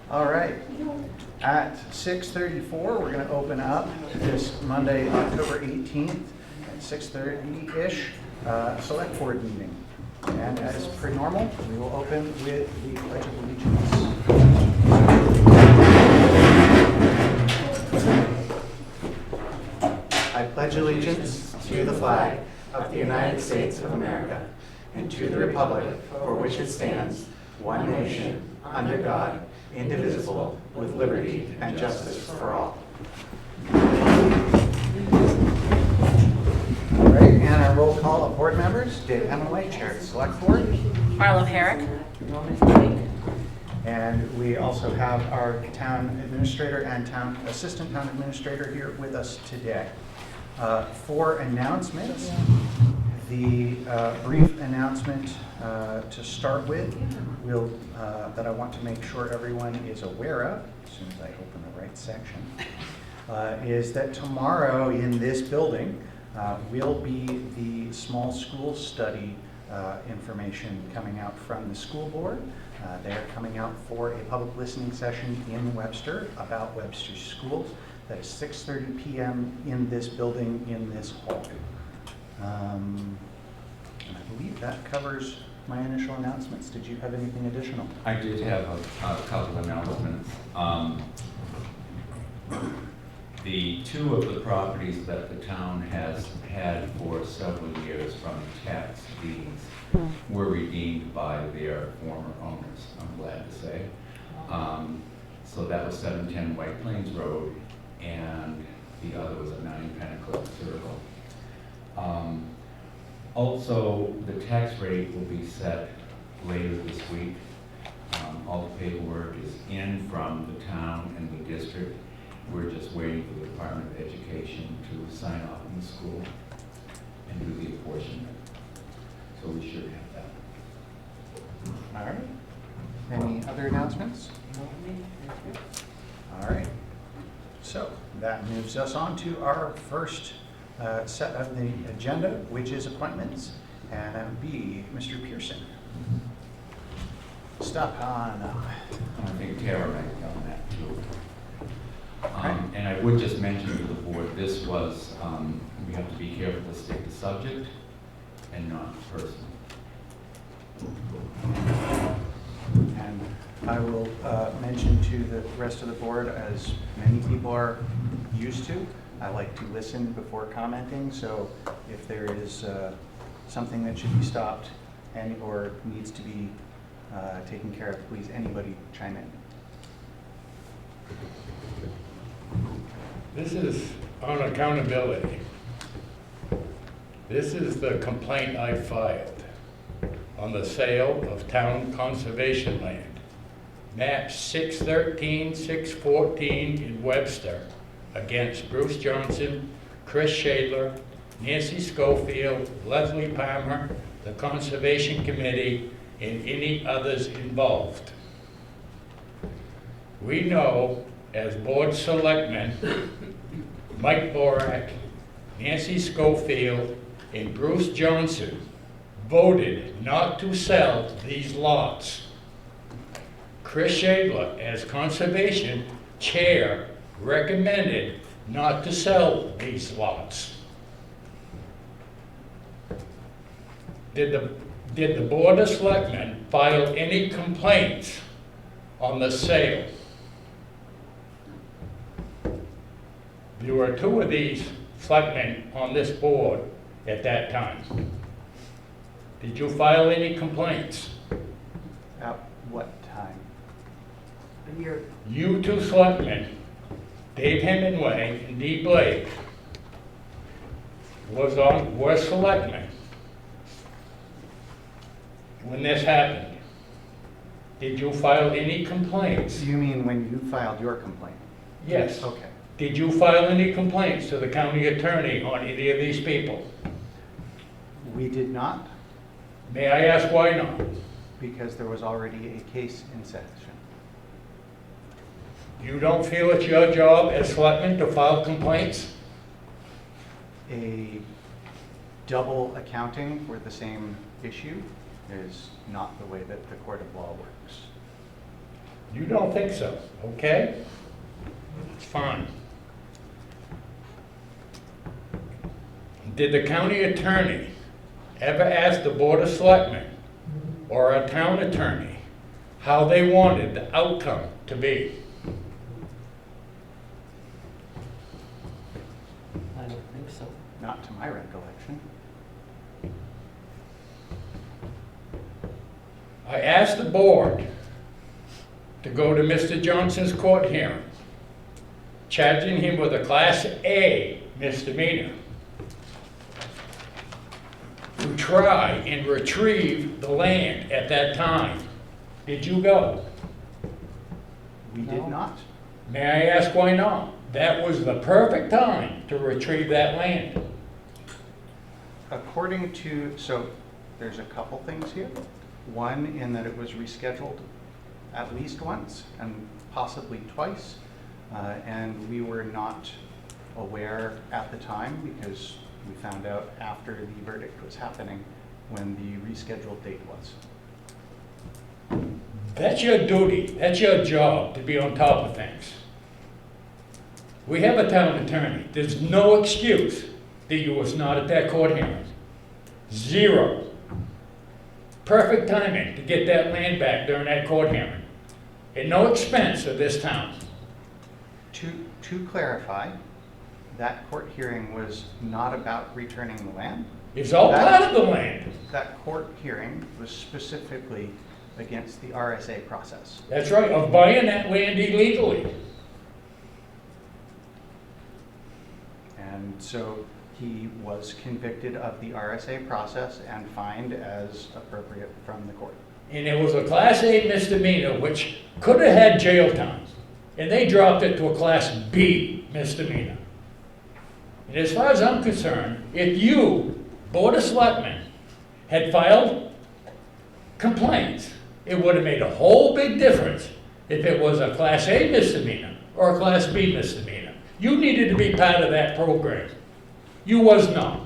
All right. At 6:34, we're going to open up this Monday, October 18th at 6:30-ish select board meeting. And as per normal, we will open with the Pledge of Allegiance. I pledge allegiance to the flag of the United States of America and to the republic for which it stands, one nation, under God, indivisible, with liberty and justice for all. All right, and our roll call of board members: Dave Hemingway, Chair of the Select Board. Marlo Herrick. And we also have our town administrator and assistant town administrator here with us today. For announcements, the brief announcement to start with that I want to make sure everyone is aware of, as soon as I open the right section, is that tomorrow in this building will be the small school study information coming out from the school board. They're coming out for a public listening session in Webster about Webster schools. That is 6:30 p.m. in this building, in this hall. And I believe that covers my initial announcements. Did you have anything additional? I did have a couple of announcements. The two of the properties that the town has had for several years from tax deeds were redeemed by their former owners, I'm glad to say. So that was 710 White Plains Road, and the other was at 9 Pennacook Circle. Also, the tax rate will be set later this week. All the paperwork is in from the town and the district. We're just waiting for the Department of Education to sign off in the school and do the apportionment. So we should have that. All right. Any other announcements? All right. So that moves us on to our first set of the agenda, which is appointments, and that would be Mr. Pearson. Stop on up. I think Tara might be on that too. Okay. And I would just mention to the board, this was, we have to be careful to state the subject and not person. And I will mention to the rest of the board, as many people are used to, I like to listen before commenting, so if there is something that should be stopped or needs to be taken care of, please, anybody chime in. This is on accountability. This is the complaint I filed on the sale of town conservation land. Map 613, 614 in Webster against Bruce Johnson, Chris Shadler, Nancy Schofield, Leslie Palmer, the Conservation Committee, and any others involved. We know as board selectmen, Mike Borak, Nancy Schofield, and Bruce Johnson voted not to sell these lots. Chris Shadler, as conservation chair, recommended not to sell these lots. Did the Board of Selectmen file any complaints on the sale? There were two of these selectmen on this board at that time. Did you file any complaints? At what time? You two selectmen, Dave Hemingway and Dee Blake, were selectmen when this happened. Did you file any complaints? You mean when you filed your complaint? Yes. Okay. Did you file any complaints to the county attorney on any of these people? We did not, May I ask why not? because there was already a case in session. You don't feel it's your job as selectmen to file complaints? A double accounting for the same issue is not the way that the court of law works. You don't think so, okay? It's fine. Did the county attorney ever ask the Board of Selectmen or a town attorney how they wanted the outcome to be? I don't think so. Not to my recollection. I asked the board to go to Mr. Johnson's court hearing, charging him with a Class A misdemeanor, to try and retrieve the land at that time. Did you go? We did No. not. May I ask why not? That was the perfect time to retrieve that land. According to, so there's a couple things here. One, in that it was rescheduled at least once and possibly twice. And we were not aware at the time because we found out after the verdict was happening when the rescheduled date was. That's your duty, that's your job, to be on top of things. We have a town attorney. There's no excuse that you was not at that court hearing. Zero. Perfect timing to get that land back during that court hearing. At no expense of this town. To clarify, that court hearing was not about returning the land. It's all part of the land. That court hearing was specifically against the RSA process. That's right, of buying that land illegally. And so he was convicted of the RSA process and fined as appropriate from the court. And it was a Class A misdemeanor, which could have had jail time. And they dropped it to a Class B misdemeanor. And as far as I'm concerned, if you, Board of Selectmen, had filed complaints, it would have made a whole big difference if it was a Class A misdemeanor or a Class B misdemeanor. You needed to be part of that program. You was not.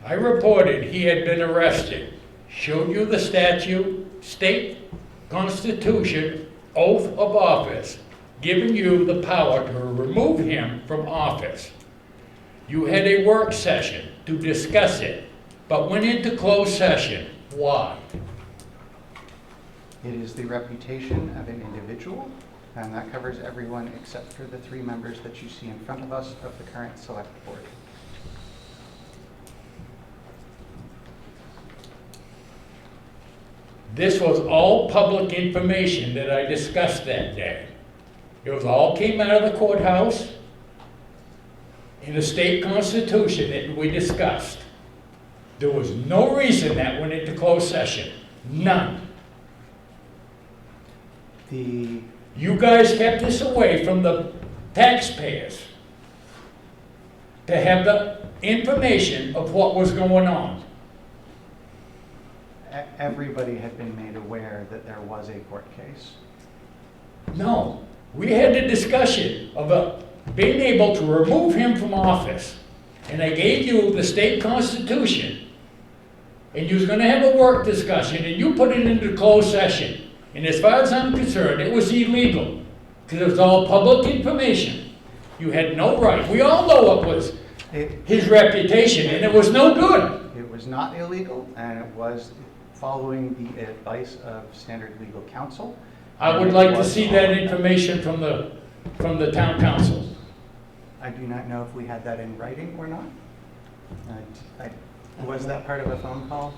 I reported he had been arrested, showed you the statute, state constitution, oath of office, giving you the power to remove him from office. You had a work session to discuss it, but went into closed session. Why? It is the reputation of an individual, and that covers everyone except for the 3 members that you see in front of us of the current select board. This was all public information that I discussed that day. It was all came out of the courthouse in the state constitution that we discussed. There was no reason that went into closed session. None. You guys kept this away from the taxpayers to have the information of what was going on. Everybody had been made aware that there was a court case. No, we had the discussion about being able to remove him from office. And I gave you the state constitution. And you was gonna have a work discussion and you put it into closed session. And as far as I'm concerned, it was illegal. Because it was all public information. You had no right. We all know it was his reputation and it was no good. It was not illegal, and it was following the advice of standard legal counsel. I would like to see that information from the town council. I do not know if we had that in writing or not. Was that part of a phone call?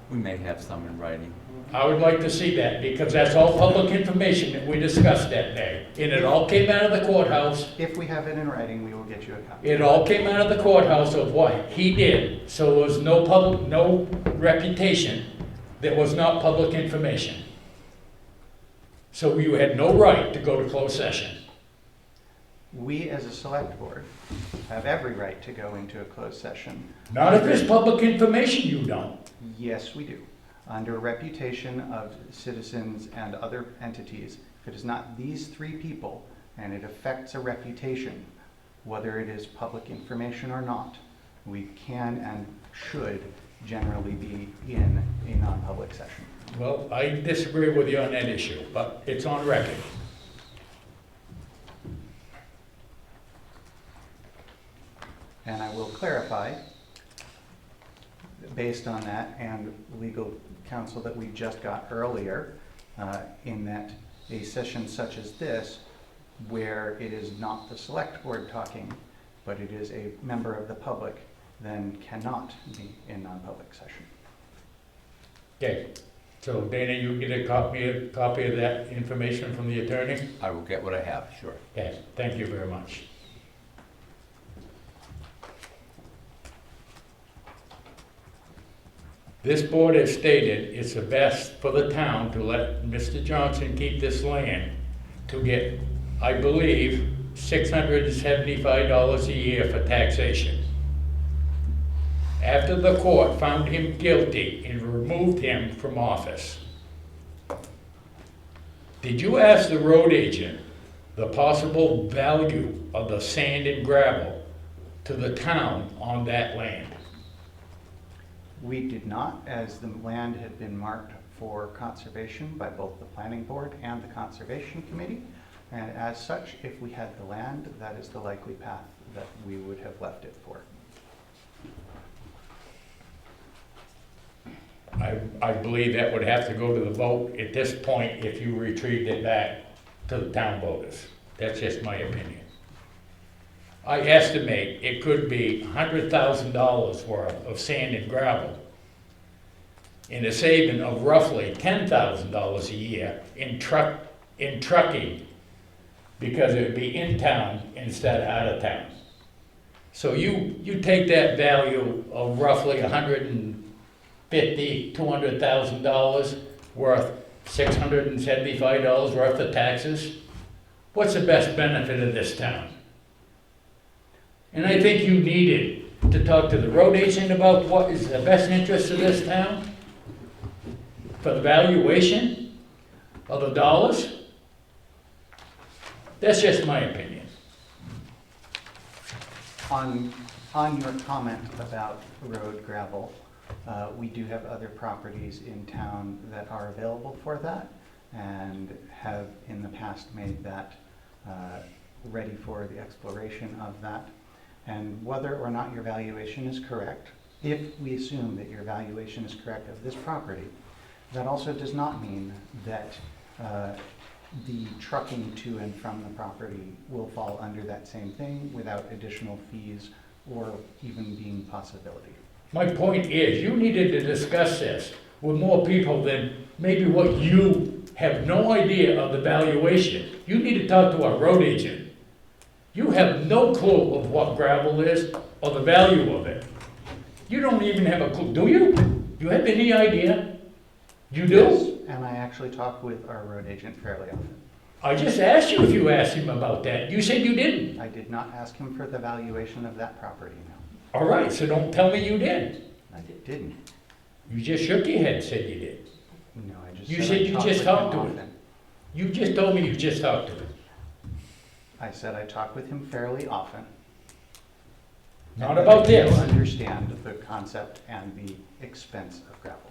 We may have some in writing. I would like to see that because that's all public information that we discussed that day. And it all came out of the courthouse. If we have it in writing, we will get you a copy. It all came out of the courthouse of what he did. So there was no reputation that was not public information. So you had no right to go to closed session. We, as a select board, have every right to go into a closed session. Not if it's public information, you don't. Yes, we do. under reputation of citizens and other entities, if it is not these three people and it affects a reputation, whether it is public information or not, we can and should generally be in a non-public session. Well, I disagree with you on that issue, but it's on record. And I will clarify, based on that and legal counsel that we just got earlier, in that a session such as this, where it is not the select board talking, but it is a member of the public, then cannot be in non-public session. Okay, so Dana, you get a copy of that information from the attorney? I will get what I have, sure. Okay, thank you very much. This board has stated it's the best for the town to let Mr. Johnson keep this land to get, I believe, $675 a year for taxation. After the court found him guilty and removed him from office, did you ask the road agent the possible value of the sand and gravel to the town on that land? We did not, as the land had been marked for conservation by both the planning board and the conservation committee. And as such, if we had the land, that is the likely path that we would have left it for. I believe that would have to go to the vote at this point if you retrieved it back to the town voters. That's just my opinion. I estimate it could be $100,000 worth of sand and gravel and a saving of roughly $10,000 a year in trucking, because it would be in town instead of out of town. So you take that value of roughly $200,000 worth, $675 worth of taxes. What's the best benefit of this town? And I think you needed to talk to the road agent about what is the best interest of this town for the valuation of the dollars. That's just my opinion. On your comment about road gravel, we do have other properties in town that are available for that and have in the past made that ready for the exploration of that. And whether or not your valuation is correct, if we assume that your valuation is correct of this property, that also does not mean that the trucking to and from the property will fall under that same thing without additional fees or even being a possibility. My point is, you needed to discuss this with more people than maybe what you have no idea of the valuation. You need to talk to our road agent. You have no clue of what gravel is or the value of it. You don't even have a clue, do you? Do you have any idea? You do? Yes, and I actually talk with our road agent fairly often. I just asked you if you asked him about that. You said you didn't. I did not ask him for the valuation of that property, no. All right, so don't tell me you did. I didn't. You just shook your head and said you did. No, I just You said said I you talk just with talked him to him. often. You just told me you just talked to him. I said I talk with him fairly often. Not about this. I understand the concept and the expense of gravel.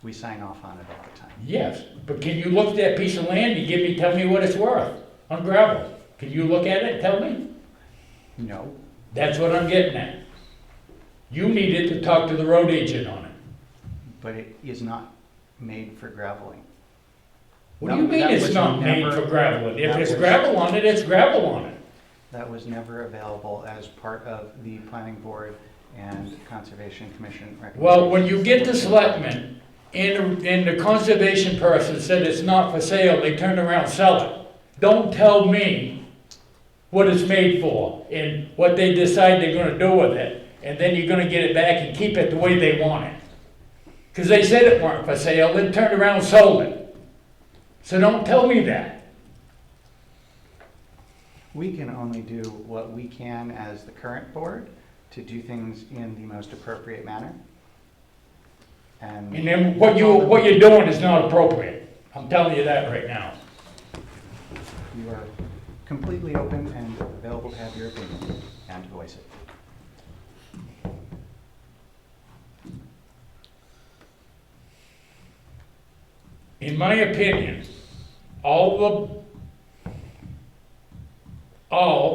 We sign off on it all the time. Yes, but can you look at that piece of land and tell me what it's worth on gravel? Can you look at it and tell me? No, That's what I'm getting at. You needed to talk to the road agent on it. but it is not made for graveling. What do you mean That it's was not made never- for gravel? If that it's was- gravel on it, it's gravel on it. That was never available as part of the planning board and conservation commission recommendations. Well, when you get the selectmen and the conservation person said it's not for sale, they turn around and sell it. Don't tell me what it's made for and what they decide they're gonna do with it, and then you're gonna get it back and keep it the way they want it. Because they said it weren't for sale, then turned around and sold it. So don't tell me that. We can only do what we can as the current board to do things in the most appropriate manner. And And then what you're doing is not appropriate. I'm telling you that right now. you are completely open and available to have your opinion and to voice it. In my opinion, all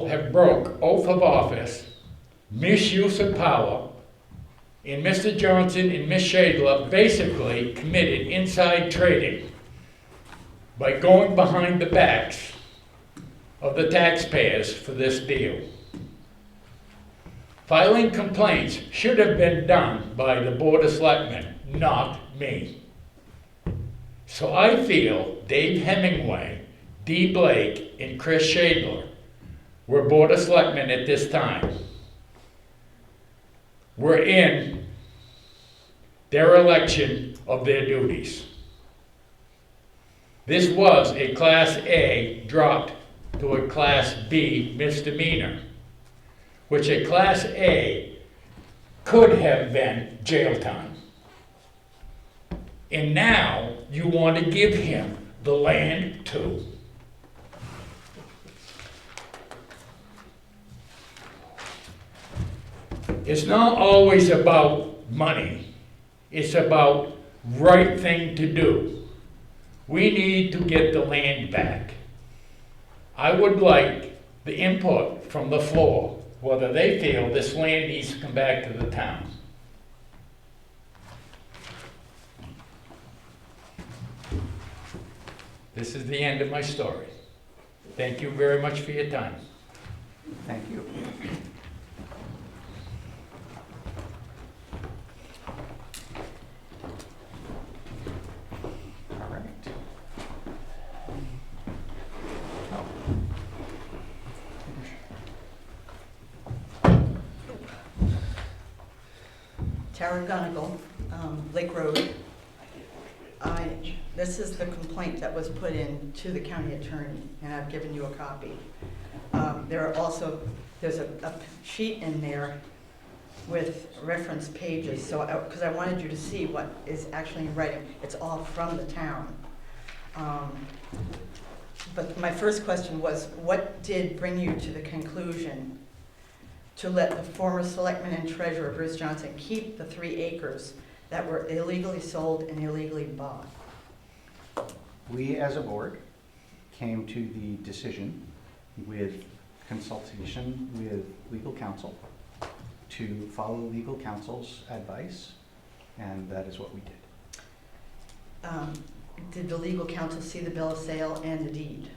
have broke oath of office, misuse of power, and Mr. Johnson and Ms. Shadler basically committed inside trading by going behind the backs of the taxpayers for this deal. Filing complaints should have been done by the Board of Selectmen, not me. So I feel Dave Hemingway, Dee Blake, and Chris Shadler were Board of Selectmen at this time. Were in their election of their duties. This was a Class A dropped to a Class B misdemeanor, which a Class A could have been jail time. And now you want to give him the land too. It's not always about money. It's about right thing to do. We need to get the land back. I would like the input from the floor, whether they feel this land needs to come back to the town. This is the end of my story. Thank you very much for your time. Thank you. All right. Oh. Tara Gunnigal, Lake Road. This is the complaint that was put in to the county attorney, and I've given you a copy. There's a sheet in there with reference pages, so, because I wanted you to see what is actually in writing. It's all from the town. But my first question was, what did bring you to the conclusion to let the former selectman and treasurer, Bruce Johnson, keep the 3 acres that were illegally sold and illegally bought? We, as a board, came to the decision with consultation with legal counsel to follow legal counsel's advice, and that is what we did. Did the legal counsel see the bill of sale and the deed?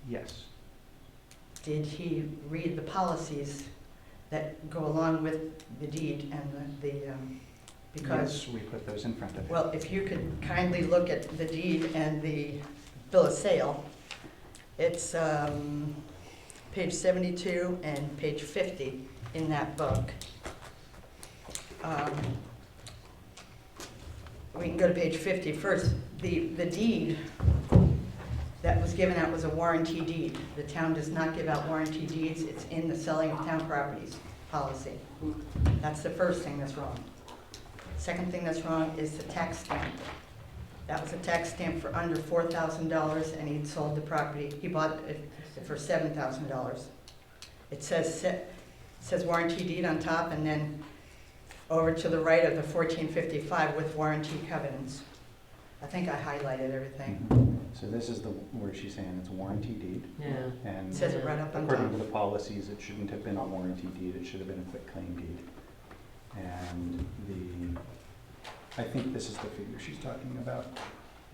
Yes. Did he read the policies that go along with the deed and because, Yes, we put those in front of him. well, if you could kindly look at the deed and the bill of sale, it's page 72 and page 50 in that book. We can go to page 50 first. The deed that was given out was a warranty deed. The town does not give out warranty deeds. It's in the selling of town properties policy. That's the first thing that's wrong. Second thing that's wrong is the tax stamp. That was a tax stamp for under $4,000, and he'd sold the property. He bought it for $7,000. It says warranty deed on top, and then over to the right of the 1455 with warranty covenants. I think I highlighted everything. So this is the where she's saying it's a warranty deed, Yeah. and It says it right up on top. according to the policies, it shouldn't have been a warranty deed, it should have been a quitclaim deed. And I think this is the figure she's talking about,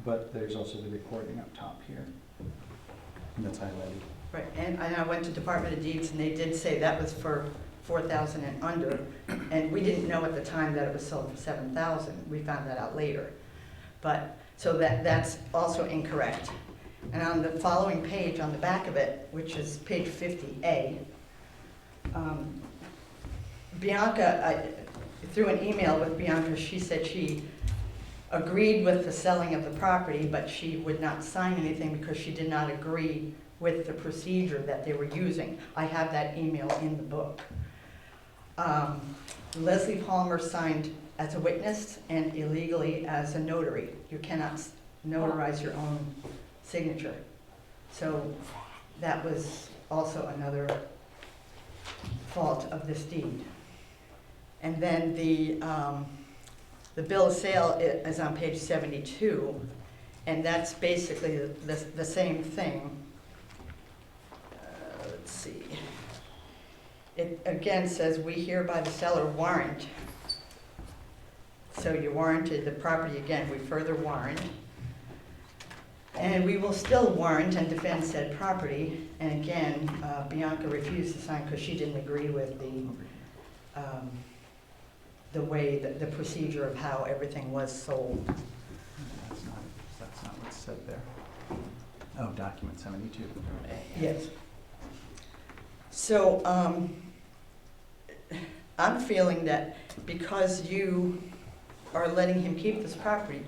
but there's also the recording up top here, and that's highlighted. Right, and I went to Department of Deeds, and they did say that was for 4,000 and under, and we didn't know at the time that it was sold for 7,000. We found that out later. But, so that's also incorrect. And on the following page, on the back of it, which is page 50A, Bianca, through an email with Bianca, she said she agreed with the selling of the property, but she would not sign anything because she did not agree with the procedure that they were using. I have that email in the book. Leslie Palmer signed as a witness and illegally as a notary. You cannot notarize your own signature. So that was also another fault of this deed. And then the bill of sale is on page 72, and that's basically the same thing. Let's see. It again says, "We hereby the seller warrant." So you warranted the property again, we further warrant. And we will still warrant and defend said property. And again, Bianca refused to sign because she didn't agree with the way, the procedure of how everything was sold. That's not what's said there. Oh, document 72. Yes. So, I'm feeling that because you are letting him keep this property,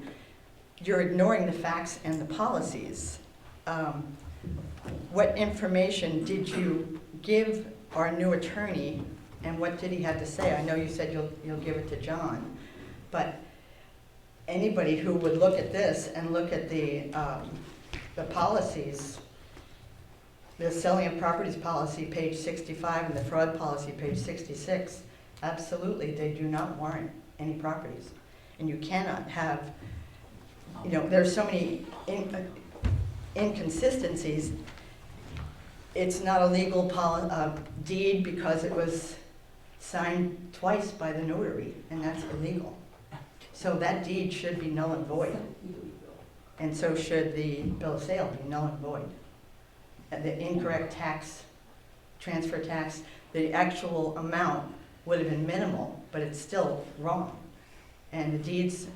you're ignoring the facts and the policies. What information did you give our new attorney, and what did he have to say? I know you said you'll give it to John, but anybody who would look at this and look at the policies, the selling of properties policy, page 65, and the fraud policy, page 66, absolutely, they do not warrant any properties. And you cannot have, there's so many inconsistencies. It's not a legal deed because it was signed twice by the notary, and that's illegal. So that deed should be null and void. And so should the bill of sale be null and void. And the incorrect transfer tax, the actual amount would have been minimal, but it's still wrong. And the deeds,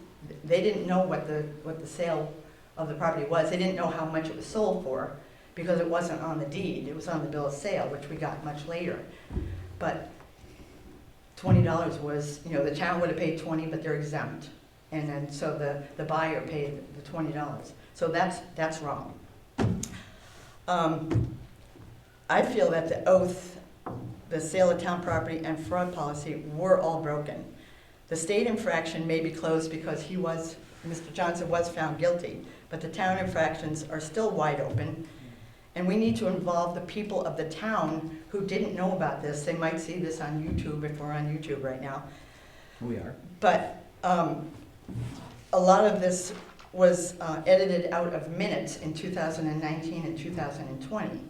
they didn't know what the sale of the property was. They didn't know how much it was sold for because it wasn't on the deed. It was on the bill of sale, which we got much later. But $20 was, the town would have paid 20, but they're exempt. And then so the buyer paid the $20. So that's wrong. I feel that the oath, the sale of town property, and fraud policy were all broken. The state infraction may be closed because Mr. Johnson was found guilty, but the town infractions are still wide open. And we need to involve the people of the town who didn't know about this. They might see this on YouTube if we're on YouTube right now. We are. But a lot of this was edited out of minutes in 2019 and 2020.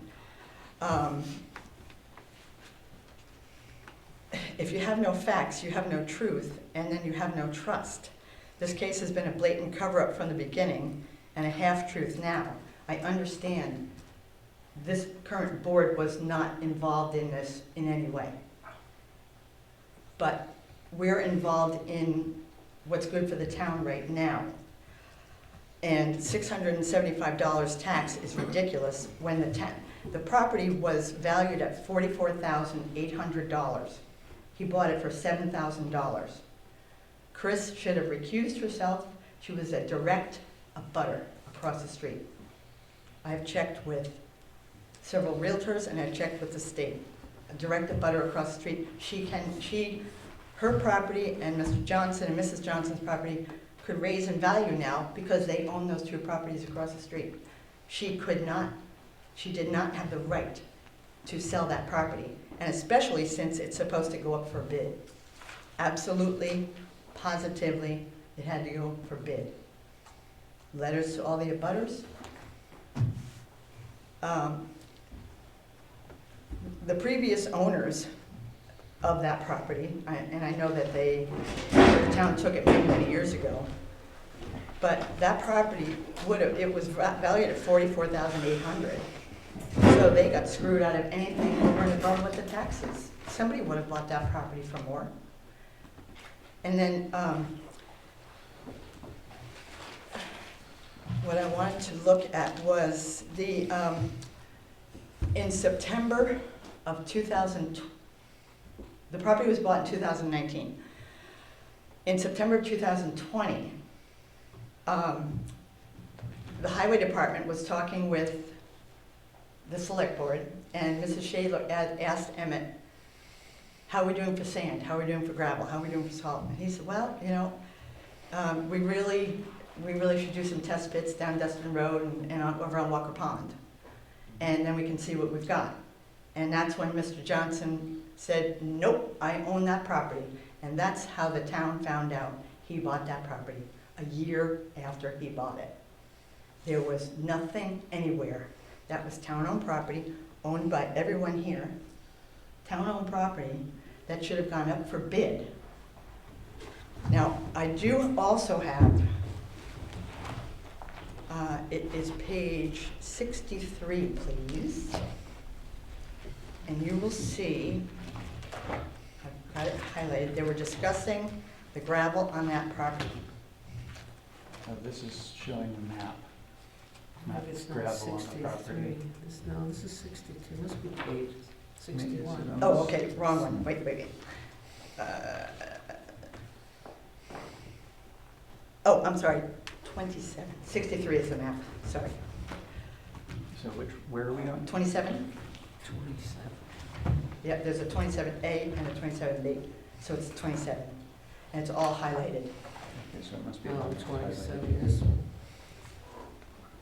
If you have no facts, you have no truth, and then you have no trust. This case has been a blatant cover-up from the beginning and a half-truth now. I understand this current board was not involved in this in any way. But we're involved in what's good for the town right now. And $675 tax is ridiculous when the property was valued at $44,800. He bought it for $7,000. Chris should have recused herself. She was a direct abutter across the street. I've checked with several realtors and I've checked with the state. A direct abutter across the street. Her property and Mr. Johnson and Mrs. Johnson's property could raise in value now because they own those two properties across the street. She did not have the right to sell that property, and especially since it's supposed to go up for bid. Absolutely, positively, it had to go for bid. Letters to all the abutters. The previous owners of that property, and I know that the town took it many, many years ago, but that property it was valued at $44,800. So they got screwed out of anything over and above with the taxes. Somebody would have bought that property for more. And then what I wanted to look at was in September of 2020, the property was bought in 2019. In September of 2020, the highway department was talking with the select board, and Mrs. Shadler asked Emmett, how are we doing for sand? How are we doing for gravel? How are we doing for salt? And he said, well, we really should do some test pits down Dustin Road and over on Walker Pond. And then we can see what we've got. And that's when Mr. Johnson said, nope, I own that property. And that's how the town found out he bought that property, a year after he bought it. There was nothing anywhere. That was town-owned property, owned by everyone here. Town-owned property that should have gone up for bid. Now, I do also have, it is page 63, please. And you will see, I've got it highlighted, they were discussing the gravel on that property. This is showing the map. Not It's not gravel on the 63. property. No, this is 62, must be page 61. Oh, okay, wrong one, wait. Oh, I'm sorry, 27, 63 is the map, sorry. So where are we on? 27? 27. Yep, there's a 27A and a 27B, so it's 27. And it's all highlighted. Okay, so it must be. Oh, highlighted. 27, this one.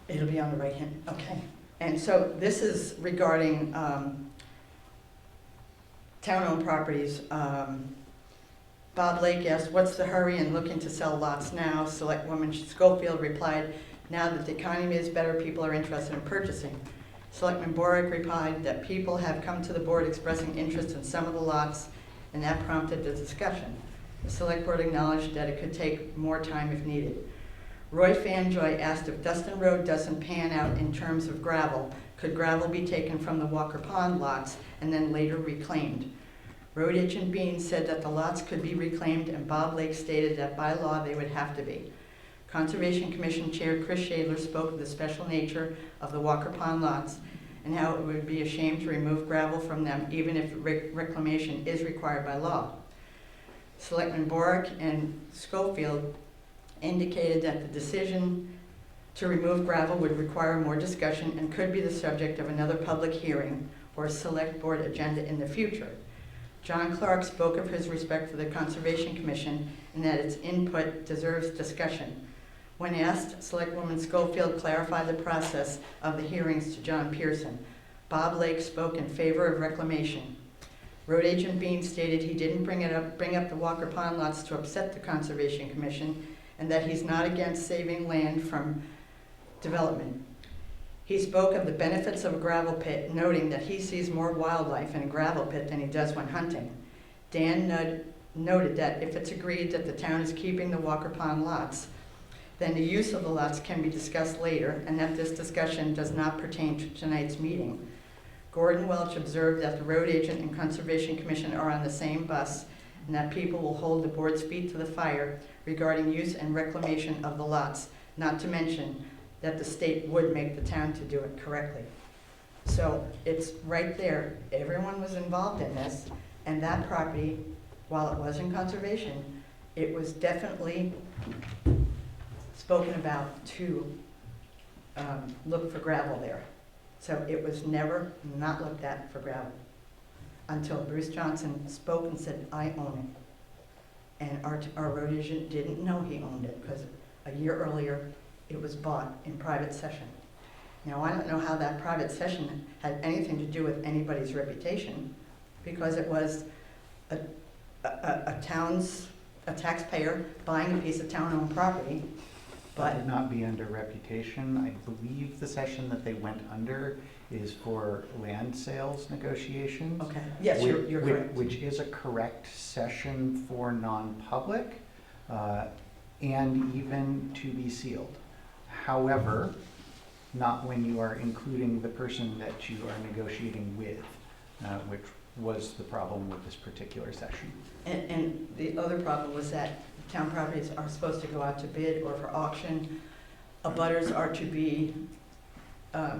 It'll be on the right hand, okay. And so this is regarding town-owned properties. Bob Lake asked, what's the hurry in looking to sell lots now? Selectwoman Schofield replied, now that the economy is better, people are interested in purchasing. Selectman Boric replied that people have come to the board expressing interest in some of the lots, and that prompted the discussion. The select board acknowledged that it could take more time if needed. Roy Fanjoy asked if Dustin Road doesn't pan out in terms of gravel, could gravel be taken from the Walker Pond lots and then later reclaimed? Road agent Bean said that the lots could be reclaimed, and Bob Lake stated that by law they would have to be. Conservation Commission Chair Chris Shadler spoke of the special nature of the Walker Pond lots and how it would be a shame to remove gravel from them even if reclamation is required by law. Selectman Boric and Schofield indicated that the decision to remove gravel would require more discussion and could be the subject of another public hearing or a select board agenda in the future. John Clerk spoke of his respect for the Conservation Commission and that its input deserves discussion. When asked, Selectwoman Schofield clarified the process of the hearings to John Pearson. Bob Lake spoke in favor of reclamation. Road agent Bean stated he didn't bring up the Walker Pond lots to upset the Conservation Commission and that he's not against saving land from development. He spoke of the benefits of a gravel pit, noting that he sees more wildlife in a gravel pit than he does when hunting. Dan noted that if it's agreed that the town is keeping the Walker Pond lots, then the use of the lots can be discussed later, and that this discussion does not pertain to tonight's meeting. Gordon Welch observed that the road agent and Conservation Commission are on the same bus, and that people will hold the board's feet to the fire regarding use and reclamation of the lots, not to mention that the state would make the town to do it correctly. So it's right there. Everyone was involved in this, and that property, while it was in conservation, it was definitely spoken about to look for gravel there. So it was never not looked at for gravel until Bruce Johnson spoke and said, I own it. And our road agent didn't know he owned it because a year earlier it was bought in private session. Now, I don't know how that private session had anything to do with anybody's reputation, because it was a taxpayer buying a piece of town-owned property. That would not be under reputation. I believe the session that they went under is for land sales negotiations. Okay, yes, you're correct. Which is a correct session for non-public, and even to be sealed. However, not when you are including the person that you are negotiating with, which was the problem with this particular session. And the other problem was that town properties are supposed to go out to bid or for auction. Abutters are to be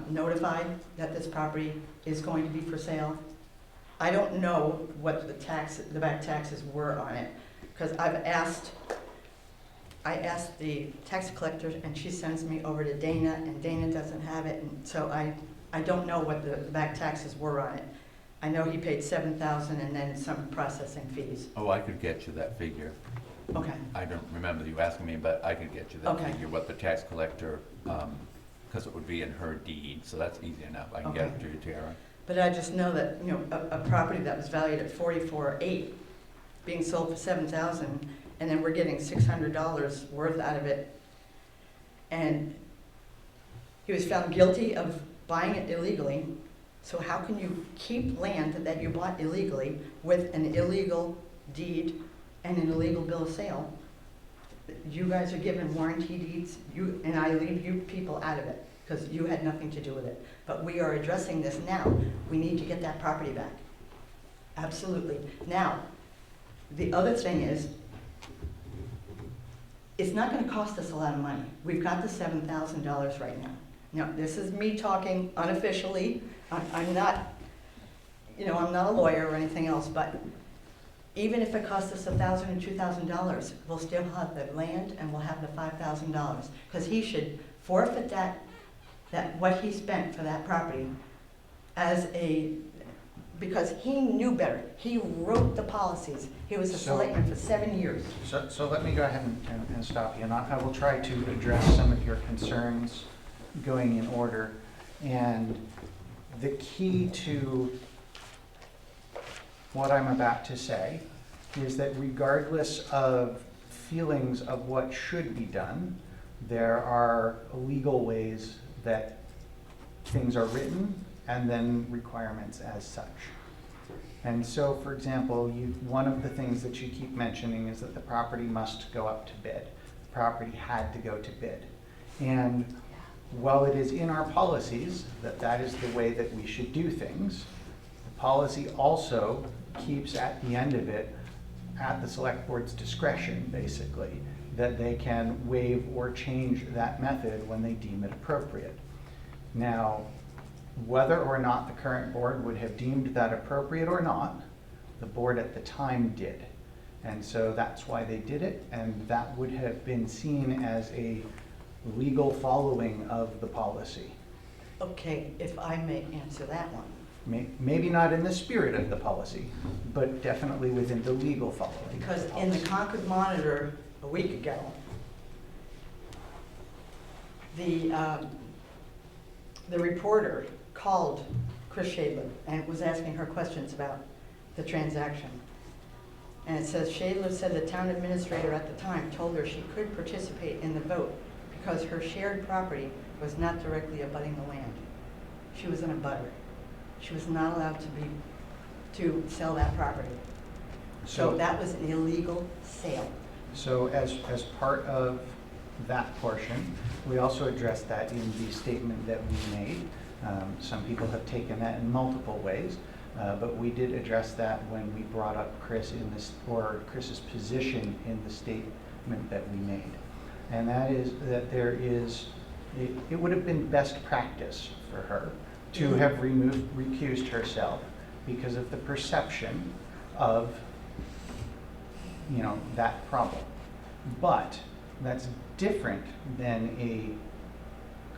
notified that this property is going to be for sale. I don't know what the back taxes were on it, because I asked the tax collector, and she sends me over to Dana, and Dana doesn't have it, and so I don't know what the back taxes were on it. I know he paid 7,000 and then some processing fees. Oh, I could get you that figure. Okay, I don't remember you asking me, but I could get you that Okay. figure, what the tax collector, because it would be in her deed, so that's easy enough. I can get it Okay. to you, Tara. but I just know that, you know, a property that was valued at 44,800 being sold for 7,000, and then we're getting $600 worth out of it. And he was found guilty of buying it illegally. So how can you keep land that you bought illegally with an illegal deed and an illegal bill of sale? You guys are given warranty deeds, and I leave you people out of it, because you had nothing to do with it. But we are addressing this now. We need to get that property back. Absolutely. Now, the other thing is, it's not gonna cost us a lot of money. We've got the $7,000 right now. Now, this is me talking unofficially. I'm not, you know, I'm not a lawyer or anything else, but even if it costs us $1,000 or $2,000, we'll still have the land and we'll have the $5,000. Because he should forfeit that what he spent for that property because he knew better. He wrote the policies. He was a So- selectman for 7 years. So let me go ahead and stop you, and I will try to address some of your concerns going in order. And the key to what I'm about to say is that regardless of feelings of what should be done, there are legal ways that things are written and then requirements as such. And so, for example, one of the things that you keep mentioning is that the property must go up to bid. The property had to go to bid. And while it is in our policies that that is the way that we should do things, the policy also keeps at the end of it, at the select board's discretion, basically, that they can waive or change that method when they deem it appropriate. Now, whether or not the current board would have deemed that appropriate or not, the board at the time did. And so that's why they did it, and that would have been seen as a legal following of the policy. Okay, if I may answer that one. Maybe not in the spirit of the policy, but definitely within the legal following. of Because the in the policy. Concord Monitor a week ago, the reporter called Chris Shadler and was asking her questions about the transaction. And it says, Shadler said the town administrator at the time told her she could participate in the vote because her shared property was not directly abutting the land. She was in a butter. She was not allowed to sell that property. So that was an illegal sale. So as part of that portion, we also addressed that in the statement that we made. Some people have taken that in multiple ways, but we did address that when we brought up Chris or Chris's position in the statement that we made. And that is that it would have been best practice for her to have recused herself because of the perception of, you know, that problem. But that's different than a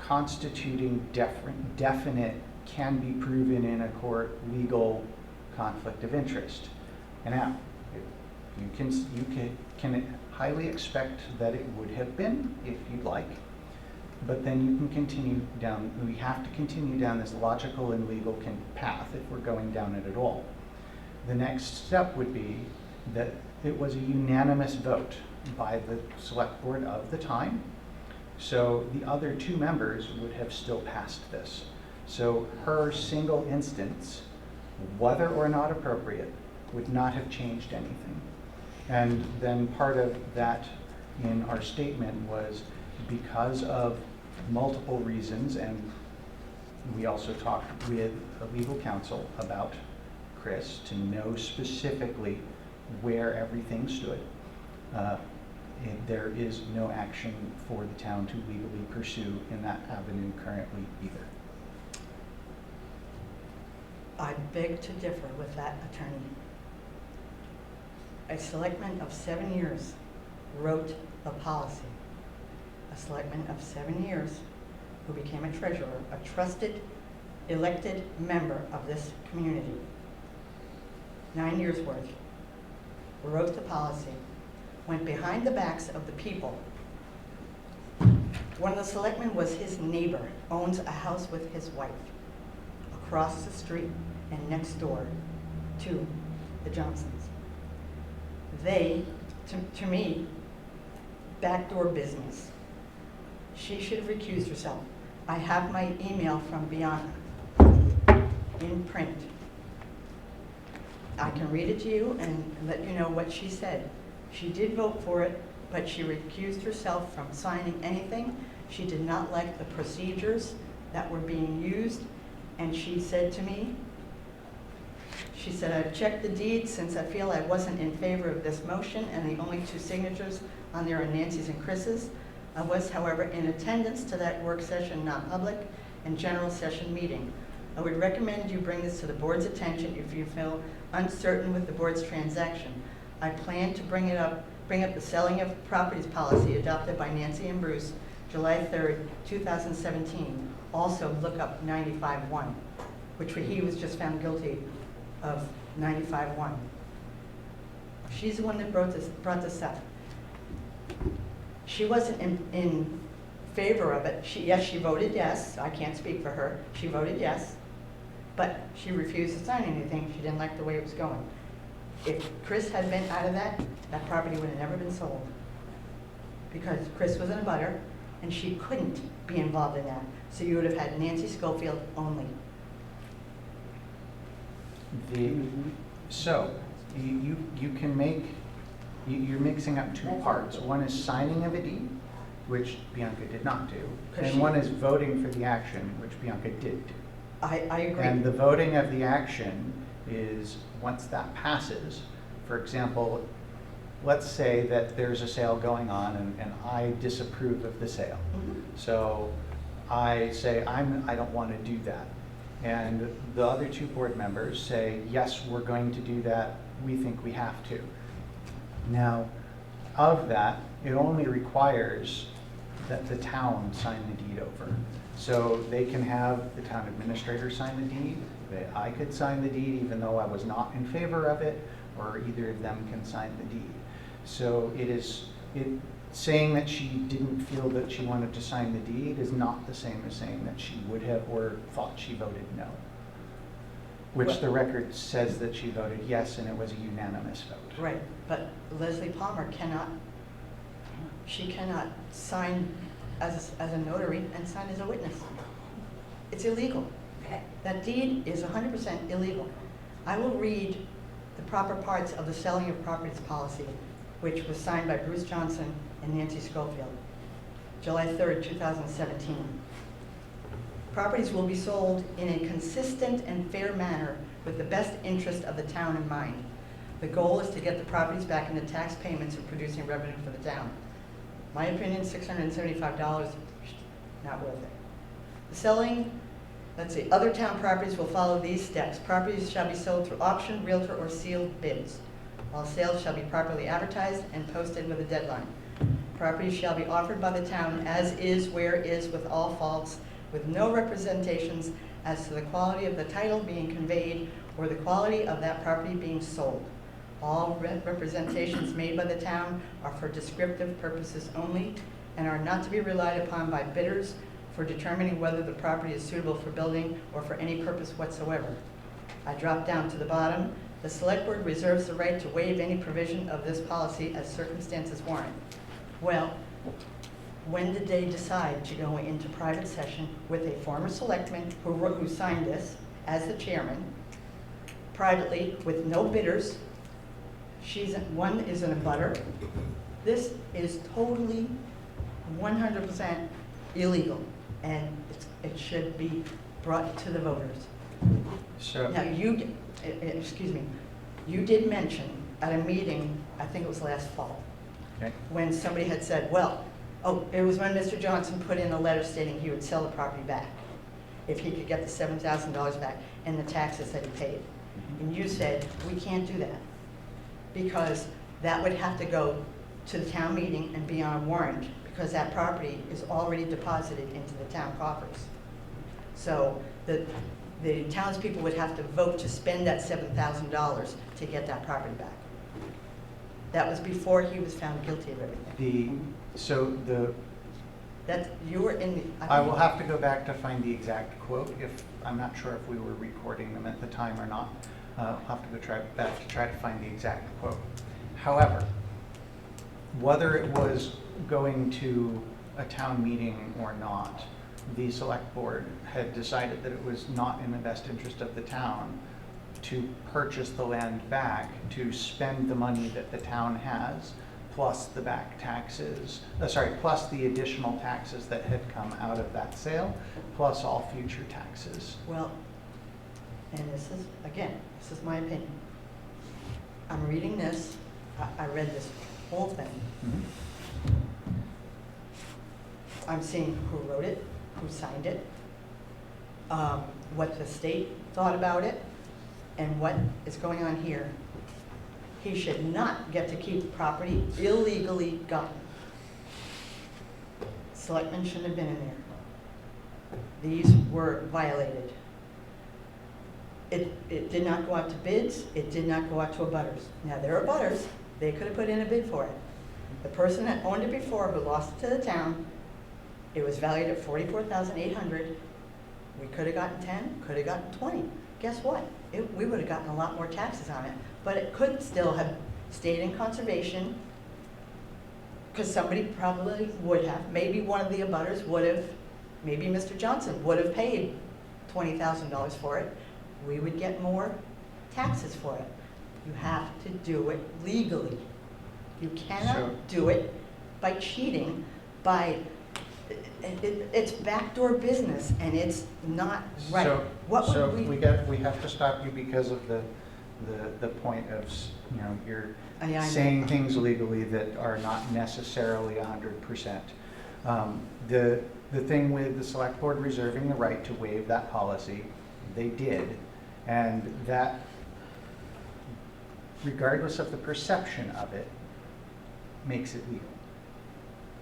constituting definite, can be proven in a court legal conflict of interest. And now, you can highly expect that it would have been, if you'd like, but then you can continue down, we have to continue down this logical and legal path if we're going down it at all. The next step would be that it was a unanimous vote by the select board of the time. So the other two members would have still passed this. So her single instance, whether or not appropriate, would not have changed anything. And then part of that in our statement was because of multiple reasons, and we also talked with a legal counsel about Chris to know specifically where everything stood. There is no action for the town to legally pursue in that avenue currently either. I beg to differ with that attorney. A selectman of 7 years wrote the policy. A selectman of 7 years who became a treasurer, a trusted, elected member of this community, 9 years' worth, wrote the policy, went behind the backs of the people. One of the selectmen was his neighbor, owns a house with his wife across the street and next door to the Johnsons. They, to me, backdoor business. She should have recused herself. I have my email from Bianca in print. I can read it to you and let you know what she said. She did vote for it, but she recused herself from signing anything. She did not like the procedures that were being used, and she said to me, she said, "I've checked the deed since I feel I wasn't in favor of this motion, and the only 2 signatures on there are Nancy's and Chris's. I was, however, in attendance to that work session, not public, and general session meeting. I would recommend you bring this to the board's attention if you feel uncertain with the board's transaction. I plan to bring up the selling of properties policy adopted by Nancy and Bruce, July 3rd, 2017. Also look up 95-1, which he was just found guilty of 95-1. She's the one that brought this up. She wasn't in favor of it. Yes, she voted yes. I can't speak for her. She voted yes, but she refused to sign anything. She didn't like the way it was going. If Chris had been out of that, that property would have never been sold, because Chris was in a butter, and she couldn't be involved in that. So you would have had Nancy Schofield only. So, you can make, you're mixing up 2 parts. One is signing of a deed, which Bianca did not do, and one is voting for the action, which Bianca did do. I agree. And the voting of the action is, once that passes, for example, let's say that there's a sale going on and I disapprove of the sale. Mhm. So I say, I don't want to do that. And the other 2 board members say, yes, we're going to do that. We think we have to. Now, of that, it only requires that the town sign the deed over. So they can have the town administrator sign the deed. I could sign the deed even though I was not in favor of it, or either of them can sign the deed. So saying that she didn't feel that she wanted to sign the deed is not the same as saying that she would have or thought she voted no. Which the record says that she voted yes, and it was a unanimous vote. Right, but Leslie Palmer cannot sign as a notary and sign as a witness. It's illegal. That deed is 100% illegal. I will read the proper parts of the selling of properties policy, which was signed by Bruce Johnson and Nancy Schofield, July 3rd, 2017. Properties will be sold in a consistent and fair manner with the best interest of the town in mind. The goal is to get the properties back into tax payments and producing revenue for the town. My opinion, $675, not worth it. The selling, let's see, other town properties will follow these steps. Properties shall be sold through auction, realtor, or sealed bids. All sales shall be properly advertised and posted with a deadline. Properties shall be offered by the town as is, where is, with all faults, with no representations as to the quality of the title being conveyed or the quality of that property being sold. All representations made by the town are for descriptive purposes only and are not to be relied upon by bidders for determining whether the property is suitable for building or for any purpose whatsoever. I drop down to the bottom. The Select Board reserves the right to waive any provision of this policy as circumstances warrant. Well, when did they decide to go into private session with a former selectman who signed this as the chairman, privately, with no bidders? One is in a butter. This is totally 100% illegal, and it should be brought to the voters. So, Now, excuse me, you did mention at a meeting, I think it was last fall, okay. when somebody had said, well, it was when Mr. Johnson put in a letter stating he would sell the property back if he could get the $7,000 back and the taxes that he paid. And you said, we can't do that, because that would have to go to the town meeting and be on a warrant, because that property is already deposited into the town coffers. So the townspeople would have to vote to spend that $7,000 to get that property back. That was before he was found guilty of everything. That, you were in the. I will have to go back to find the exact quote, I'm not sure if we were recording them at the time or not. I'll have to go back to try to find the exact quote. However, whether it was going to a town meeting or not, the select board had decided that it was not in the best interest of the town to purchase the land back, to spend the money that the town has, plus the back taxes, plus the additional taxes that had come out of that sale, plus all future taxes. Well, and this is, again, this is my opinion. I'm reading this, I read this whole thing. Mhm. I'm seeing who wrote it, who signed it, what the state thought about it, and what is going on here. He should not get to keep property illegally gotten. Selectmen shouldn't have been in there. These were violated. It did not go out to bids, it did not go out to abutters. Now, there are abutters, they could have put in a bid for it. The person that owned it before, who lost it to the town, it was valued at $44,800. We could have gotten 10, could have gotten 20. Guess what? We would have gotten a lot more taxes on it, but it could still have stayed in conservation, because somebody probably would have, maybe one of the abutters would have, maybe Mr. Johnson would have paid $20,000 for it. We would get more taxes for it. You have to do it legally. You cannot do it by cheating, by, it's backdoor business, and it's not right. So we have to stop you because of the point of, you're saying things legally that are not necessarily 100%. The thing with the select board reserving the right to waive that policy, they did, and that, regardless of the perception of it, makes it legal.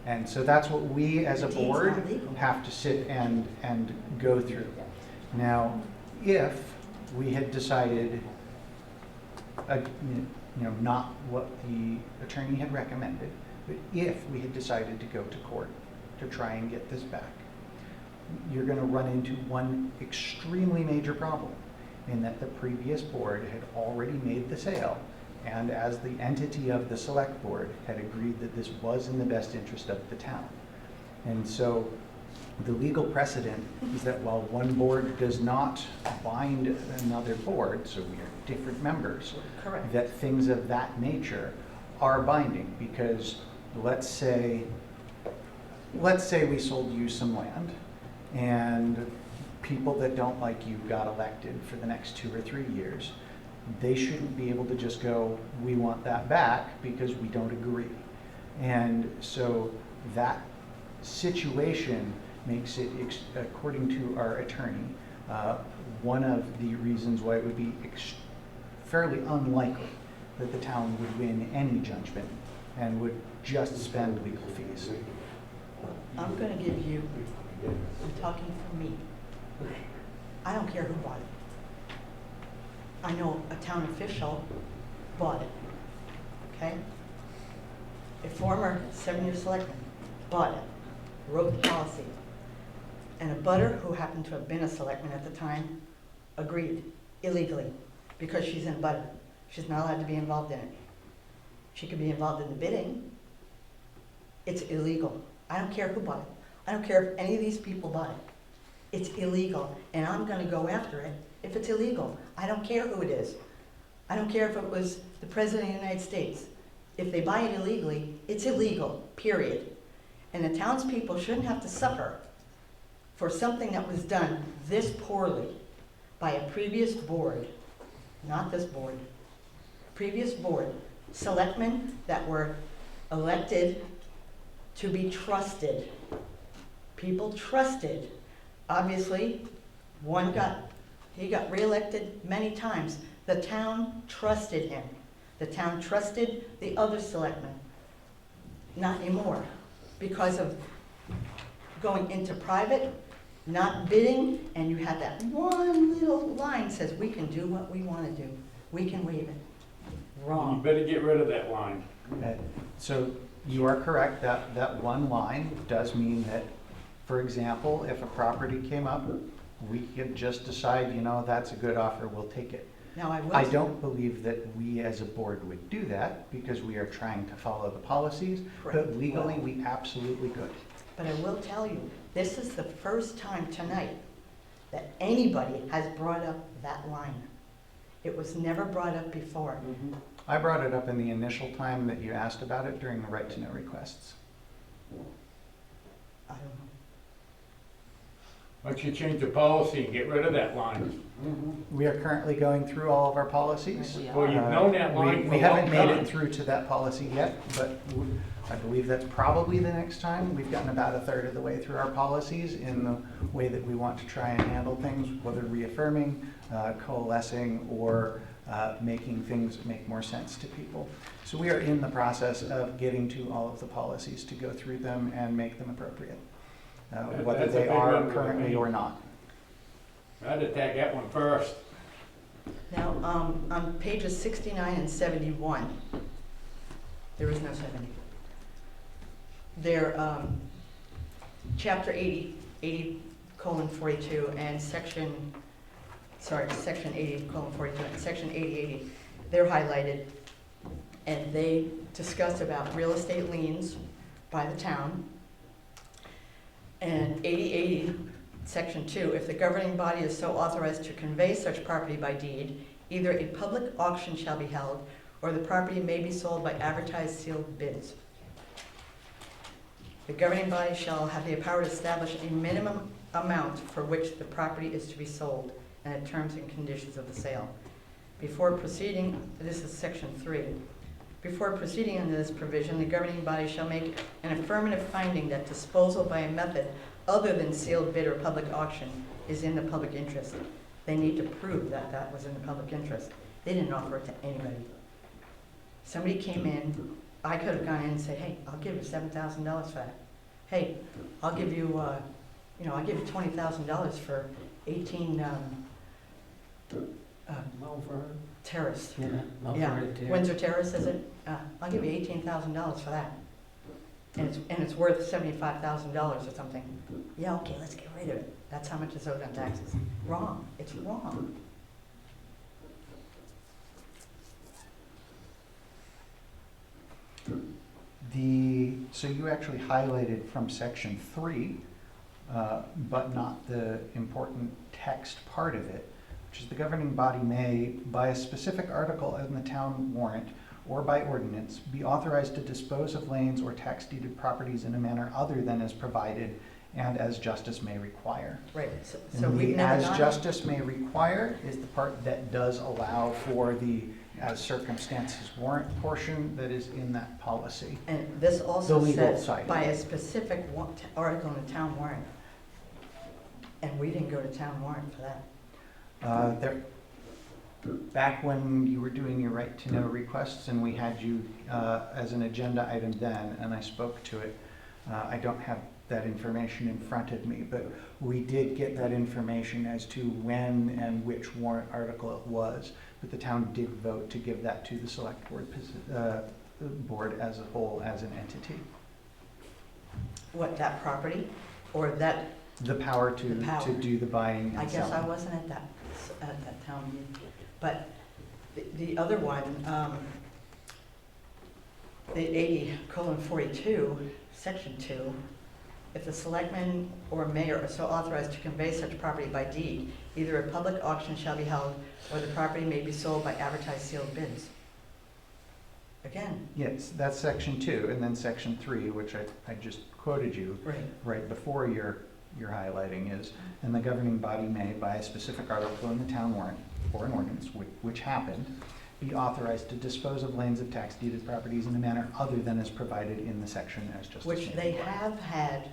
And so that's what we as a board have to sit and go through. Now, if we had decided, not what the attorney had recommended, but if we had decided to go to court to try and get this back, you're going to run into one extremely major problem, in that the previous board had already made the sale, and as the entity of the select board had agreed that this was in the best interest of the town. And so the legal precedent is that while one board does not bind another board, so we are different members, Correct. that things of that nature are binding, because let's say we sold you some land, and people that don't like you got elected for the next 2 or 3 years. They shouldn't be able to just go, we want that back, because we don't agree. And so that situation makes it, according to our attorney, one of the reasons why it would be fairly unlikely that the town would win any judgment and would just spend legal fees. I'm going to give you, I'm talking for me. I don't care who bought it. I know a town official bought it, okay? A former 7-year selectman bought it, wrote the policy. And a butter who happened to have been a selectman at the time agreed illegally, because she's in a butter. She's not allowed to be involved in it. She could be involved in the bidding. It's illegal. I don't care who bought it. I don't care if any of these people bought it. It's illegal, and I'm going to go after it if it's illegal. I don't care who it is. I don't care if it was the President of the United States. If they buy it illegally, it's illegal, period. And the townspeople shouldn't have to suffer for something that was done this poorly by a previous board, not this board, previous board, selectmen that were elected to be trusted. People trusted. Obviously, he got reelected many times. The town trusted him. The town trusted the other selectmen. Not anymore, because of going into private not bidding, and you had that one little line says, we can do what we want to do. We can waive it. You Wrong. better get rid of that line. So you are correct, that one line does mean that, for example, if a property came up, we could just decide, you know, that's a good offer, we'll take it. Now, I will. I don't believe that we as a board would do that because we are trying to follow the policies, Correct. but legally, we absolutely could. But I will tell you, this is the first time tonight that anybody has brought up that line. It was never brought up before. I brought it up in the initial time that you asked about it during the right to know requests. I don't know. Why don't you change the policy and get rid of that line? We are currently going through all of our policies. We Well, you've Uh, known that line we for a haven't long made time. it through to that policy yet, but I believe that's probably the next time. We've gotten about a third of the way through our policies in the way that we want to try and handle things, whether reaffirming, coalescing, or making things make more sense to people. So we are in the process of getting to all of the policies to go through them and make them appropriate, whether That's a they big are one with currently me. or not. I'd attack that one first. Now, on pages 69 and 71, there is no 70. They're chapter 80:42, and section 80:42, and section 80:80, they're highlighted, and they discuss about real estate liens by the town. And 80:80, section 2, if the governing body is so authorized to convey such property by deed, either a public auction shall be held, or the property may be sold by advertised sealed bids. The governing body shall have the power to establish a minimum amount for which the property is to be sold, and the terms and conditions of the sale. Before proceeding, this is section 3. Before proceeding under this provision, the governing body shall make an affirmative finding that disposal by a method other than sealed bid or public auction is in the public interest. They need to prove that that was in the public interest. They didn't offer it to anybody. Somebody came in, I could have gone in and said, hey, I'll give you $7,000 for that. Hey, I'll give you, I'll give you $20,000 for 18 Malvern. Terrace. Yeah. Yeah, Malvern Terrace. Windsor Terrace, is it? I'll give you $18,000 for that. And it's worth $75,000 or something. Yeah, okay, let's get rid of it. That's how much is owed on taxes. Wrong, it's wrong. So you actually highlighted from section 3, but not the important text part of it, which is the governing body may, by a specific article in the town warrant or by ordinance, be authorized to dispose of lanes or tax deeded properties in a manner other than as provided and as justice may require. Right, so And we've the never as done. justice may require is the part that does allow for the as circumstances warrant portion that is in that policy. And this also The legal says side. by a specific article in the town warrant. And we didn't go to town warrant for that. Back when you were doing your right to know requests and we had you as an agenda item then, and I spoke to it, I don't have that information in front of me, but we did get that information as to when and which warrant article it was. But the town did vote to give that to the select board as a whole, as an entity. What, that property or that, The power to The power. do the buying and I guess I selling. wasn't at that town meeting. But the other one, the 80:42, section 2, if the selectman or mayor are so authorized to convey such property by deed, either a public auction shall be held or the property may be sold by advertised sealed bids. Again, Yes, that's section 2, and then section 3, which I just quoted you right before your highlighting is, and the governing body may, by a specific article in the town warrant or an ordinance, which happened, be authorized to dispose of lanes of tax deeded properties in a manner other than is provided in the section as justice which may they require. have had.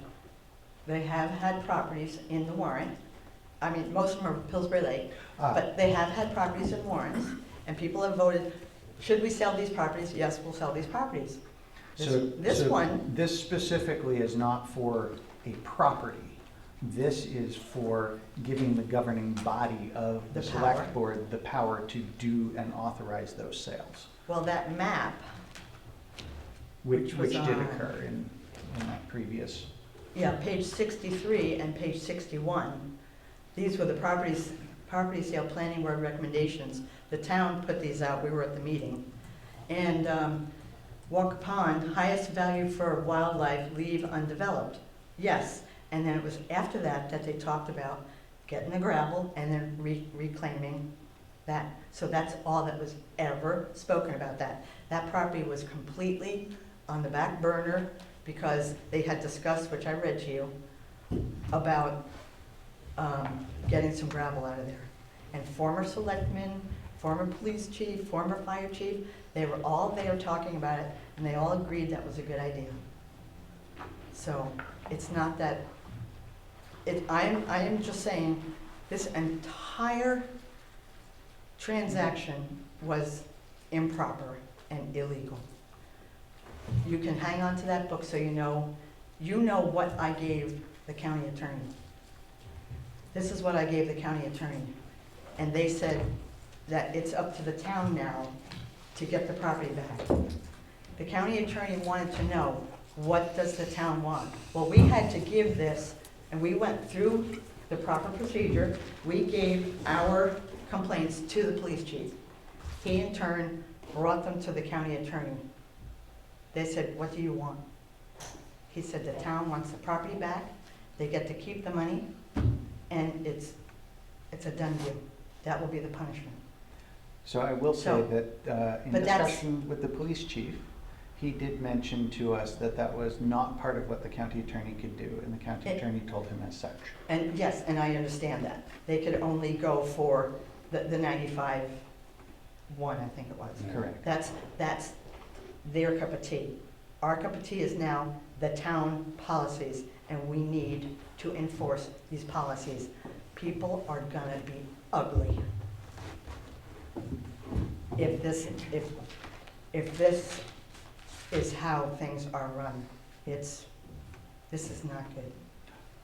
They have had properties in the warrant. I mean, most of them are Pillsbury Lake, but they have had properties in warrants, and people have voted, should we sell these properties? Yes, we'll sell these properties. This one, This specifically is not for a property. This is for giving the governing body of the The select power. board the power to do and authorize those sales, Well, that map, which was did on- occur in that previous. yeah, page 63 and page 61, these were the property sale planning board recommendations. The town put these out, we were at the meeting. And Walker Pond, highest value for wildlife, leave undeveloped. Yes, and then it was after that that they talked about getting the gravel and then reclaiming that. So that's all that was ever spoken about that. That property was completely on the back burner because they had discussed, which I read to you, about getting some gravel out of there. And former selectmen, former police chief, former fire chief, they were all there talking about it, and they all agreed that was a good idea. So it's not that, I am just saying, this entire transaction was improper and illegal. You can hang on to that book so you know what I gave the county attorney. This is what I gave the county attorney. And they said that it's up to the town now to get the property back. The county attorney wanted to know, what does the town want? Well, we had to give this, and we went through the proper procedure. We gave our complaints to the police chief. He in turn brought them to the county attorney. They said, what do you want? He said, the town wants the property back, they get to keep the money, and it's a done deal. That will be the punishment. So I will say So- that in but that's- discussion with the police chief, he did mention to us that that was not part of what the county attorney could do, and the county attorney told him as such. And yes, and I understand that. They could only go for the 95-1, I think it was. Correct. That's their cup of tea. Our cup of tea is now the town policies, and we need to enforce these policies. People are gonna be ugly. If this is how things are run, this is not good.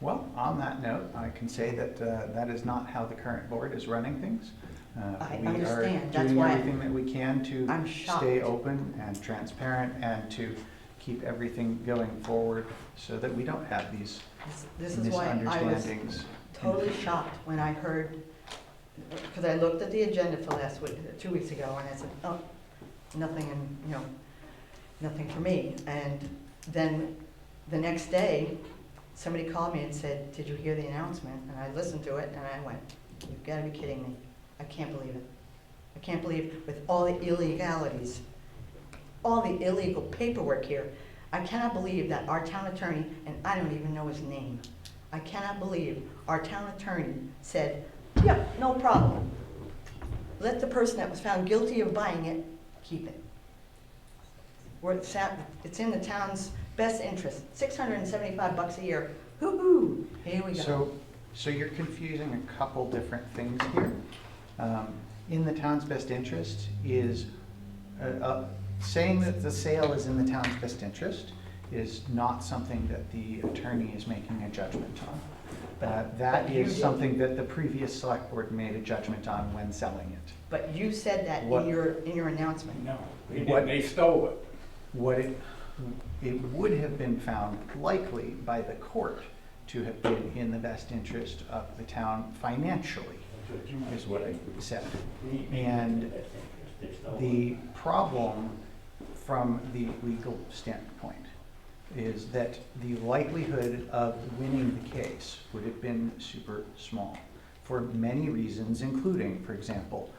Well, on that note, I can say that that is not how the current board is running things. I We understand. are That's doing why everything that we can to I'm shocked. stay open and transparent and to keep everything going forward so that we don't have these This is why I was misunderstandings. totally shocked when I heard, because I looked at the agenda for last week, 2 weeks ago, and I said, oh, nothing, nothing for me. And then the next day, somebody called me and said, did you hear the announcement? And I listened to it, and I went, you've got to be kidding me. I can't believe it. I can't believe, with all the illegalities, all the illegal paperwork here, I cannot believe that our town attorney, and I don't even know his name, I cannot believe our town attorney said, yeah, no problem. Let the person that was found guilty of buying it, keep it. It's in the town's best interest, $675 a year, hoo-hoo, here we go. So you're confusing a couple different things here. In the town's best interest is, saying that the sale is in the town's best interest is not something that the attorney is making a judgment on. That but you is did. something that the previous select board made a judgment on when selling it. But you said that What- in your announcement. No, they What- didn't, they stole it. What it would have been found likely by the court to have been in the best interest of the town financially, is what I said. And the problem from the legal standpoint is that the likelihood of winning the case would have been super small for many reasons, including, for example,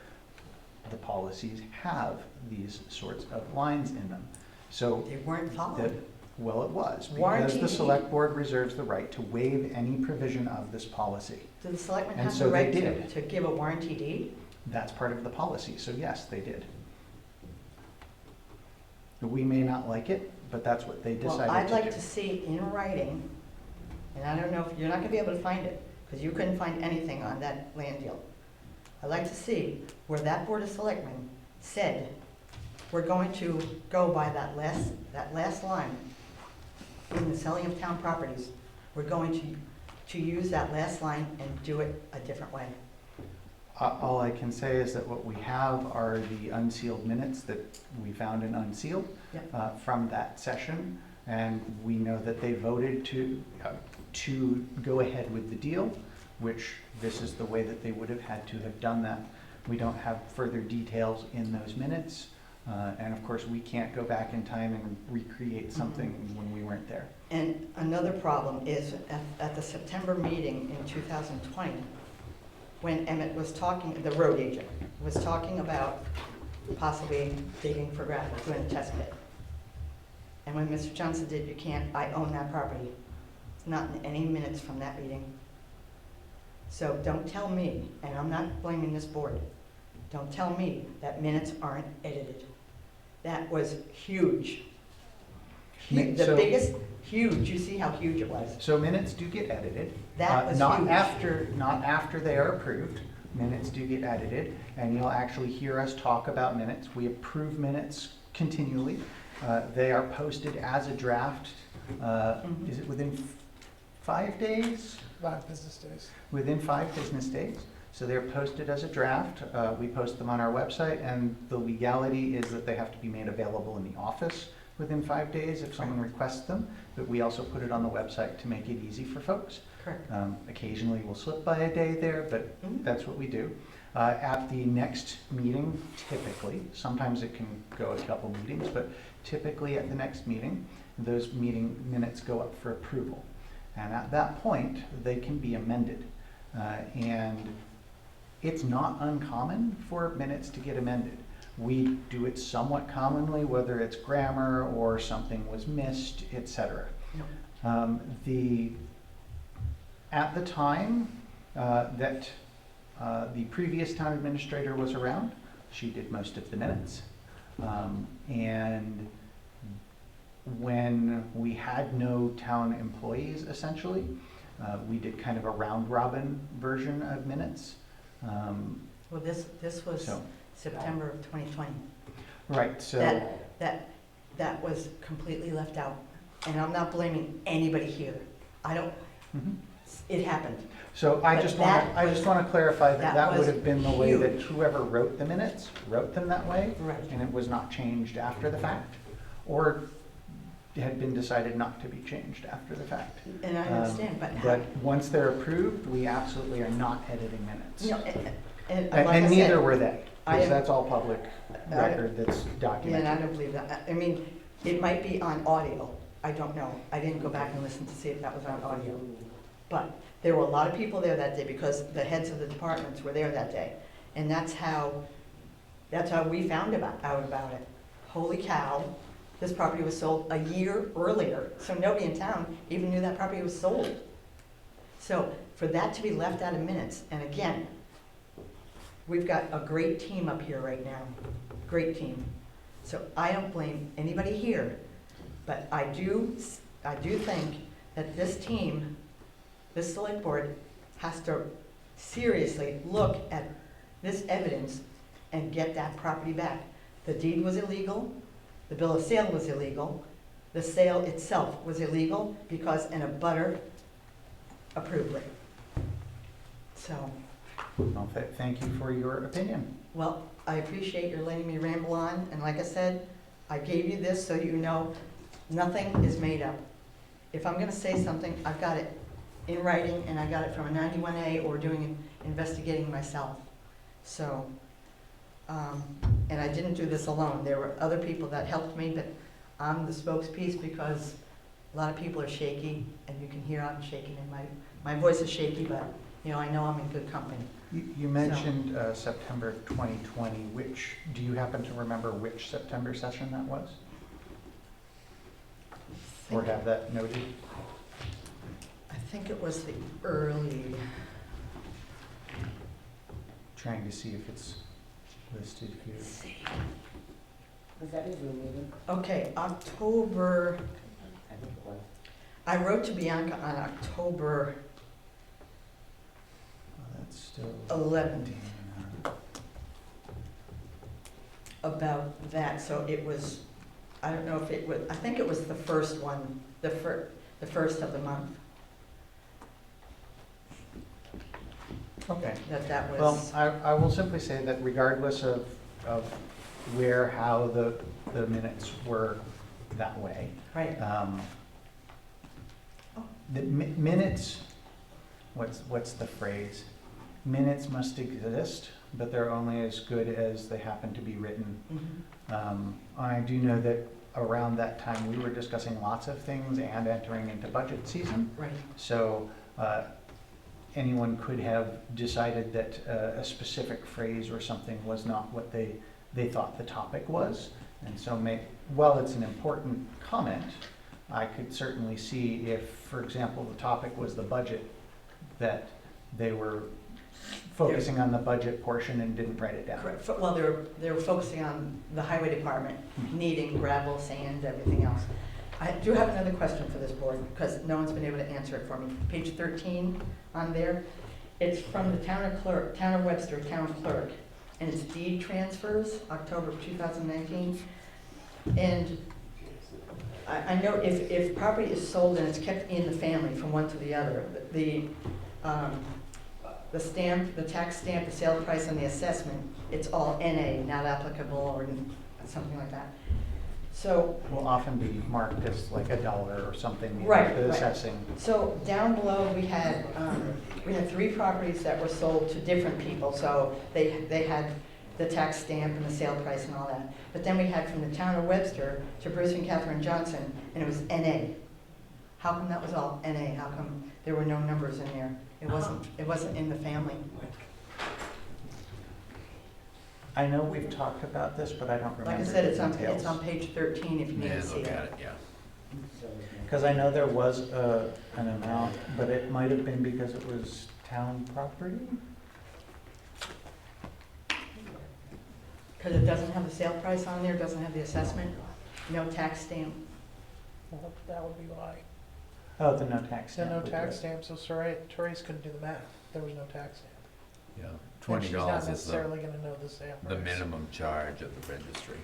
the policies have these sorts of lines in them. So They weren't that, followed. well, it was, because Warranty the deed. select board reserves the right to waive any provision of this policy. Do the selectmen And have so the they right did. to give a warranty deed? That's part of the policy, so yes, they did. We may not like it, but that's what they decided to do. Well, I'd like to see in writing, and I don't know if, you're not gonna be able to find it, because you couldn't find anything on that land deal. I'd like to see where that Board of Selectmen said, we're going to go by that last line in the selling of town properties. We're going to use that last line and do it a different way. All I can say is that what we have are the unsealed minutes that we found in unsealed Yep. from that session. And we know that they voted to go ahead with the deal, which this is the way that they would have had to have done that. We don't have further details in those minutes. And of course, we can't go back in time and recreate something when we weren't there. And another problem is at the September meeting in 2020, when Emmett was talking, the road agent was talking about possibly digging for gravel, doing a test pit. And when Mr. Johnson did, you can't, I own that property. It's not in any minutes from that meeting. So don't tell me, and I'm not blaming this board, don't tell me that minutes aren't edited. That was huge. The So- biggest, huge, you see how huge it was. So minutes do get edited. That was Not huge. not after they are approved. Minutes do get edited, and you'll actually hear us talk about minutes. We approve minutes continually. They are posted as a draft. Is it within 5 days? 5 business days. Within 5 business days. So they're posted as a draft. We post them on our website, and the legality is that they have to be made available in the office within 5 days if someone requests them. But we also put it on the website to make it easy for folks. Correct. Occasionally we'll slip by a day there, but that's what we do. At the next meeting, typically, sometimes it can go a couple meetings, but typically at the next meeting, those meeting minutes go up for approval. And at that point, they can be amended. And it's not uncommon for minutes to get amended. We do it somewhat commonly, whether it's grammar or something was missed, etc. At the time that the previous town administrator was around, she did most of the minutes. And when we had no town employees, essentially, we did kind of a round-robin version of minutes. Well, this was So- September of 2020. Right, so, That was completely left out. And I'm not blaming anybody here. I don't, Mhm. it happened. So I But just that want to was- clarify that that that would was have been the way that huge. whoever wrote the minutes wrote them that way, Right. and it was not changed after the fact, or had been decided not to be changed after the fact. And I understand, but how? But once they're approved, we absolutely are not editing minutes. You know, and like And I said, neither were they, I because am- that's all public record that's Yeah, and documented. I don't believe that. I mean, it might be on audio. I don't know. I didn't go back and listen to see if that was on audio. But there were a lot of people there that day because the heads of the departments were there that day. And that's how we found out about it. Holy cow, this property was sold a year earlier, so nobody in town even knew that property was sold. So for that to be left out of minutes, and again, we've got a great team up here right now, great team. So I don't blame anybody here, but I do think that this team, this select board, has to seriously look at this evidence and get that property back. The deed was illegal, the bill of sale was illegal, the sale itself was illegal because an abutter approved it. So, Well, thank you for your opinion. well, I appreciate your letting me ramble on, and like I said, I gave you this so you know nothing is made up. If I'm gonna say something, I've got it in writing, and I got it from a 91A or investigating myself. So, and I didn't do this alone. There were other people that helped me, but I'm the spokesperson because a lot of people are shaky, and you can hear I'm shaking, and my voice is shaky, but, you know, I know I'm in good company. You mentioned September of 2020. Do you happen to remember which September session that was? Or have that noted? I think it was the early, Trying to see if it's listed here. let's see. Was that a Zoom meeting? Okay, October, I think it was. I wrote to Bianca on October That's still 11th about that, so it was, I don't know if it was, I think it was the first one, the first of the month. Okay. that Well, was, I will simply say that regardless of how the minutes were that way, right, the minutes, what's the phrase? Minutes must exist, but they're only as good as they happen to be written. mhm, I do know that around that time, we were discussing lots of things and entering into budget season. right. So anyone could have decided that a specific phrase or something was not what they thought the topic was. And so while it's an important comment, I could certainly see if, for example, the topic was the budget, that they were focusing on the budget portion and didn't write it down. Correct. Well, they were focusing on the highway department Mhm. needing gravel, sand, everything else. I do have another question for this board, because no one's been able to answer it for me. Page 13 on there, it's from the town of Webster, town clerk, and it's deed transfers, October of 2019. And I know if property is sold and it's kept in the family from one to the other, the stamp, the tax stamp, the sale price, and the assessment, it's all NA, not applicable, or something like that. So, Will often be marked as like $1 or something. Right, The right. assessing. so down below, we had 3 properties that were sold to different people, so they had the tax stamp and the sale price and all that. But then we had from the town of Webster to Bruce and Catherine Johnson, and it was NA. How come that was all NA? How come there were no numbers in there? It wasn't in the family. I know we've talked about this, but I don't remember. Like I said, the it's on details. page 13 if you need Yeah, to see look at it. it, yeah. Because I know there was an amount, but it might have been because it was town property? Because it doesn't have the sale price on there, doesn't have the assessment, no tax stamp. Well, that would be why. Oh, the no tax So stamp. no would do tax it. stamp, so Therese couldn't do the math. There was no tax stamp. Yeah, And $20 she's not is the, necessarily gonna know the sale the price. minimum charge of the registry.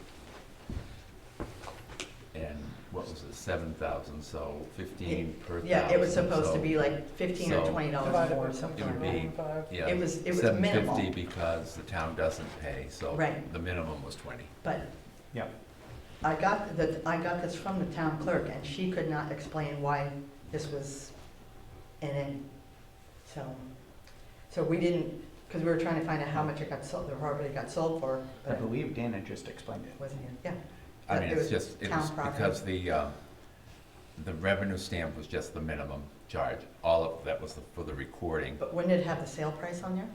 And what was it, 7,000, so 15 per thousand. Yeah, it was supposed to so be like $15 or so- $20 Divided more or by something It would like be- that. 5. Yeah, It was minimal. 750 because the town doesn't pay, so Right. the minimum was 20. But Yep. I got this from the town clerk, and she could not explain why this was NA. So we didn't, because we were trying to find out how much it got sold, the property got sold for, I but it believe Dana just explained it. wasn't here. Yeah. I But mean, it it's was just, it town was property. because the revenue stamp was just the minimum charge. All of that was for the recording. But wouldn't it have the sale price on there?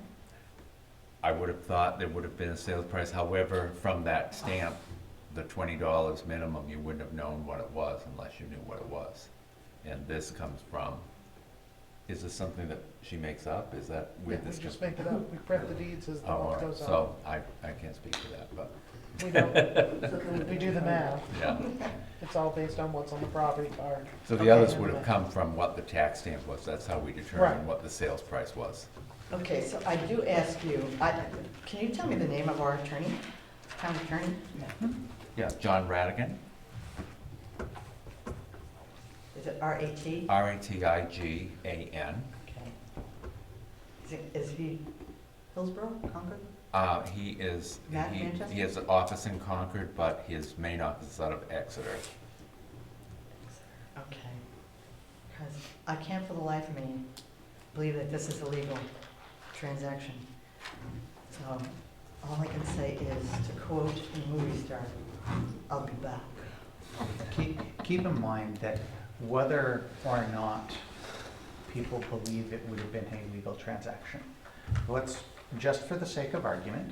I would have thought there would have been a sales price, however, from that stamp, the $20 minimum, you wouldn't have known what it was unless you knew what it was. And this comes from, is this something that she makes up? Is that Yeah, where we this just comes make it up. We print the deeds as the Oh, all month right, goes on. so I can't speak to that, but, We don't, we do the math. yeah. It's all based on what's on the property card. So the Okay. others would have come from what the tax stamp was. That's how we Right. determined what the sales price was. Okay, so I do ask you, can you tell me the name of our attorney, town attorney? Yeah, John Radigan, Is it R-A-T? Ratigan. Okay. Is he Hillsborough, Concord? He is, Matt Manchester? he has an office in Concord, but his main office is out of Exeter. Okay. Because I can't for the life of me believe that this is a legal transaction. So all I can say is, to quote a movie star, I'll be back. Keep in mind that whether or not people believe it would have been a legal transaction, let's, just for the sake of argument,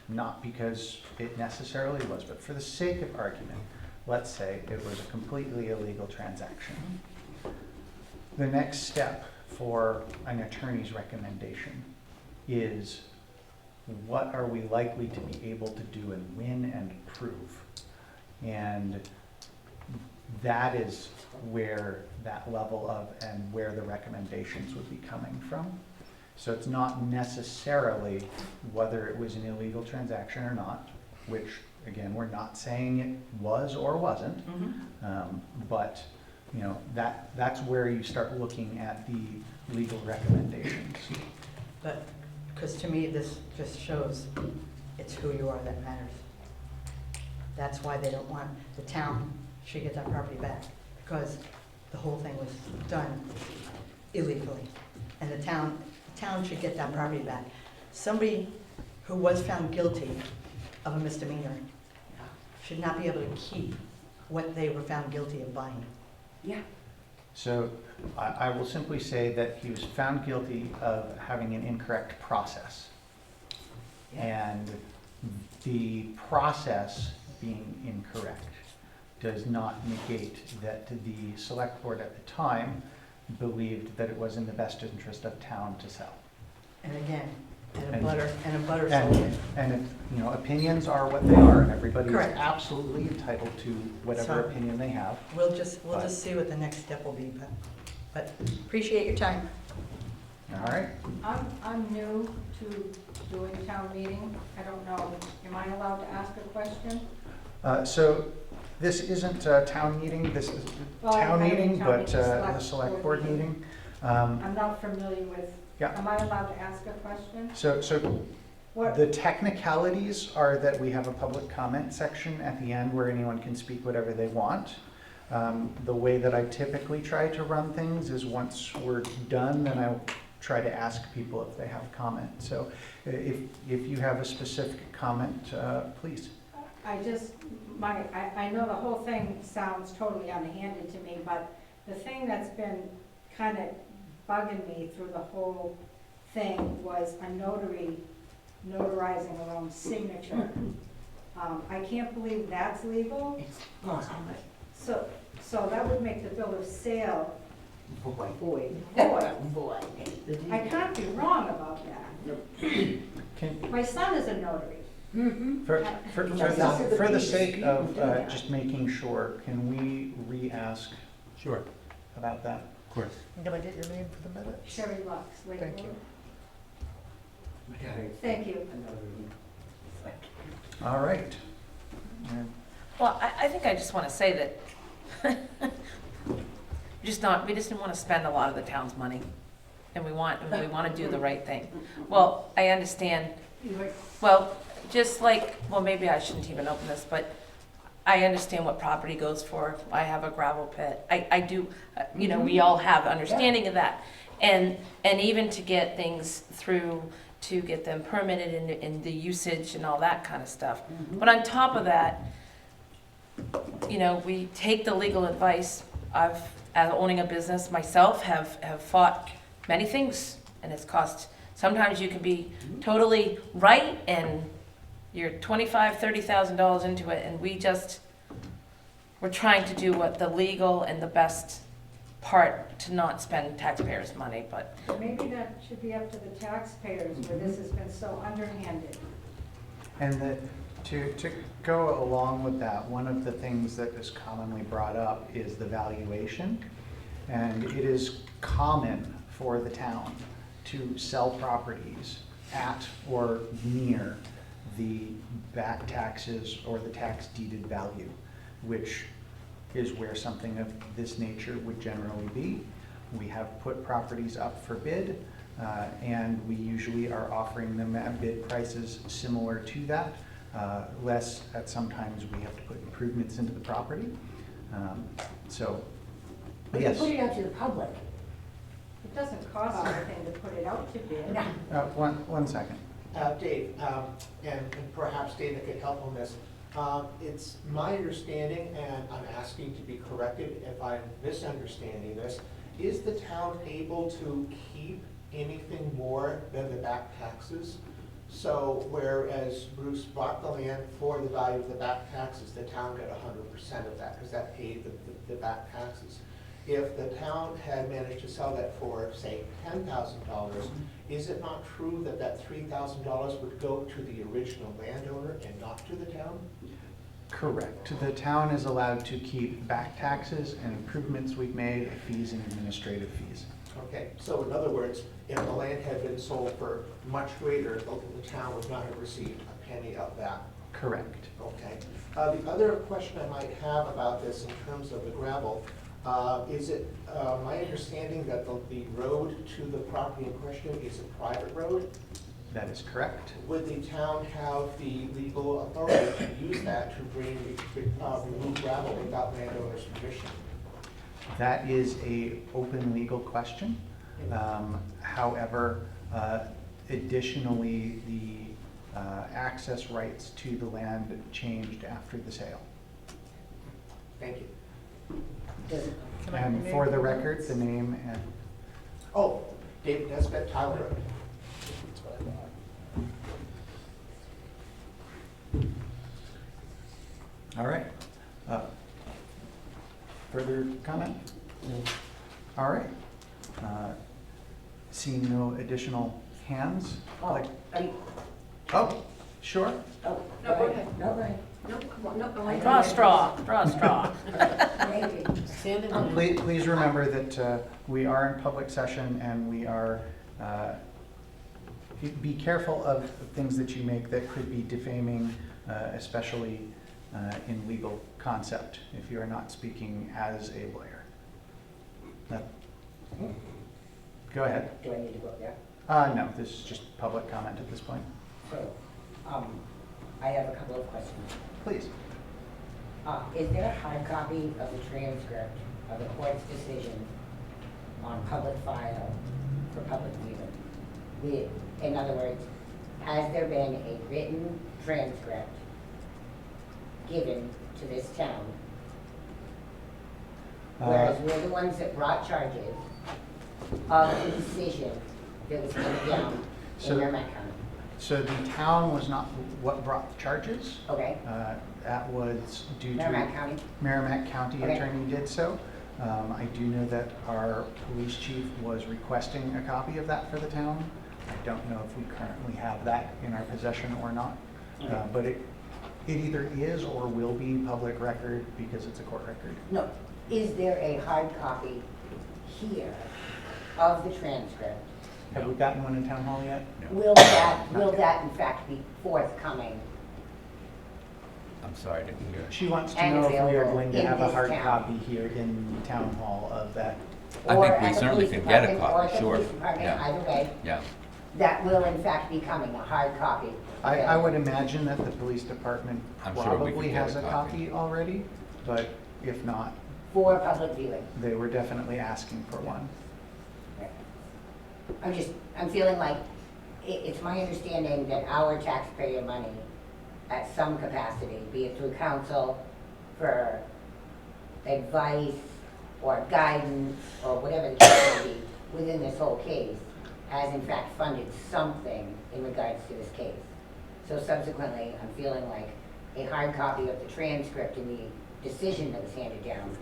not because it necessarily was, but for the sake of argument, let's say it was a completely illegal transaction. The next step for an attorney's recommendation is, what are we likely to be able to do and win and prove? And that is where that level of, and where the recommendations would be coming from. So it's not necessarily whether it was an illegal transaction or not, which, again, we're not saying it was or wasn't. But, you know, that's where you start looking at the legal recommendations. But Because to me, this just shows it's who you are that matters. That's why they don't want, the town should get that property back, because the whole thing was done illegally. And the town should get that property back. Somebody who was found guilty of a misdemeanor should not be able to keep what they were found guilty of buying. Yeah. So I will simply say that he was found guilty of having an incorrect process. And the process being incorrect does not negate that the select board at the time believed that it was in the best interest of town to sell. And again, and a And- butter sold it. And opinions are what they are, and everybody is Correct. absolutely entitled to whatever So- opinion they have. We'll just see what the next step will be, but appreciate your time. All right? I'm new to doing town meeting. I don't know, am I allowed to ask a question? So this isn't a town meeting, this is a Well, town I mean, meeting, town but meeting, the select board meeting. I'm not familiar with, Yeah. am I allowed to ask a question? So What, the technicalities are that we have a public comment section at the end where anyone can speak whatever they want. The way that I typically try to run things is once we're done, then I'll try to ask people if they have comment. So if you have a specific comment, please. I just, I know the whole thing sounds totally underhanded to me, but the thing that's been kind of bugging me through the whole thing was a notary notarizing their own signature. I can't believe that's legal. So that would make the bill of sale Boy. void. Boy. I can't be wrong about that. Can, My son is a notary. for the sake of just making sure, can we re-ask Sure, about that? of course. Can I get your name for the minutes? Sherry Lux, Thank you. Thank you. All right. And Well, I think I just want to say that we just didn't want to spend a lot of the town's money, and we want to do the right thing. Well, I understand, well, just like, well, maybe I shouldn't even open this, but I understand what property goes for. I have a gravel pit. I do, we all have understanding of that. And even to get things through, to get them permitted in the usage and all that kind of stuff. But on top of that, we take the legal advice. I've, as owning a business myself, have fought many things, and it's cost, sometimes you can be totally right and you're $25,000, $30,000 into it, and we're trying to do what the legal and the best part to not spend taxpayers' money, but Maybe that should be up to the taxpayers where this has been so underhanded. And to go along with that, one of the things that is commonly brought up is the valuation. And it is common for the town to sell properties at or near the back taxes or the tax deeded value, which is where something of this nature would generally be. We have put properties up for bid, and we usually are offering them at bid prices similar to that. Less at sometimes we have to put improvements into the property. But you Yes. put it out to the public. It doesn't cost anything to put it out to bid. One second. Dave, and perhaps Dana could help on this. It's my understanding, and I'm asking to be corrected if I'm misunderstanding this, is the town able to keep anything more than the back taxes? So whereas Bruce bought the land for the value of the back taxes, the town got 100% of that because that paid the back taxes. If the town had managed to sell that for, say, $10,000, is it not true that that $3,000 would go to the original landowner and not to the town? Correct. The town is allowed to keep back taxes and improvements we've made, fees and administrative fees. Okay, so in other words, if the land had been sold for much greater, the town would not have received a penny of that. Correct. Okay. The other question I might have about this in terms of the gravel, is it my understanding that the road to the property in question is a private road? That is correct. Would the town have the legal authority to use that to remove gravel without landowner's permission? That is a open legal question. However, additionally, the access rights to the land changed after the sale. Thank you. And for the record, the name and, Oh, David Nesbitt, Tyler Road. all right. Further comment? All right. Seeing no additional hands? like- Oh, sure. No, go ahead. No, go ahead. No, come on, no, go ahead. Draw a straw, draw a straw. Stand in the Please remember that we are in public session and we are, be careful of things that you make that could be defaming, especially in legal concept, if you are not speaking as a lawyer. Go ahead. Do I need to go up there? No, this is just public comment at this point. So, I have a couple of questions. Please. Is there a hard copy of the transcript of the court's decision on public file for public viewing? In other words, has there been a written transcript given to this town? Whereas we're the ones that brought charges of the decision that was handed down So- in Merrimack County. So the town was not what brought the charges. Okay, That was due to. Merrimack County? Merrimack County Okay. attorney did so. I do know that our police chief was requesting a copy of that for the town. I don't know if we currently have that in our possession or not. Okay. But it either is or will be public record because it's a court record. No, is there a hard copy here of the transcript? Have we gotten one in town hall yet? Will that in fact be forthcoming? I'm sorry, I didn't hear. She wants to And know if we are available going to in have a this hard town. copy here in town hall of that. I Or think we at the certainly police can get a department, or copy, at the sure. police department, Yeah. either way, Yeah, that will in fact be coming, a hard copy. I would imagine that the police department I'm sure we probably could get has a a copy. copy already, but if not, For public viewing. they were definitely asking for one. I'm feeling like, it's my understanding that our taxpayer money at some capacity, be it through council for advice or guidance or whatever the case may be, within this whole case, has in fact funded something in regards to this case. So subsequently, I'm feeling like a hard copy of the transcript and the decision that was handed down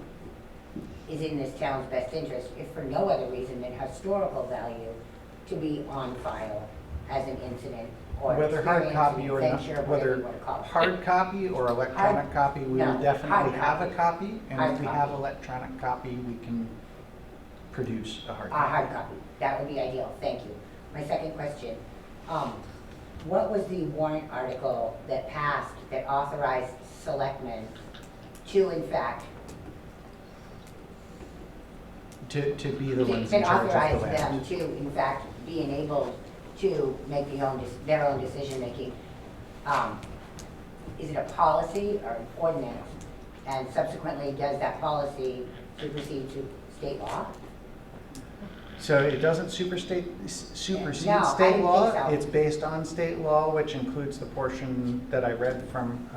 is in this town's best interest, if for no other reason than historical value, to be on file as an incident or Whether hard experience, copy or not, adventure, whatever whether you want to call it. hard copy or electronic copy, we will no, definitely hard have a copy. copy. And Hard if we have copy. electronic copy, we can produce a hard A copy. hard copy, that would be ideal, thank you. My second question, what was the warrant article that passed that authorized selectmen to in fact, To be the ones in that charge of authorized the them land. to in fact be enabled to make their own decision making? Is it a policy or an ordinance? And subsequently, does that policy supersede to state law? So it doesn't supersede No, I state didn't law. think so. It's based on state law, which includes the portion that I read from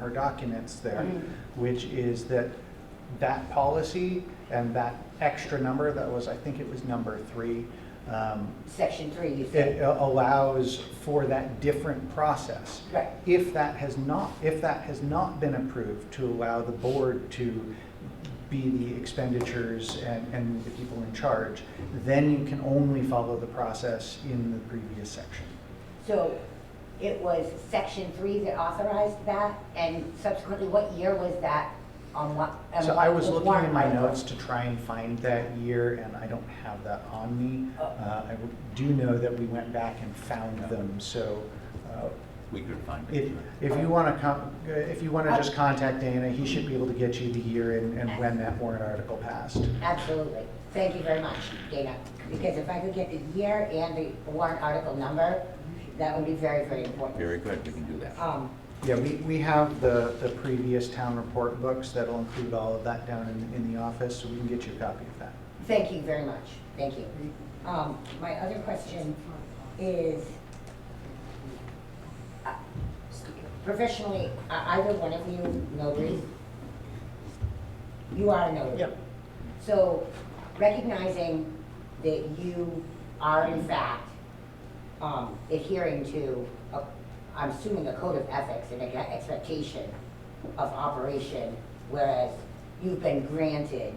her documents there, Mhm. which is that policy and that extra number, that was, I think it was number 3, Section 3, you it said. allows for that different process. Right. If that has not been approved, to allow the board to be the expenditures and the people in charge, then you can only follow the process in the previous section. So it was Section 3 that authorized that, and subsequently, what year was that? On what? and So what I was was looking warrant in my article? notes to try and find that year, and I don't have that on me. Oh. I do know that we went back and found them, so we could find it. if you want to just contact Dana, he should be able to get you the year and when that warrant article passed. Absolutely. Thank you very much, Dana. Because if I could get the year and the warrant article number, That would be very, very important. Very good, we can do that. Yeah, we have the previous town report books that'll include all of that down in the office, so we can get you a copy of that. Thank you very much, thank you. My other question is, professionally, are either one of you notaries? You are a notary? Yep. So recognizing that you are in fact adhering to, I'm assuming a code of ethics and an expectation of operation, whereas you've been granted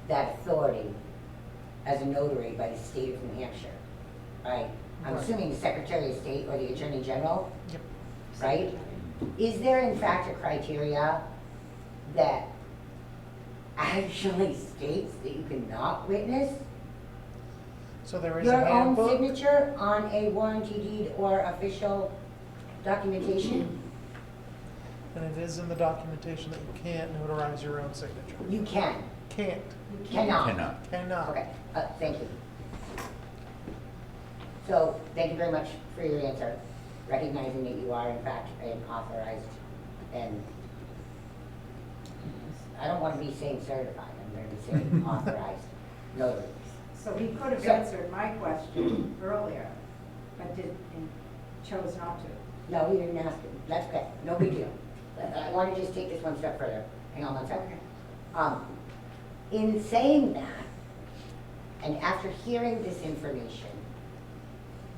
that authority as a notary by the state of New Hampshire, right? I'm Right. assuming the Secretary of State or the Attorney General, Yep. right? Is there in fact a criteria that actually states that you cannot witness So there is a your own handbook. signature on a warranty deed or official documentation? And it is in the documentation that you can't notarize your own signature. You can, Can't, cannot. Cannot. cannot. Okay, thank you. So, thank you very much for your answer, recognizing that you are in fact an authorized and, I don't want to be saying certified, I'm going to be saying authorized notary. So he could have So- answered my question earlier, but did, and chose not to. No, you didn't ask him, that's okay, no big deal. I want to just take this one step further, hang on one second. In saying that, and after hearing this information,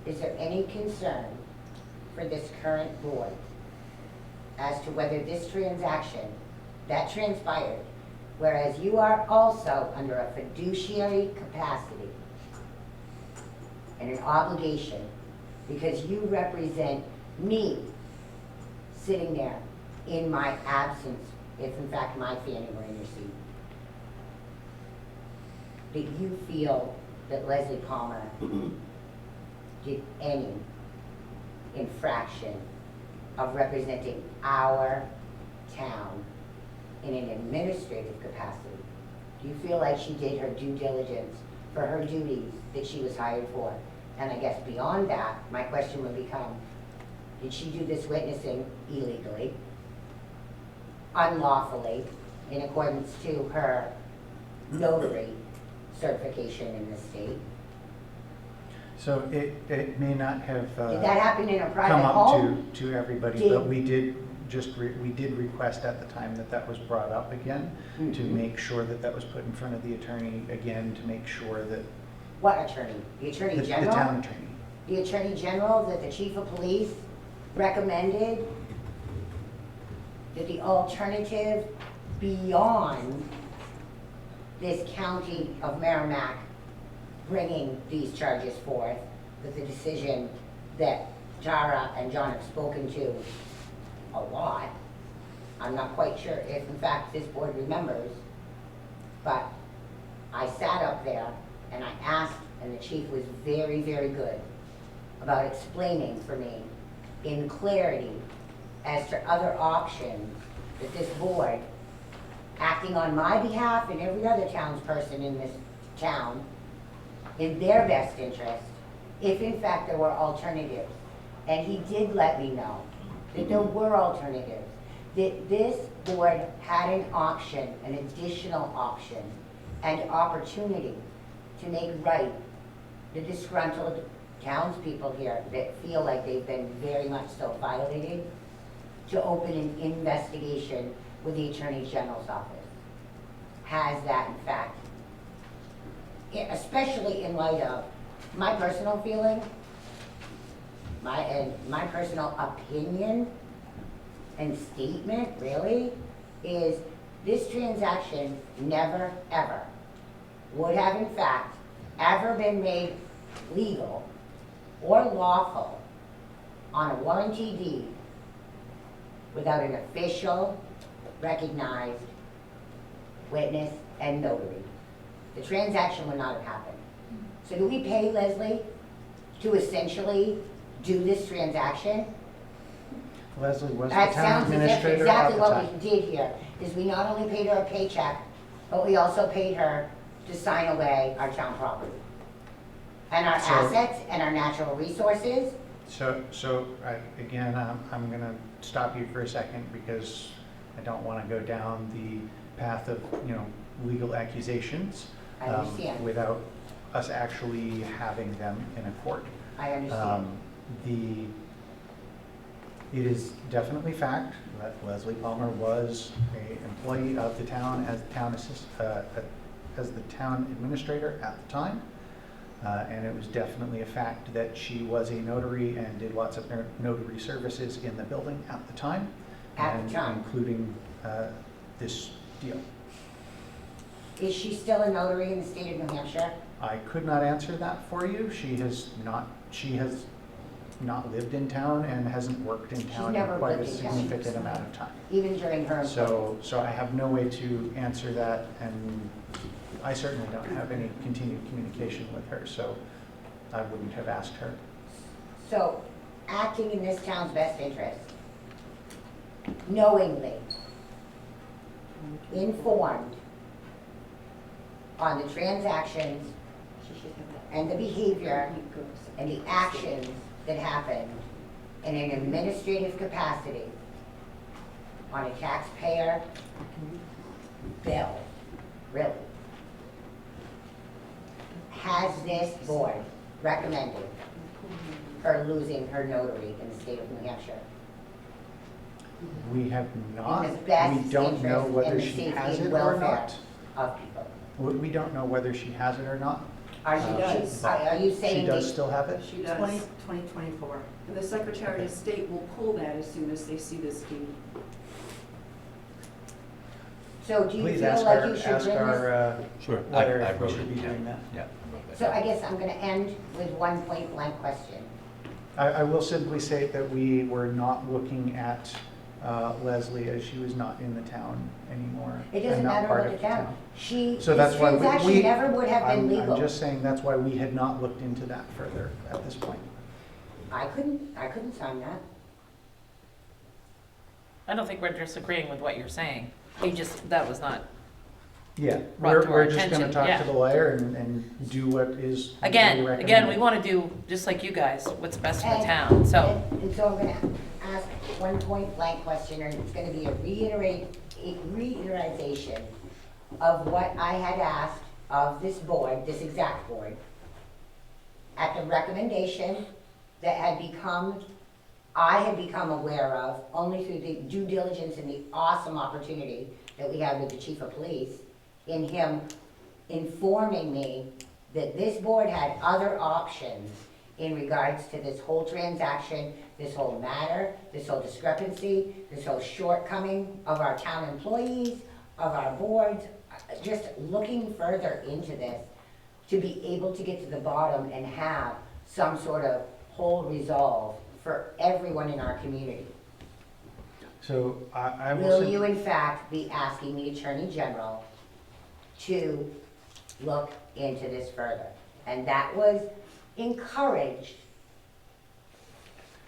is there any concern for this current board as to whether this transaction that transpired, whereas you are also under a fiduciary capacity and an obligation, because you represent me sitting there in my absence, if in fact my family were in your seat, that you feel that Leslie Palmer did any infraction of representing our town in an administrative capacity? Do you feel like she did her due diligence for her duties that she was hired for? And I guess beyond that, my question would become, did she do this witnessing illegally, unlawfully, in accordance to her notary certification in the state? So it may not have Did that happen in a come private up home? to everybody, Did- but we did request at the time that was brought up again, to Mhm. make sure that was put in front of the attorney again, to make sure that What attorney? The Attorney the General? town attorney. The Attorney General, that the Chief of Police recommended that the alternative beyond this county of Merrimack bringing these charges forth, that the decision that Tara and John have spoken to a lot, I'm not quite sure if in fact this board remembers, but I sat up there and I asked, and the chief was very, very good about explaining for me in clarity as to other options that this board, acting on my behalf and every other townsperson in this town, in their best interest, if in fact there were alternatives. And he did let me know that there were alternatives, that this board had an option, an additional option, and opportunity to make right the disgruntled townspeople here that feel like they've been very much so violated, to open an investigation with the Attorney General's office. Has that in fact, especially in light of my personal feeling, my personal opinion and statement really, is this transaction never, ever would have in fact ever been made legal or lawful on a warranty deed without an official, recognized witness and notary. The transaction would not have happened. So do we pay Leslie to essentially do this transaction? Leslie was the That town sounds as if administrator at exactly the what time. we did here, is we not only paid her a paycheck, but we also paid her to sign away our town property. And our So- assets and our natural resources. Again, I'm going to stop you for a second because I don't want to go down the path of, legal accusations I understand. without us actually having them in a court. I understand. It is definitely fact that Leslie Palmer was an employee of the town as the town administrator at the time. And it was definitely a fact that she was a notary and did lots of notary services in the building at the time. At the time. Including this deal. Is she still a notary in the state of New Hampshire? I could not answer that for you. She has not lived in town and hasn't worked in town never in quite a lived in town. significant amount of time. Even during her employment? So I have no way to answer that, and I certainly don't have any continued communication with her, so I wouldn't have asked her. So, acting in this town's best interest, knowingly, informed on the transactions and the behavior and the actions that happened in an administrative capacity on a taxpayer bill, really. Has this board recommended her losing her notary in the state of New Hampshire? We have not. In the best We don't know interest whether and the she safety has and it or welfare not. of people. We don't know whether she has it or not. Are you, are you saying She does that, still have it? She does. 2024. And the Secretary of State will pull that as soon as they see this deed. so do you Please feel ask like our, you should ask bring this? our Sure. whether I we wrote should it, be yeah. doing that. Yeah. I wrote that So down. I guess I'm gonna end with one point blank question. I will simply say that we were not looking at Leslie as she was not in the town anymore. It doesn't and not matter part what of the town, So this that's why transaction never would have been legal. I'm just saying that's why we had not looked into that further at this point. I couldn't sign that. I don't think we're disagreeing with what you're saying. That was not, Yeah, Brought to our we're just gonna attention, talk yeah. to the lawyer and do what is legally again, recommended. we want to do, just like you guys, what's best for the And- town, so. And so I'm gonna ask one point blank question, and it's gonna be a reiteration of what I had asked of this board, this exact board, at the recommendation that I had become aware of only through the due diligence and the awesome opportunity that we had with the chief of police, in him informing me that this board had other options in regards to this whole transaction, this whole matter, this whole discrepancy, this whole shortcoming of our town employees, of our boards, just looking further into this to be able to get to the bottom and have some sort of whole resolve for everyone in our community. So I will. Will you in fact be asking the Attorney General to look into this further? And that was encouraged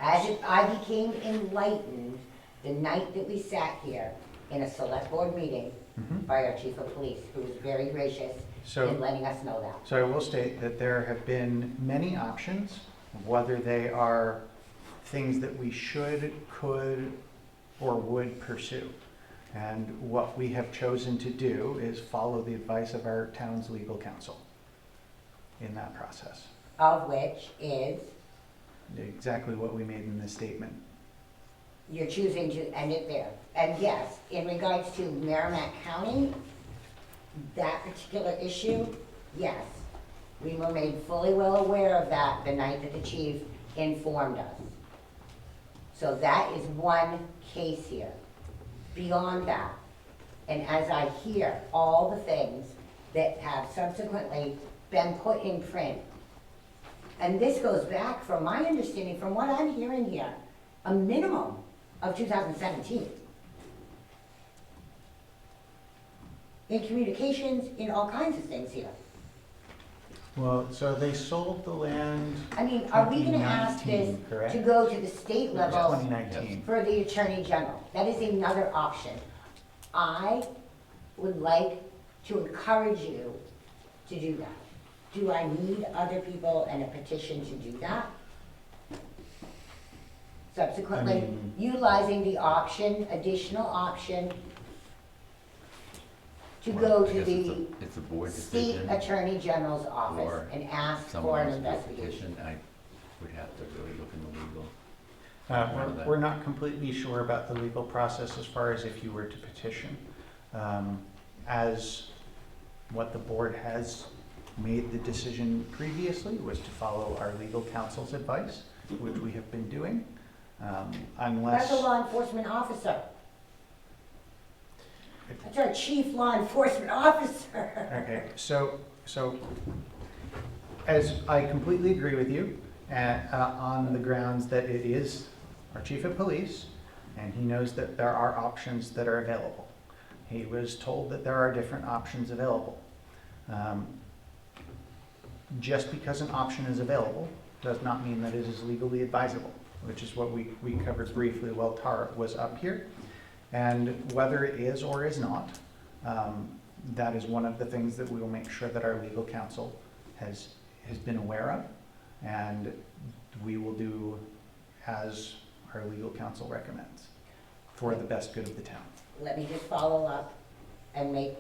as if I became enlightened the night that we sat here in a select board meeting Mhm. by our chief of police, who was very gracious So- in letting us know that. So I will state that there have been many options, whether they are things that we should, could, or would pursue. And what we have chosen to do is follow the advice of our town's legal counsel in that process. Of which is, Exactly what we made in this statement. you're choosing to end it there. And yes, in regards to Merrimack County, that particular issue, yes, we were made fully well aware of that the night that the chief informed us. So that is one case here. Beyond that, and as I hear all the things that have subsequently been put in print, and this goes back, from my understanding, from what I'm hearing here, a minimum of 2017. In communications, in all kinds of things here. Well, so they sold the land. I mean, are we gonna ask this 2019, correct? to go to the state It was level 2019. for the Attorney General? That is another option. I would like to encourage you to do that. Do I need other people and a petition to do that? subsequently, I mean- utilizing the option, additional option to go I to guess the it's a board state decision. attorney general's office or and ask for Someone an else will investigation. petition, I would have to really look in the legal. part of that. We're not completely sure about the legal process as far as if you were to petition. As what the board has made the decision previously was to follow our legal counsel's advice, which we have been doing, unless. That's a law enforcement officer. That's our chief law enforcement officer. Okay, so, as I completely agree with you, on the grounds that it is our chief of police, and he knows that there are options that are available. He was told that there are different options available. Just because an option is available does not mean that it is legally advisable, which is what we covered briefly while Tara was up here. And whether it is or is not, that is one of the things that we will make sure that our legal counsel has been aware of, and we will do as our legal counsel recommends for the best good of the town. Let me just follow up and make,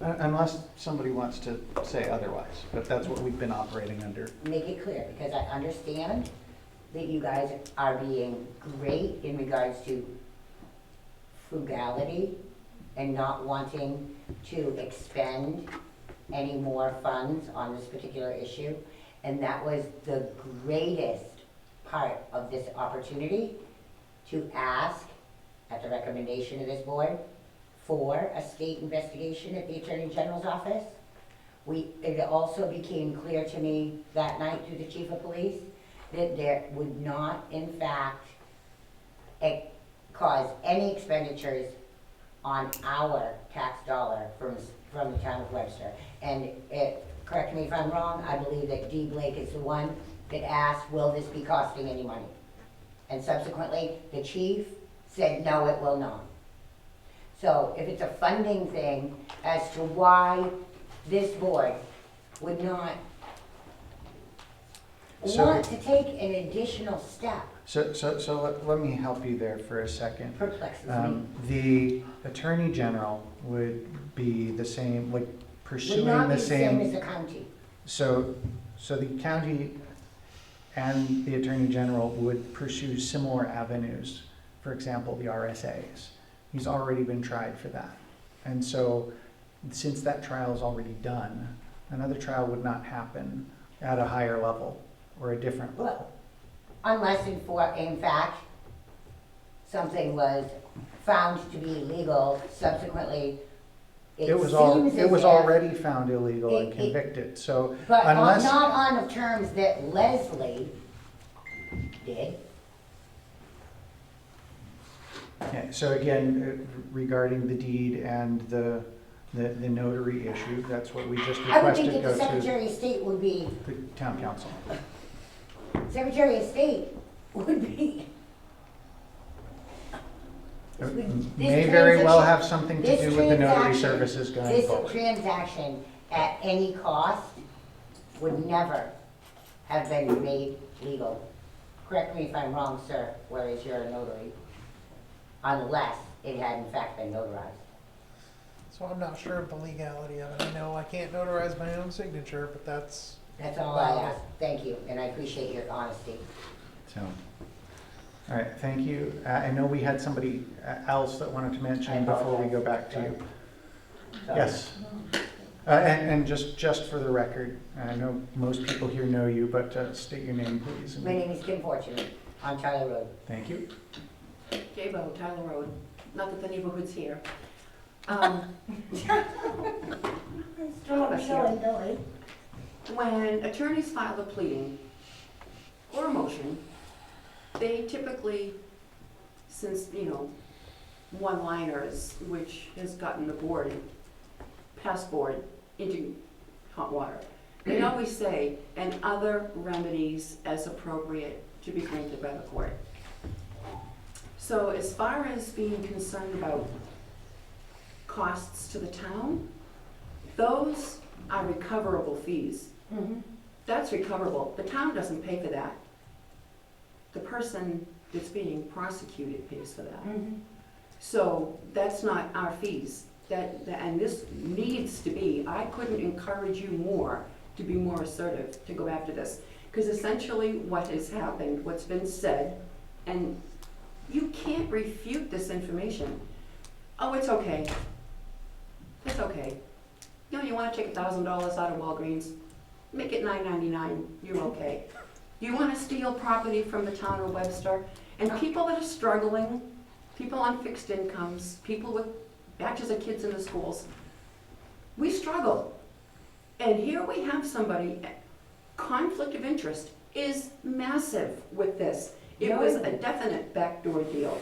Unless somebody wants to say otherwise, but that's what we've been operating under. make it clear, because I understand that you guys are being great in regards to frugality and not wanting to expend any more funds on this particular issue. And that was the greatest part of this opportunity, to ask, at the recommendation of this board, for a state investigation at the Attorney General's office. It also became clear to me that night through the chief of police that there would not, in fact, cause any expenditures on our tax dollar from the town of Webster. And correct me if I'm wrong, I believe that D. Blake is the one that asked, will this be costing any money? And subsequently, the chief said, no, it will not. So if it's a funding thing as to why this board would not want to take an additional step, So let me help you there for a second. perplexes me. The Attorney General would be the same, like Would pursuing not be the the same as same. the county. So the county and the Attorney General would pursue similar avenues. For example, the RSAs. He's already been tried for that. And so, since that trial is already done, another trial would not happen at a higher level or a different level. Unless in fact, something was found to be illegal, subsequently, it It was seems as if. already found illegal and It- convicted, so But unless. not on the terms that Leslie did. Okay, so again, regarding the deed and the notary issue, that's what we just I would think requested that the go to Secretary of State would be, the town council. Secretary of State would be. May very well transaction- have something to this do with the notary transaction- services going This forward. transaction at any cost would never have been made legal. Correct me if I'm wrong, sir, whereas you're a notary, unless it had in fact been notarized. So I'm not sure of the legality of it. I know I can't notarize my own signature, but that's, That's all I ask. Thank you, and I appreciate your honesty. So, all right, thank you. I know we had somebody else that wanted to mention before we go back to you. Sorry. Yes. And just for the record, I know most people here know you, but state your name, please. My name is Kim Fortune, on Tyler Road. Thank you. Jabo, Tyler Road, not that the neighborhood's here. When attorneys file a pleading or a motion, they typically, since, one-liners, which has gotten the board, past board, into hot water, they always say, and other remedies as appropriate to be granted by the court. So as far as being concerned about costs to the town, those are recoverable fees. That's recoverable. The town doesn't pay for that. The person that's being prosecuted pays for that. Mhm. So that's not our fees. And this needs to be, I couldn't encourage you more to be more assertive, to go after this. Because essentially what has happened, what's been said, and you can't refute this information. Oh, it's okay. It's okay. You know, you wanna take $1,000 out of Walgreens, make it $9.99, you're okay. You wanna steal property from the town of Webster, and people that are struggling, people on fixed incomes, people with batches of kids in the schools, we struggle. And here we have somebody, conflict of interest is massive with this. It was a definite backdoor deal.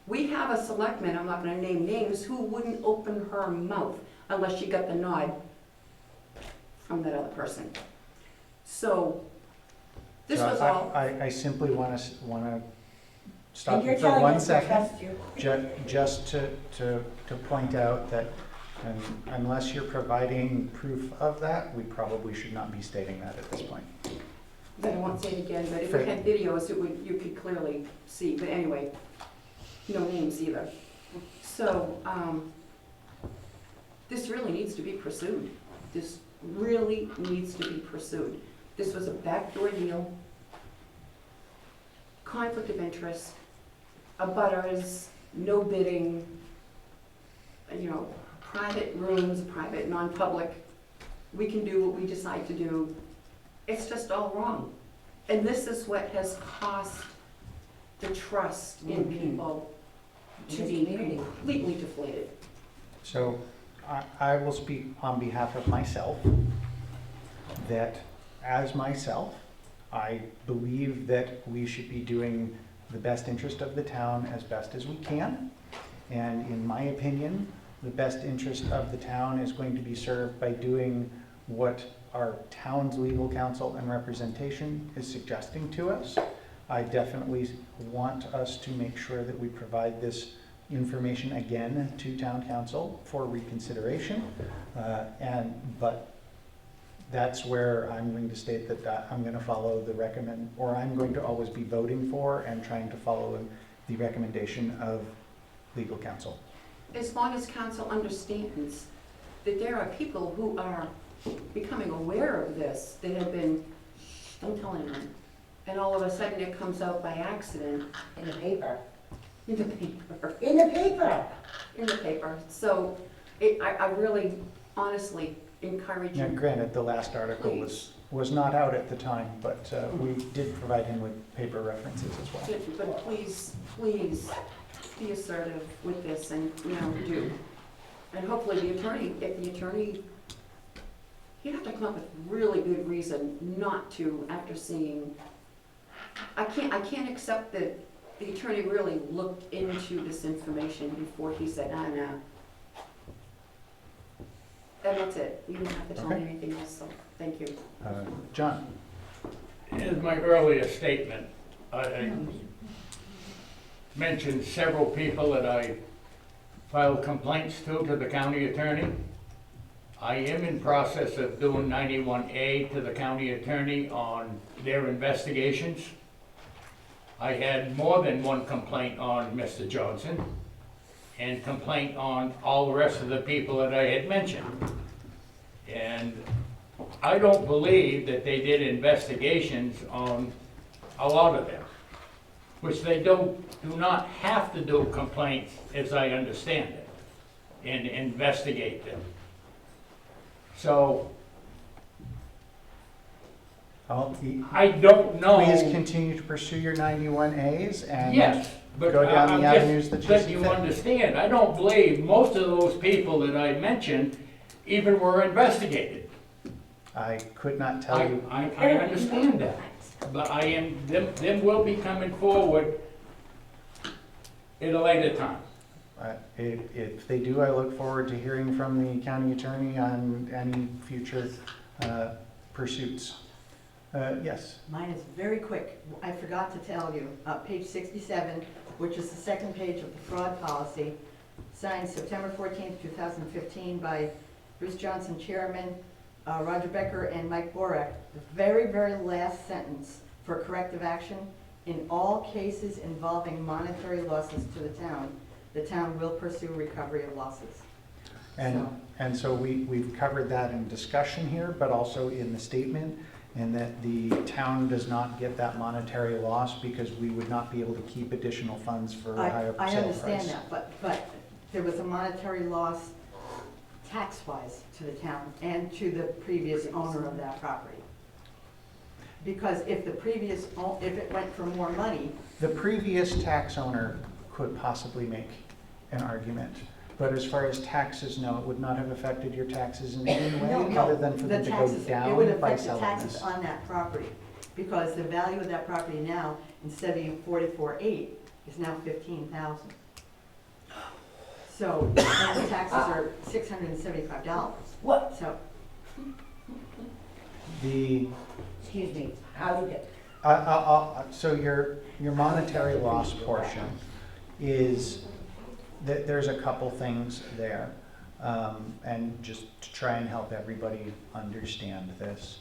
We have a selectman, I'm not gonna name names, who wouldn't open her mouth unless she got the nod from that other person. So, this So was all, I simply want to stop And you you're for telling one us to second, trust you. just to point out that unless you're providing proof of that, we probably should not be stating that at this point. I won't say it again, but if we had videos, you could clearly see, but anyway, no names either. So, this really needs to be pursued. This really needs to be pursued. This was a backdoor deal, conflict of interest, abutters, no bidding, you know, private rooms, private, non-public. We can do what we decide to do. It's just all wrong. And this is what has cost the trust in people to be completely deflated. So I will speak on behalf of myself, that as myself, I believe that we should be doing the best interest of the town as best as we can. And in my opinion, the best interest of the town is going to be served by doing what our town's legal counsel and representation is suggesting to us. I definitely want us to make sure that we provide this information again to town council for reconsideration. But that's where I'm going to state that I'm going to follow I'm going to always be voting for and trying to follow the recommendation of legal counsel. As long as council understands that there are people who are becoming aware of this, that have been, don't tell anyone, and all of a sudden it comes out by accident In the paper. in the paper. In the paper. In the paper. So I really honestly encourage Now, you. granted, the last article was not out at the time, but we did provide him with paper references as well. But please, please be assertive with this and, you know, do. And hopefully the attorney, if the attorney, you have to come up with really good reason not to after seeing, I can't accept that the attorney really looked into this information before he said, no. And that's it. You don't have to tell me Okay. anything else, so thank you. John? In my earlier statement, I mentioned several people that I filed complaints to the county attorney. I am in process of doing 91A to the county attorney on their investigations. I had more than one complaint on Mr. Johnson and complaint on all the rest of the people that I had mentioned. And I don't believe that they did investigations on a lot of them, which they do not have to do complaints, as I understand it, and investigate them. So, I don't know. Please continue to pursue your 91As and Yes, but go down I'm the avenues that just you letting see you fit. understand, I don't believe most of those people that I mentioned even were investigated. I could not tell you. I understand that, but them will be coming forward at a later time. If they do, I look forward to hearing from the county attorney on any future pursuits. Yes. Mine is very quick. I forgot to tell you, page 67, which is the second page of the fraud policy, signed September 14th, 2015 by Bruce Johnson, Chairman, Roger Becker, and Mike Borak. The very, very last sentence for corrective action in all cases involving monetary losses to the town will pursue recovery of losses. And so we've covered that in discussion here, but also in the statement, and that the town does not get that monetary loss because we would not be able to keep additional funds for a higher sale price. I understand that, but there was a monetary loss tax-wise to the town and to the previous owner of that property. Because if it went for more money, The previous tax owner could possibly make an argument, but as far as taxes, no, it would not have affected your taxes in any no, way, no, other than for the them to go taxes, it would down by affect the selling taxes this. on that property. Because the value of that property now, instead of being 44.8, is now 15,000. So, and the taxes are $675. What? So, Excuse me, how did it? So your monetary loss portion is, that there's a couple things there. And just to try and help everybody understand this.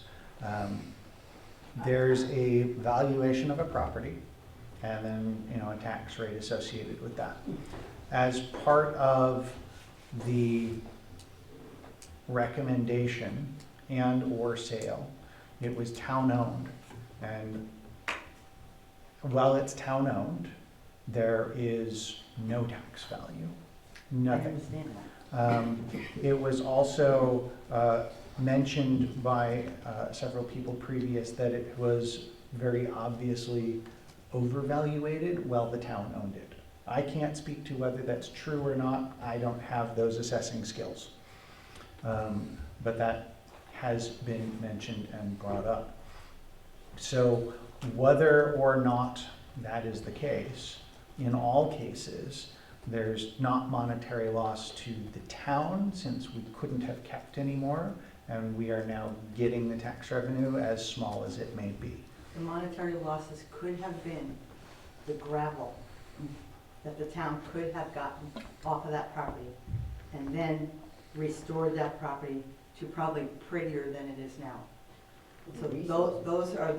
There's a valuation of a property and then, a tax rate associated with that. As part of the recommendation and/or sale, it was town-owned. And while it's town-owned, there is no tax value, I nothing. understand that. It was also mentioned by several people previous that it was very obviously overvaluated while the town owned it. I can't speak to whether that's true or not. I don't have those assessing skills. But that has been mentioned and brought up. So whether or not that is the case, in all cases, there's not monetary loss to the town since we couldn't have kept any more, and we are now getting the tax revenue as small as it may be. The monetary losses could have been the gravel that the town could have gotten off of that property and then restored that property to probably prettier than it is now. So those are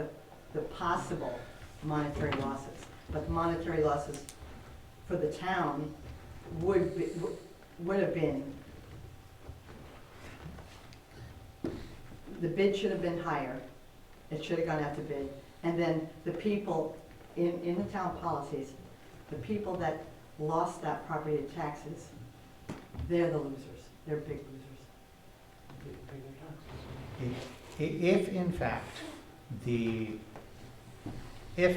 the possible monetary losses. But the monetary losses for the town would have been, the bid should have been higher. It should have gone out to bid. And then the people in the town policies, the people that lost that property to taxes, they're the losers. They're big losers. If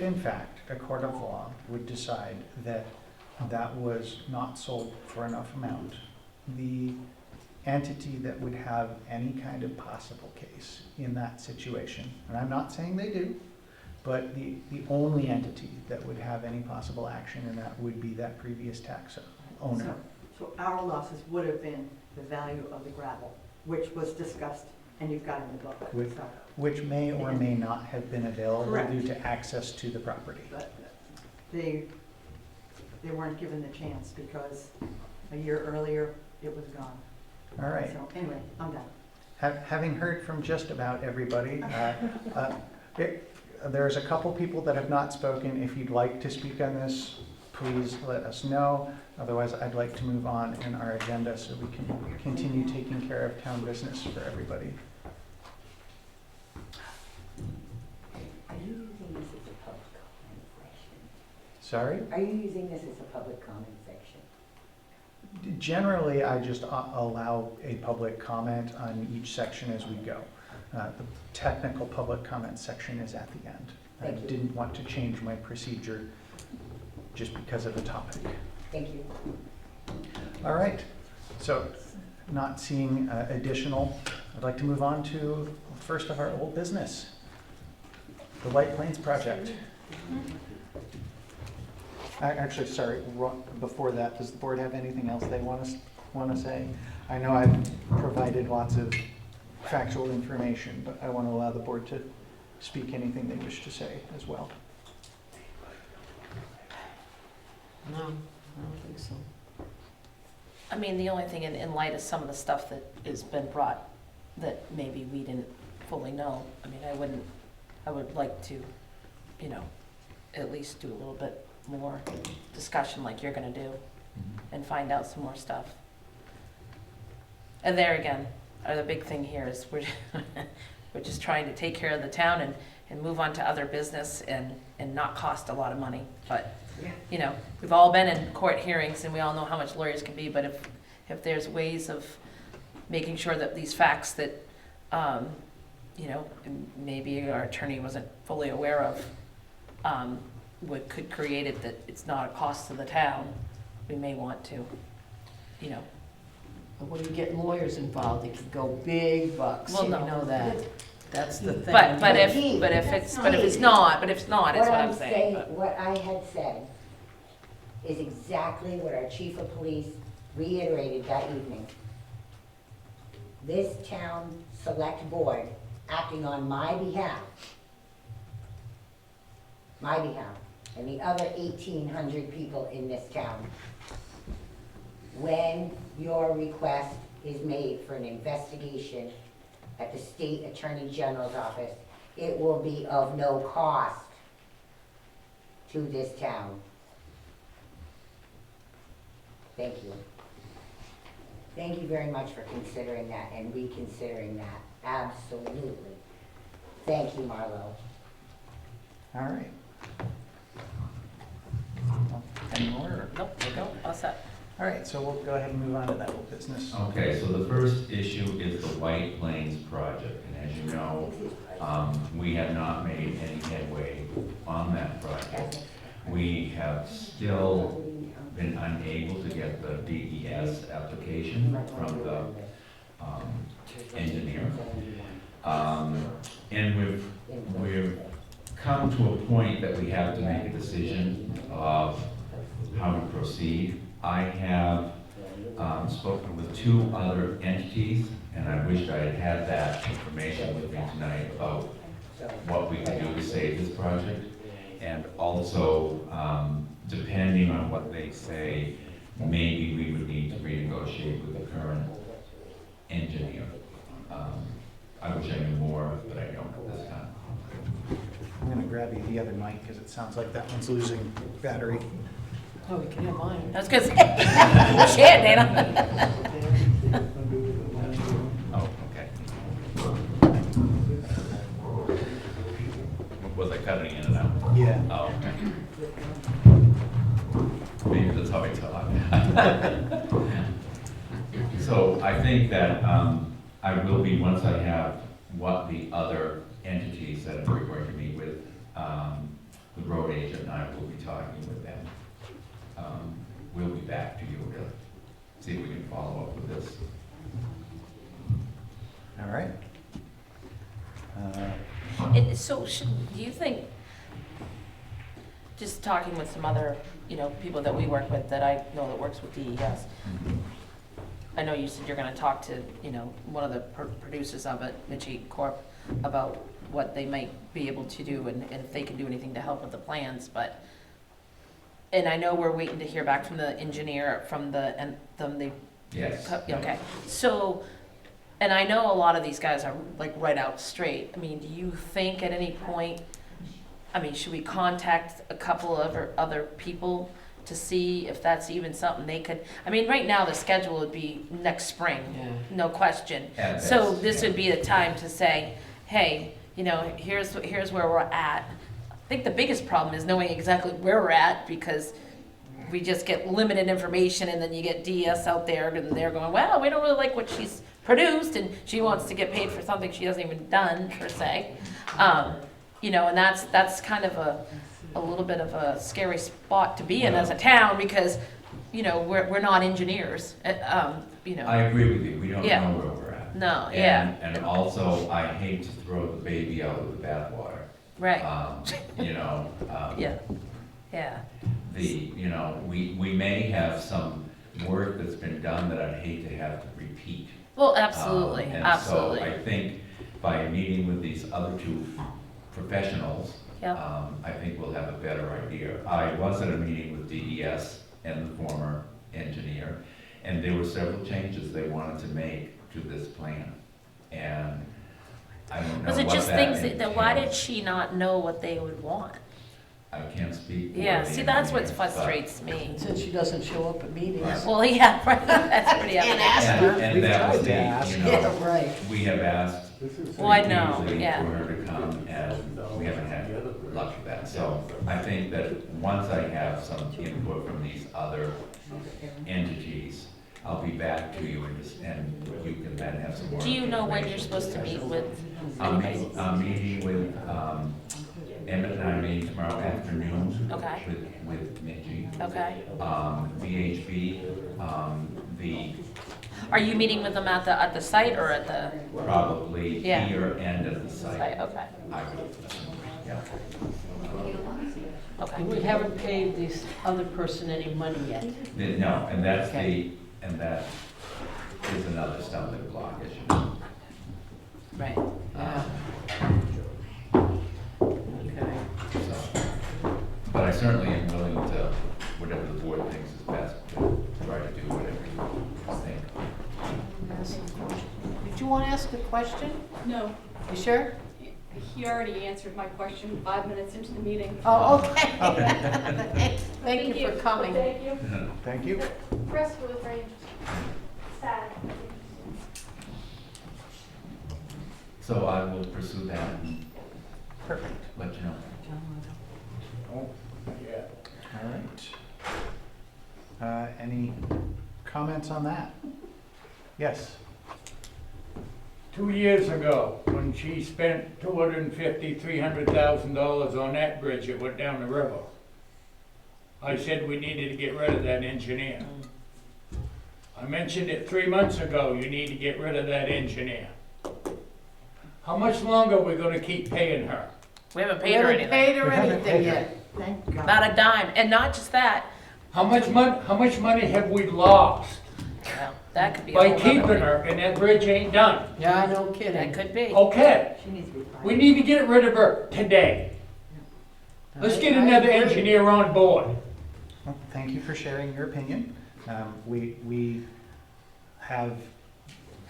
in fact a court of law would decide that that was not sold for enough amount, the entity that would have any kind of possible case in that situation, and I'm not saying they do, but the only entity that would have any possible action in that would be that previous tax owner. So our losses would have been the value of the gravel, which was discussed and you've got in the book. With- So, Which may or may not have been available Correct. due to access to the property. but they weren't given the chance because a year earlier it was gone. All right. So anyway, I'm done. Having heard from just about everybody, there's a couple people that have not spoken. If you'd like to speak on this, please let us know. Otherwise, I'd like to move on in our agenda so we can continue taking care of town business for everybody. Are you using this as a public comment section? Sorry? Are you using this as a public comment section? Generally, I just allow a public comment on each section as we go. The technical public comment section is at the end. I Thank you. didn't want to change my procedure just because of the topic. Thank you. All right, so not seeing additional, I'd like to move on to first of our old business, the White Plains project. Actually, sorry, before that, does the board have anything else they want to say? I know I've provided lots of factual information, but I want to allow the board to speak anything they wish to say as well. No, I don't think so. I mean, the only thing in light of some of the stuff that has been brought that maybe we didn't fully know, I mean, I would like to, at least do a little bit more discussion like you're gonna do and find out some more stuff. And there again, the big thing here is we're just trying to take care of the town and move on to other business and not cost a lot of money. But, you know, we've all been in court hearings and we all know how much lawyers can be, but if there's ways of making sure that these facts that, you know, maybe our attorney wasn't fully aware of, could create it that it's not a cost to the town, we may want to, you know. But when you get lawyers involved, it could go big bucks, Well, you no. know that. That's the thing. But if it's not, it's what I'm saying. But. What I had said is exactly what our chief of police reiterated that evening. This town select board, acting on my behalf, and the other 1,800 people in this town, when your request is made for an investigation at the state attorney general's office, it will be of no cost to this town. Thank you. Thank you very much for considering that and reconsidering that. Absolutely. Thank you, Marlo. All right. Any more? Or- Nope, go, all set. All right, so we'll go ahead and move on to that whole business. Okay, so the first issue is the White Plains project, and as you know, we have not made any headway on that project. We have still been unable to get the DES application from the engineer. And we've come to a point that we have to make a decision of how to proceed. I have spoken with 2 other entities, and I wished I had had that information with me tonight about what we can do to save this project. And also, depending on what they say, maybe we would need to renegotiate with the current engineer. I wish I knew more, but I don't at this time. I'm gonna grab you the other mic because it sounds like that one's losing battery. Oh, we can have mine. That's because, shit, Dana. Oh, okay. Was I cutting in and out? Yeah. Oh, okay. Maybe that's how I talk. So I think that I will be, once I have what the other entities that we're going to meet with, the road agent and I will be talking with them. We'll be back to you to see if we can follow up with this. All right. So do you think, just talking with some other, you know, people that we work with that I know that works with DES, I know you said you're gonna talk to, you know, one of the producers of it, Mitchie Corp, about what they might be able to do and if they can do anything to help with the plans, but, and I know we're waiting to hear back from the engineer, from the Yes. okay, so, and I know a lot of these guys are like right out straight. I mean, do you think at any point, I mean, should we contact a couple of other people to see if that's even something they could, I mean, right now the schedule would be next spring, no question. At So best, this yeah. would be the time to say, hey, you know, here's where we're at. I think the biggest problem is knowing exactly where we're at, because we just get limited information and then you get DS out there and they're going, well, we don't really like what she's produced and she wants to get paid for something she hasn't even done, per se. You know, and that's kind of a little bit of a scary spot to be in as a town, because, you know, we're not engineers, you know. I agree with you, we don't Yeah. know where we're at. No, yeah, And also, I hate to throw the baby out with the bathwater. right, You know, yeah, yeah, you know, we may have some work that's been done that I'd hate to have to repeat. well, absolutely, And absolutely, so I think by meeting with these other 2 professionals, yeah, I think we'll have a better idea. I was at a meeting with DES and the former engineer, and there were several changes they wanted to make to this plan. And I don't know was it what just that things that, why did entails. she not know what they would want? I can't speak. for Yeah, the see, that's what engineers, but- frustrates me. And since she doesn't show up at meetings. Well, yeah, right, that's pretty evident. And We've that was tried to ask. the, you know, Yeah, right. we have asked Well, I know, repeatedly yeah. for her to come, and we haven't had luck with that. So I think that once I have some input from these other entities, I'll be back to you and you can then have some more. Do you know when you're supposed to meet with anybody? I'm meeting with, Emmett and I are meeting tomorrow afternoon. Okay. With Mitchie. Okay. VHB, the, Are you meeting with them at the site or at the probably Yeah. here end of the site? site. Okay, I would, yeah. okay. And we haven't paid this other person any money yet. No, and that's Okay. and that is another stumbling block issue. Right. Yeah. Okay. So, but I certainly am willing to, whatever the board thinks is best, to try to do whatever you think. Did you want to ask a question? No, You sure? he already answered my question 5 minutes into the meeting. Oh, okay. Thank you for coming. Thank you. Thank you. Rest was very interesting. Sad. So I will pursue that and Perfect. let you know. Oh, yeah. All right. Any comments on that? Yes. 2 years ago, when she spent $250,000-300,000 on that bridge that went down the river, I said we needed to get rid of that engineer. I mentioned it 3 months ago, you need to get rid of that engineer. How much longer are we gonna keep paying her? We haven't We paid her haven't anything. paid her We haven't anything paid her. yet. Thank God. Not a dime. And not just that, How much money have we lost well, that could be a by whole keeping other. her and that bridge ain't done? Yeah, no That kidding. could be. Okay, She needs to be fired. we need to get rid of her today. Let's get another engineer on board. Well, thank you for sharing your opinion. We have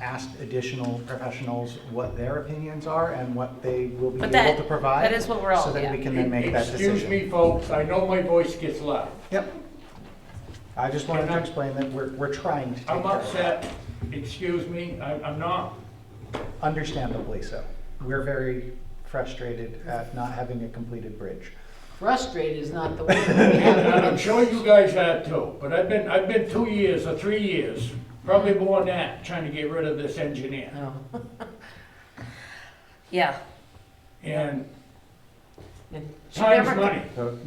asked additional professionals what their opinions are and what they will be But able to provide. that is what we're all, So that we yeah. can then make that decision. Excuse me, folks, I know my voice gets loud. Yep. I just wanted to explain that we're trying to take care I'm of that. upset, excuse me, I'm not. Understandably so. We're very frustrated at not having a completed bridge. Frustrated is not the word. We And haven't I'm been- sure you guys are too, but I've been 2 years or 3 years, probably more than that, trying to get rid of this engineer. No. Yeah, And And she time's never- money. So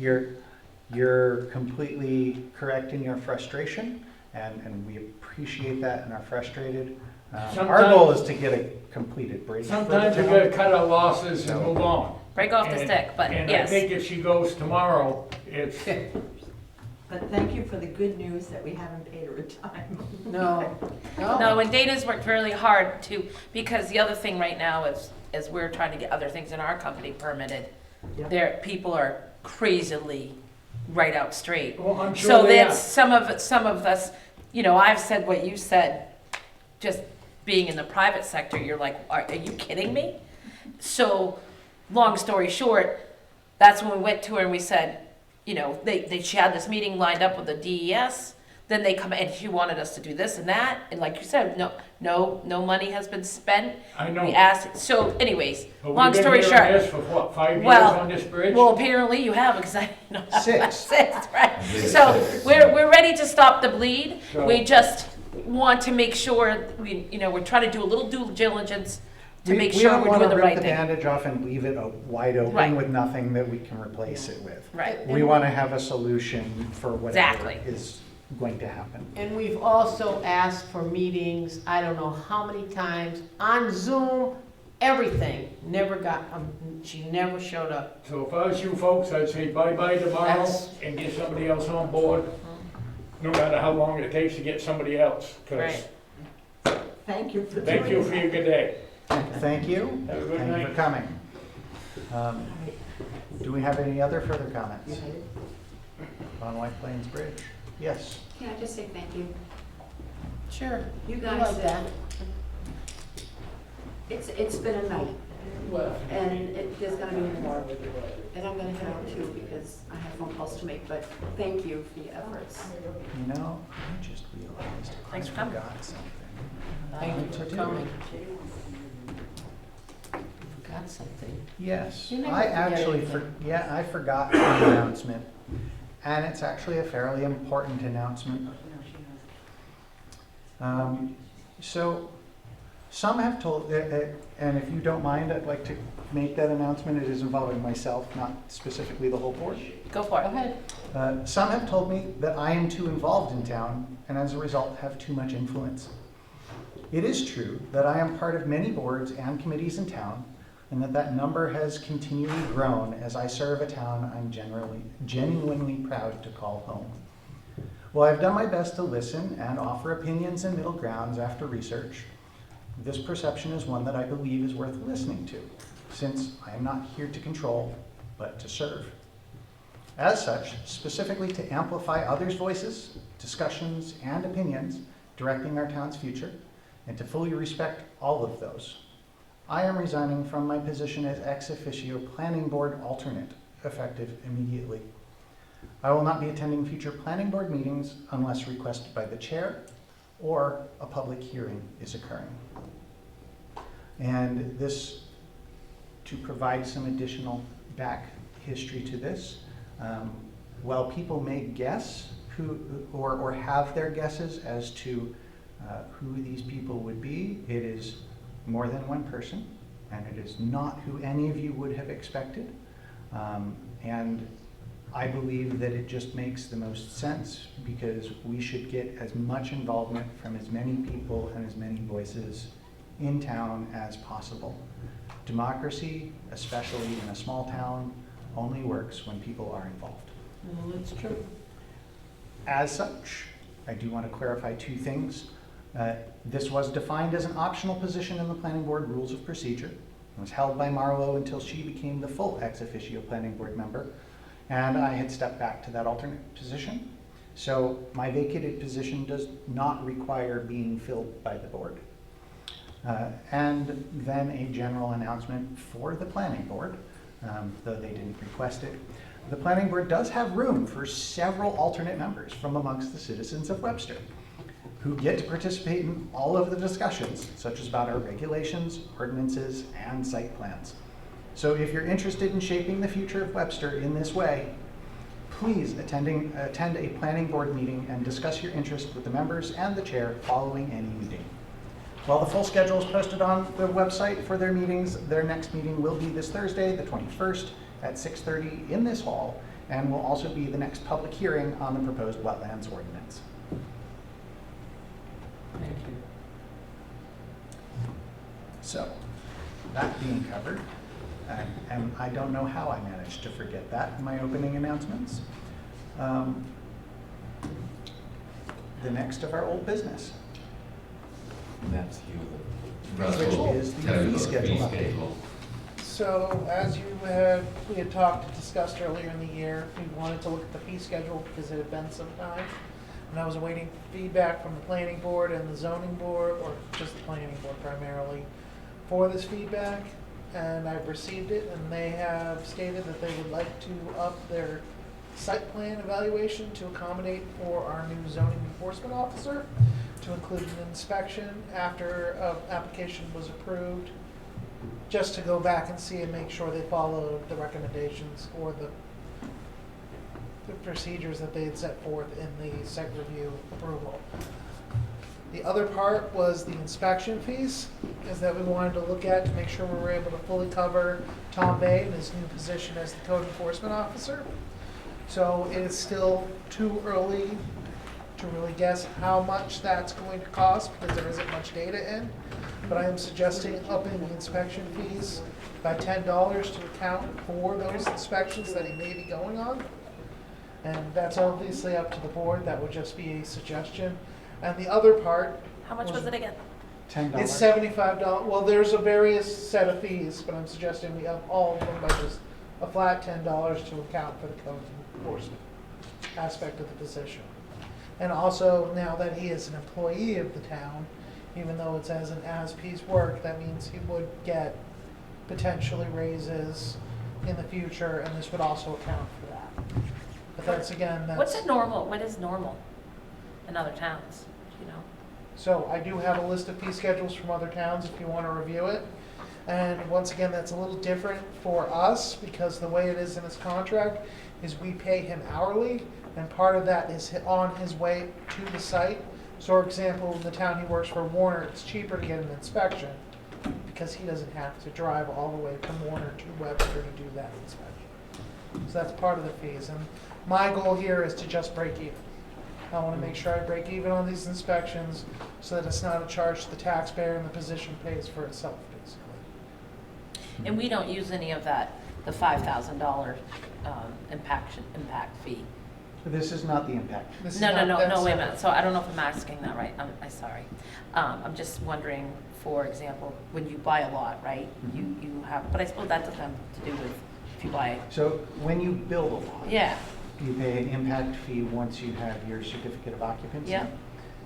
you're completely correct in your frustration, and we appreciate that and are frustrated. Our Sometimes- goal is to get a completed bridge. for the Sometimes we town. gotta cut our losses and move on. break off the And- stick, but And I yes. think if she goes tomorrow, it's, But thank you for the good news that we haven't paid her a dime. No. No, and Dana's worked really hard to, because the other thing right now is we're trying to get other things in our company permitted. Yep. There, people are crazily right out straight. well, I'm sure So they that's, are. some of us, you know, I've said what you said, just being in the private sector, you're like, are you kidding me? So, long story short, that's when we went to her and we said, you know, she had this meeting lined up with the DES, then they come and she wanted us to do this and that, and like you said, no money has been spent. I know. We asked, so anyways, But long we've been story hearing short. this for what, 5 years Well, on this bridge? Well, apparently you have, because I know. 6. 6, right. So we're ready to stop the bleed. So- We just want to make sure, we're trying to do a little due diligence to make sure we're doing the right We thing. don't want to rip the bandage off and leave it wide Right. open with nothing that we can replace it with. Right. We want to have a solution for whatever Exactly. is going to happen. And we've also asked for meetings, I don't know how many times, on Zoom, everything. Never got, she never showed up. So if I was you folks, I'd say bye-bye tomorrow That's- and get somebody else on board, no matter how long it takes to get somebody else. 'Cause Right. Thank you for doing Thank you for your good day. Thank you. Have a good Thank you night. for coming. Do we have any other further comments on White Plains Bridge? Yes. Can I just say thank you? Sure. You I guys, like that. it's been a night. And there's gonna be more. And I'm gonna head out too because I have phone calls to make, but thank you for your efforts. You know, I just realized I Thanks for coming. forgot something. Thank you for coming. Forgot something. Yes, You never I forget actually, anything. I forgot the announcement. And it's actually a fairly important announcement. So, some have told, and if you don't mind, I'd like to make that announcement. It is involving myself, not specifically the whole board. Go for Go it. ahead. Some have told me that I am too involved in town, and as a result have too much influence. It is true that I am part of many boards and committees in town, and that number has continually grown as I serve a town I'm genuinely proud to call home. While I've done my best to listen and offer opinions and middle grounds after research, this perception is one that I believe is worth listening to, since I am not here to control, but to serve. As such, specifically to amplify others' voices, discussions, and opinions directing our town's future, and to fully respect all of those, I am resigning from my position as ex officio planning board alternate, effective immediately. I will not be attending future planning board meetings unless requested by the chair or a public hearing is occurring. And this, to provide some additional back history to this, while people may guess who, or have their guesses as to who these people would be, it is more than one person, and it is not who any of you would have expected. And I believe that it just makes the most sense because we should get as much involvement from as many people and as many voices in town as possible. Democracy, especially in a small town, only works when people are involved. Well, that's true. As such, I do want to clarify two things. This was defined as an optional position in the planning board rules of procedure. It was held by Marlo until she became the full ex officio planning board member, and I had stepped back to that alternate position. So my vacated position does not require being filled by the board. And then a general announcement for the planning board, though they didn't request it. The planning board does have room for several alternate members from amongst the citizens of Webster, who get to participate in all of the discussions, such as about our regulations, ordinances, and site plans. So if you're interested in shaping the future of Webster in this way, please attend a planning board meeting and discuss your interest with the members and the chair following any meeting. While the full schedule is posted on the website for their meetings, their next meeting will be this Thursday, the 21st, at 6:30 in this hall, and will also be the next public hearing on the proposed wetlands ordinance. Thank you. So, that being covered, and I don't know how I managed to forget that in my opening announcements. The next of our old business. That's you. Which is the Tell you fee about the schedule update. So as we had talked and discussed earlier in the year, we wanted to look at the fee schedule because it had been some time. And I was awaiting feedback from the planning board and the zoning board, or just the planning board primarily, for this feedback. And I've received it, and they have stated that they would like to up their site plan evaluation to accommodate for our new zoning enforcement officer, to include an inspection after an application was approved, just to go back and see and make sure they followed the recommendations or the procedures that they had set forth in the site review approval. The other part was the inspection fees, is that we wanted to look at to make sure we were able to fully cover Tom Bay in his new position as the code enforcement officer. So it is still too early to really guess how much that's going to cost because there isn't much data in. But I am suggesting upping the inspection fees by $10 to account for those inspections that he may be going on. And that's obviously up to the board. That would just be a suggestion. And the other part. How much was it again? $10. It's $75. Well, there's a various set of fees, but I'm suggesting we up all of them by just a flat $10 to account for the code enforcement aspect of the position. And also, now that he is an employee of the town, even though it's as an as-piece work, that means he would get potentially raises in the future, and this would also account for that. But that's, again, What's that's, a normal, what is normal in other towns, you know? so I do have a list of fee schedules from other towns if you want to review it. And once again, that's a little different for us, because the way it is in his contract is we pay him hourly, and part of that is on his way to the site. So for example, in the town he works for, Warner, it's cheaper to get an inspection because he doesn't have to drive all the way from Warner to Webster to do that inspection. So that's part of the fees, and my goal here is to just break even. I want to make sure I break even on these inspections so that it's not a charge to the taxpayer and the position pays for itself, basically. And we don't use any of that, the $5,000 impact fee. This is not the impact. This is No, not that wait a separate. minute, so I don't know if I'm asking that right, I'm sorry. I'm just wondering, for example, when you buy a lot, right, you have, but I suppose that doesn't have to do with if you buy, So when you build a lot, yeah, you pay an impact fee once you have your certificate of occupancy. Yeah.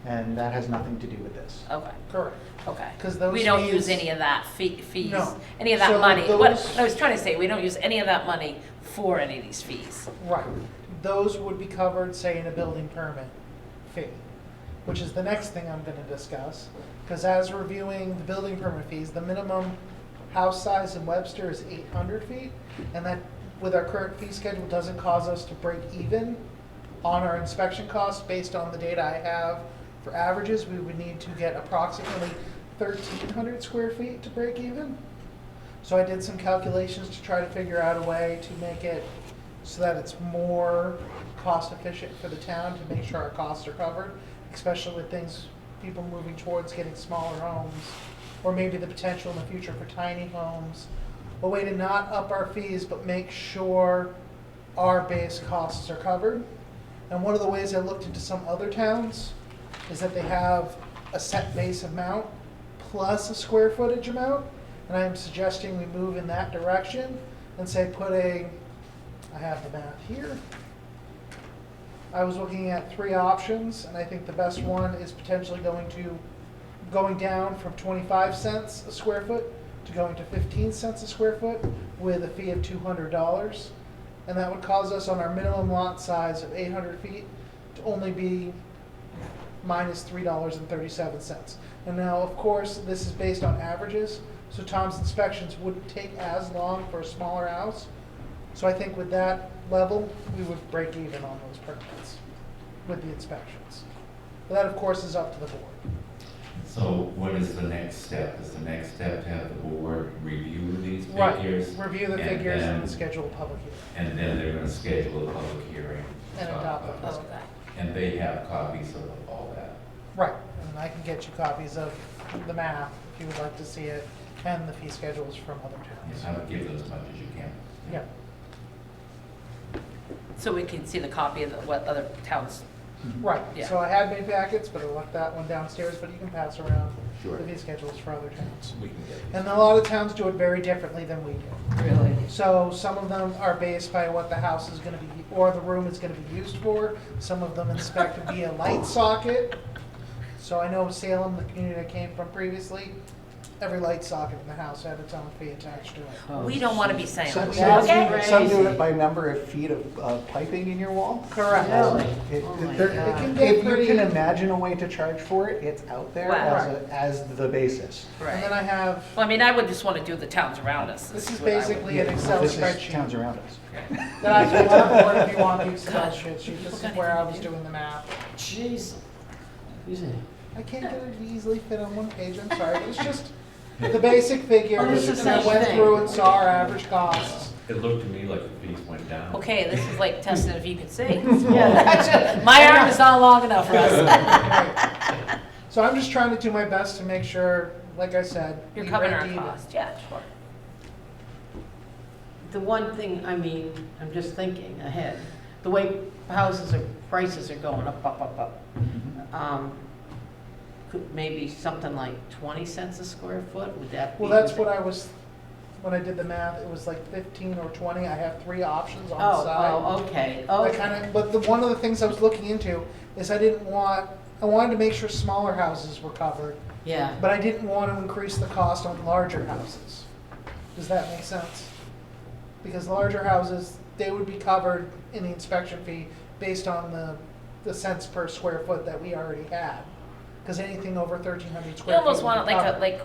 And that has nothing to do with this. okay, Correct. okay. 'Cause those We don't use fees- any of that fees, No. any of that So money. What those- I was trying to say, we don't use any of that money for any of these fees. Right. Those would be covered, say, in a building permit fee, which is the next thing I'm going to discuss. Because as reviewing the building permit fees, the minimum house size in Webster is 800 feet. And that, with our current fee schedule, doesn't cause us to break even on our inspection costs. Based on the data I have for averages, we would need to get approximately 1,300 square feet to break even. So I did some calculations to try to figure out a way to make it so that it's more cost efficient for the town to make sure our costs are covered, especially with things, people moving towards getting smaller homes, or maybe the potential in the future for tiny homes. A way to not up our fees, but make sure our base costs are covered. And one of the ways I looked into some other towns is that they have a set base amount plus a square footage amount. And I am suggesting we move in that direction and say I have the map here. I was looking at 3 options, and I think the best one is potentially going down from 25 cents a square foot to going to 15 cents a square foot with a fee of $200. And that would cause us, on our minimum lot size of 800 feet, to only be minus $3.37. And now, of course, this is based on averages, so Tom's inspections wouldn't take as long for a smaller house. So I think with that level, we would break even on those permits with the inspections. But that, of course, is up to the board. So what is the next step? Is the next step to have the board review these Right. figures? Review the and figures then- and schedule a public hearing. And then they're gonna schedule a public hearing. And adopt it. Okay. And they have copies of all that. Right, and I can get you copies of the map if you would like to see it, and the fee schedules from other Yes, towns. I would give them as much as you can. Yeah, So we can see the copy of what other towns, right. Yeah. So I had made packets, but I left that one downstairs, but you can pass around Sure. the fee schedules for other towns. We can get these. And a lot of towns do it very differently than we do. really. So some of them are based by what the house is gonna be, or the room is gonna be used for. Some of them inspect via light socket. So I know Salem, the community I came from previously, every light socket in the house had its own fee attached to it. We don't want to be saying, Some, okay? some do it by number of feet of piping in your wall. Correct. Really? It- Oh my there- God. It can get If you pretty- can imagine a way to charge for it, it's out there Wow. as the basis. And then Right. I have, Well, I mean, I would just want to do the towns around us. this is what I would- basically an Excel This is spreadsheet towns around us. that I can work if you want the Excel spreadsheet. This is where I was doing the math. Jeez. Who's it? I can't get it to easily fit on one page, I'm sorry, but it's just the basic figures. Oh, this is And I the went thing. through and saw our average costs. It looked to me like the fees went down. Okay, this is like testing if you can see. Yeah. My arm is not long enough for us. Right. So I'm just trying to do my best to make sure, like I said, You're we covering break our even. cost, yeah, sure. The one thing, I mean, I'm just thinking ahead, the way prices are going up. Could maybe something like 20 cents a square foot, would that be? Well, that's what I was, when I did the math, it was like 15 or 20. I have 3 options on the side. Oh, okay, I okay. kind of, but one of the things I was looking into is I wanted to make sure smaller houses were covered, Yeah, but I didn't want to increase the cost on larger houses. Does that make sense? Because larger houses, they would be covered in the inspection fee based on the cents per square foot that we already had. Because anything over 1,300 You square feet almost would want be it covered. like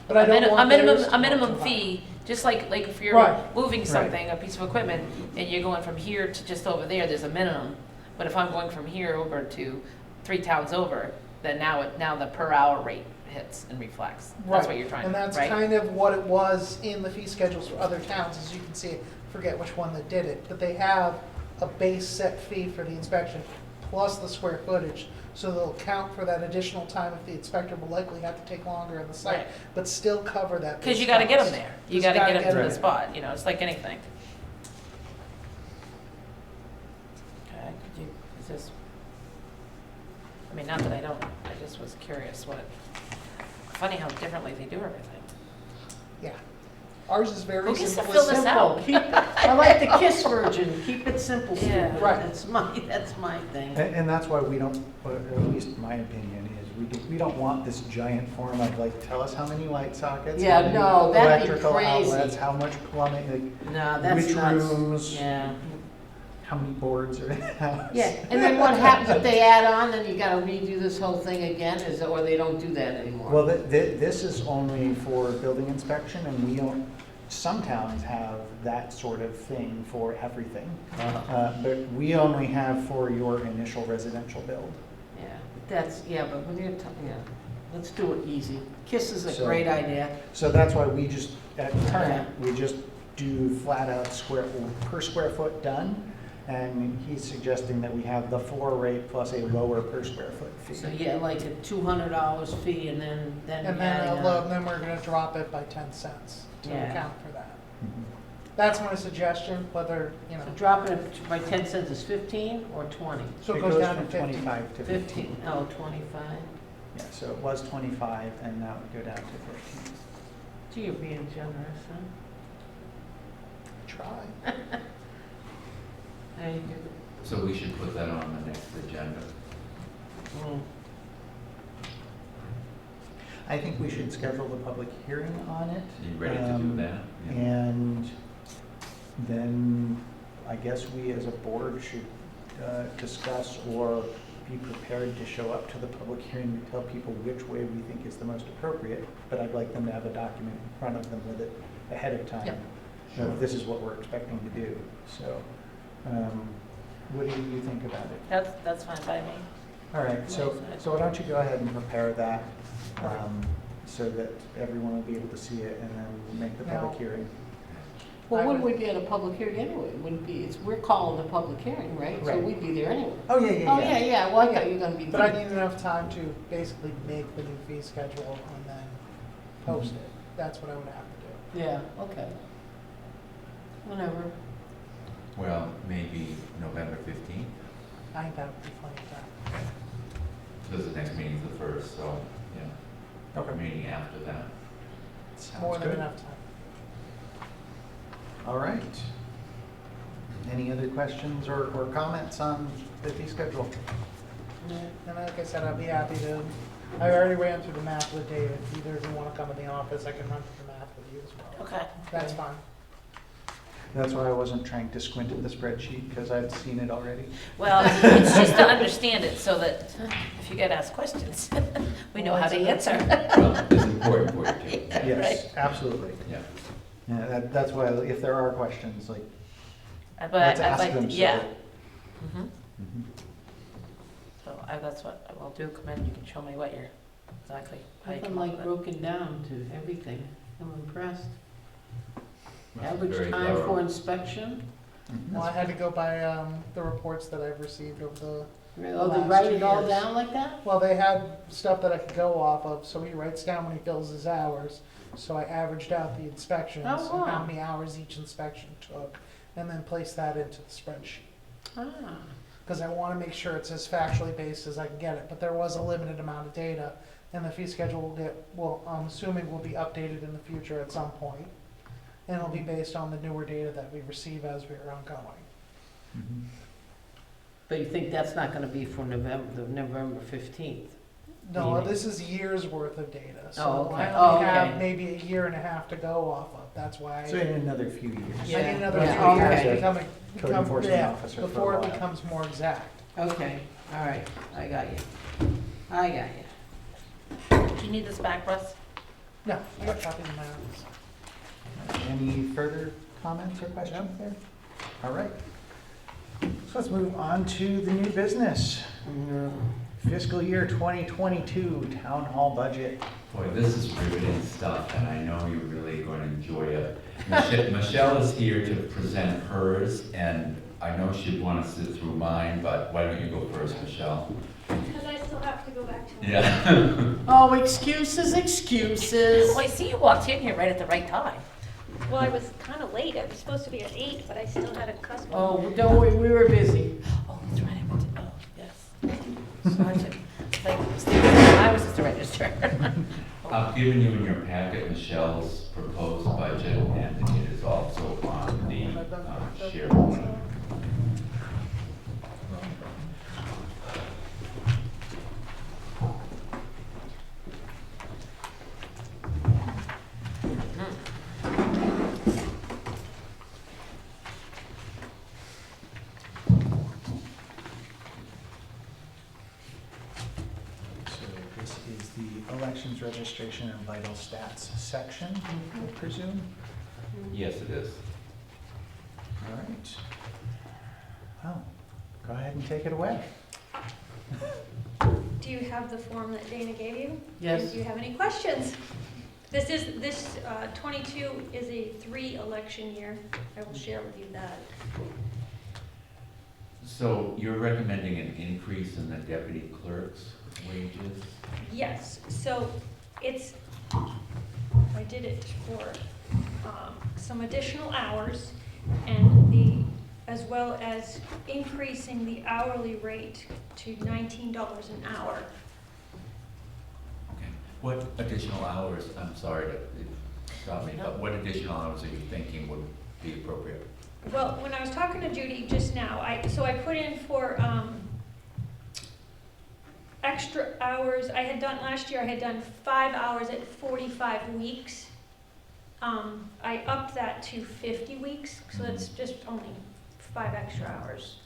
But I don't want theirs to a go minimum too high. fee, just like if you're Right. moving Right. something, a piece of equipment, and you're going from here to just over there's a minimum. But if I'm going from here over to 3 towns over, then now the per hour rate hits and reflects. That's what Right. you're trying to, And that's right? kind of what it was in the fee schedules for other towns, as you can see, forget which one that did it, but they have a base set fee for the inspection plus the square footage. So they'll count for that additional time if the inspector will likely have to take longer in the site, Right. but still cover that. Because base you gotta get them cost. there. You Just gotta get them to them the there. spot, it's like anything. Okay, is this, not that I don't, I just was curious funny how differently they do everything. Yeah. Ours is very Who gets to simple. fill this Simple, out? keep, I like the KISS version, keep it simple, Yeah. stupid. Right. That's my thing. And that's why we don't, or at least my opinion is, we don't want this giant form of like, tell us how many light sockets. Yeah, how many no, that'd be electrical crazy. outlets, how much plumbing, No, that's which nuts. rooms, Yeah. how many boards are in the house. Yeah, and then what happens if they add on, then you gotta redo this whole thing again, or they don't do that anymore? Well, this is only for building inspection, and we don't, some towns have that sort of thing for everything. But we only have for your initial residential build. Yeah, but when you're, let's do it easy. KISS is a So- great idea. So that's why we just, at current, we just do flat out per square foot done. And he's suggesting that we have the floor rate plus a lower per square foot fee. So yeah, like a $200 fee and then And adding then we're gonna drop it by 10 cents to Yeah. account for that. Mhm. That's my suggestion, whether, So dropping it by 10 cents is 15 or 20? so it goes down to from 50. 25 to 15, oh, 25. Yeah, so it was 25 and now it go down to 15. Gee, you're being generous, huh? Try. Thank you. So we should put that on the next agenda. Mm. I think we should schedule the public hearing on it. You ready to do that? Yeah. And then I guess we as a board should discuss or be prepared to show up to the public hearing to tell people which way we think is the most appropriate. But I'd like them to have a document in front of them with it ahead of time. Yep. So this is what we're expecting to do, so. What do you think about it? That's fine by me. All right, so why don't you go ahead and prepare that, so that everyone will be able to see it and then make the public Now- hearing. Well, I wouldn't we would- be at a public hearing anyway? Wouldn't be, we're calling the public hearing, right? So Right. we'd be there anyway. Oh, yeah, Oh, yeah, well, I thought you were gonna be. But I need enough time to basically make the new fee schedule and then post it. That's what I would have to do. Yeah, okay. Whenever. Well, maybe November 15th, I think that would be plenty of time. Because the next meeting's the first, so, yeah. Okay. Meeting after that. More Sounds than good. enough time. All right. Any other questions or comments on the fee schedule? And like I said, I'd be happy to, I already ran through the math with David. If either of you want to come in the office, I can run through the math with you as well. Okay. That's fine. That's why I wasn't trying to squint at the spreadsheet, because I'd seen it already. Well, it's just to understand it so that if you get asked questions, we know how to answer. Well, it's important for you too. Yeah, Yes, right. absolutely. Yeah. Yeah, that's why if there are questions, like, But let's I'd ask like, them. So yeah. that- Mhm. Mhm. So that's what I will do, come in, you can show me what you're, exactly how you Nothing come up like with it. broken down to everything. I'm impressed. Well, Average very time thorough. for inspection? Mhm. Well, I had to go by the reports that I've received over the, Oh, they last write 2 it all years. down like that? well, they had stuff that I could go off of, so he writes down when he fills his hours. So I averaged out the inspections Oh, and how wow. many hours each inspection took, and then placed that into the spreadsheet. Ah, Because I want to make sure it's as factually based as I can get it, but there was a limited amount of data, and the fee schedule I'm assuming will be updated in the future at some point, and it'll be based on the newer data that we receive as we are ongoing. Mhm. but you think that's not gonna be for November 15th? No, Meaning? this is years worth of data, Oh, so okay. I Oh, only have okay. maybe a year and a half to go off of that's why So in another few years. I need Yeah. another Yeah, few years okay. to Code enforcement yeah, officer for a before it while. becomes more exact. Okay, all right, I got you. I got you. Do you need this back, Russ? No, I got copies in my office. Any further comments or questions there? All right. So let's move on to the new business. Fiscal year 2022 town hall budget. Boy, this is riveting stuff, and I know you're really going to enjoy it. Michelle is here to present hers, and I know she'd want to sit through mine, but why don't you go first, Michelle? Because I still have to go back to. Yeah. Oh, excuses, excuses. Well, I see you walked in here right at the right time. Well, I was kind of late. I was supposed to be at 8, but I still had a customer. Oh, don't worry, we were busy. Oh, that's right, I meant to, oh, yes. So I should, I was just a register. I've given you in your packet Michelle's proposed budget, and it is also on the SharePoint. So this is the elections registration and vital stats section, I presume. Yes, it is. All right. Well, go ahead and take it away. Do you have the form that Dana gave you? Yes. And do you have any questions? This 22 is a 3-election year. I will share with you that. So you're recommending an increase in the deputy clerk's wages? Yes, so it's, I did it for some additional hours and as well as increasing the hourly rate to $19 an hour. Okay. What additional hours, I'm sorry to stop me, but what additional hours are you thinking would be appropriate? Well, when I was talking to Judy just now, I put in for extra hours. I had done, last year I had done 5 hours at 45 weeks. I upped that to 50 weeks, so that's just only 5 extra hours.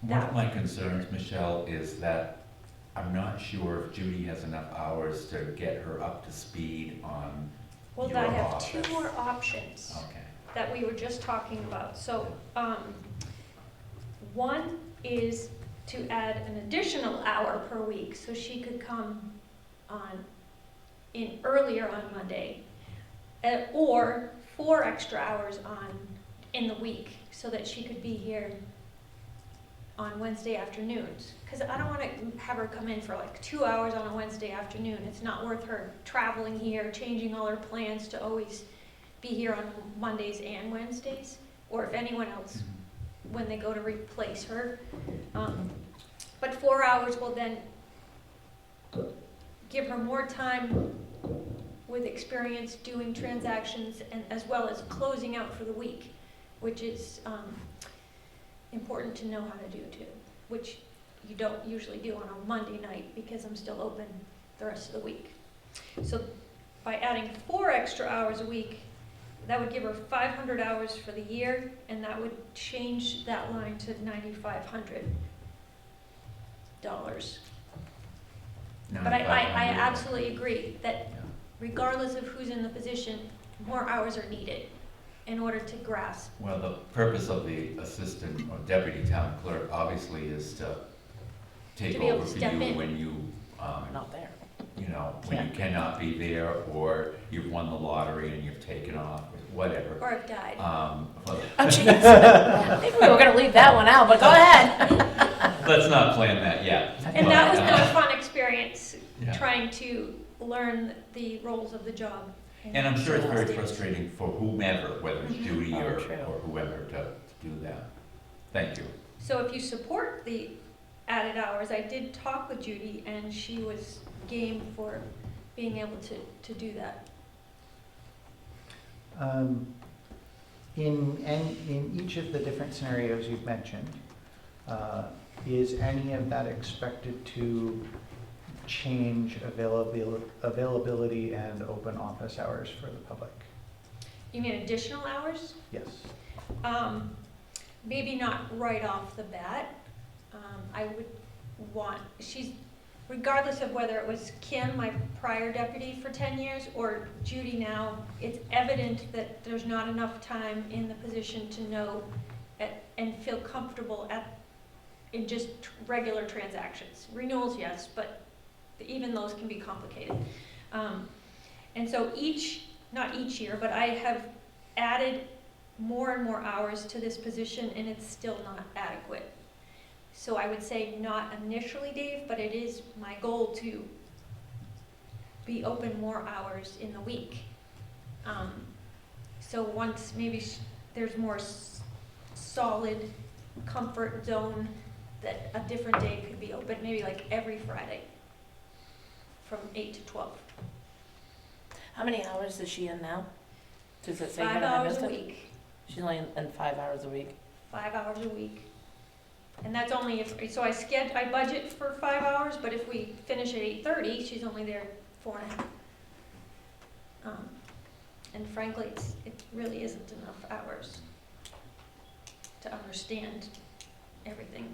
One of my concerns, Michelle, is that I'm not sure if Judy has enough hours to get her up to speed on Well, your I have office. 2 more options Okay. that we were just talking about. So, one is to add an additional hour per week, so she could come in earlier on Monday, or 4 extra hours in the week, so that she could be here on Wednesday afternoons. Because I don't want to have her come in for like 2 hours on a Wednesday afternoon. It's not worth her traveling here, changing all her plans to always be here on Mondays and Wednesdays, or if anyone else, when they go to replace her. But 4 hours will then give her more time with experience doing transactions and as well as closing out for the week, which is important to know how to do too, which you don't usually do on a Monday night because I'm still open the rest of the week. So by adding 4 extra hours a week, that would give her 500 hours for the year, and that would change that line to $9,500. But I absolutely agree that regardless of who's in the position, more hours are needed in order to grasp. Well, the purpose of the assistant or deputy town clerk obviously is to take To be able over to for step you in. when you, Not there. when you cannot be there, or you've won the lottery and you've taken off, or whatever. Or have died. Well, Oh, jeez. I think we were gonna leave that one out, but go ahead. let's not plan that yet. And that was not a fun experience, Yeah. trying to learn the roles of the job. And I'm sure it's very States. frustrating for whomever, whether it's Judy Oh, or true. whoever, to do that. Thank you. So if you support the added hours, I did talk with Judy, and she was game for being able to do that. In each of the different scenarios you've mentioned, is any of that expected to change availability and open office hours for the public? You mean additional hours? Yes. Maybe not right off the bat. I would want, regardless of whether it was Kim, my prior deputy for 10 years, or Judy now, it's evident that there's not enough time in the position to know and feel comfortable in just regular transactions. Renewals, yes, but even those can be complicated. And so not each year, but I have added more and more hours to this position, and it's still not adequate. So I would say not initially, Dave, but it is my goal to be open more hours in the week. So once maybe there's more solid comfort zone that a different day could be open, maybe like every Friday from 8 to 12. How many hours is she in now? Does it say? 5 here? I hours missed a it? week. She's only in 5 hours a week. 5 hours a week. And that's only so I budget for 5 hours, but if we finish at 8:30, she's only there 4.5. And frankly, it really isn't enough hours to understand everything.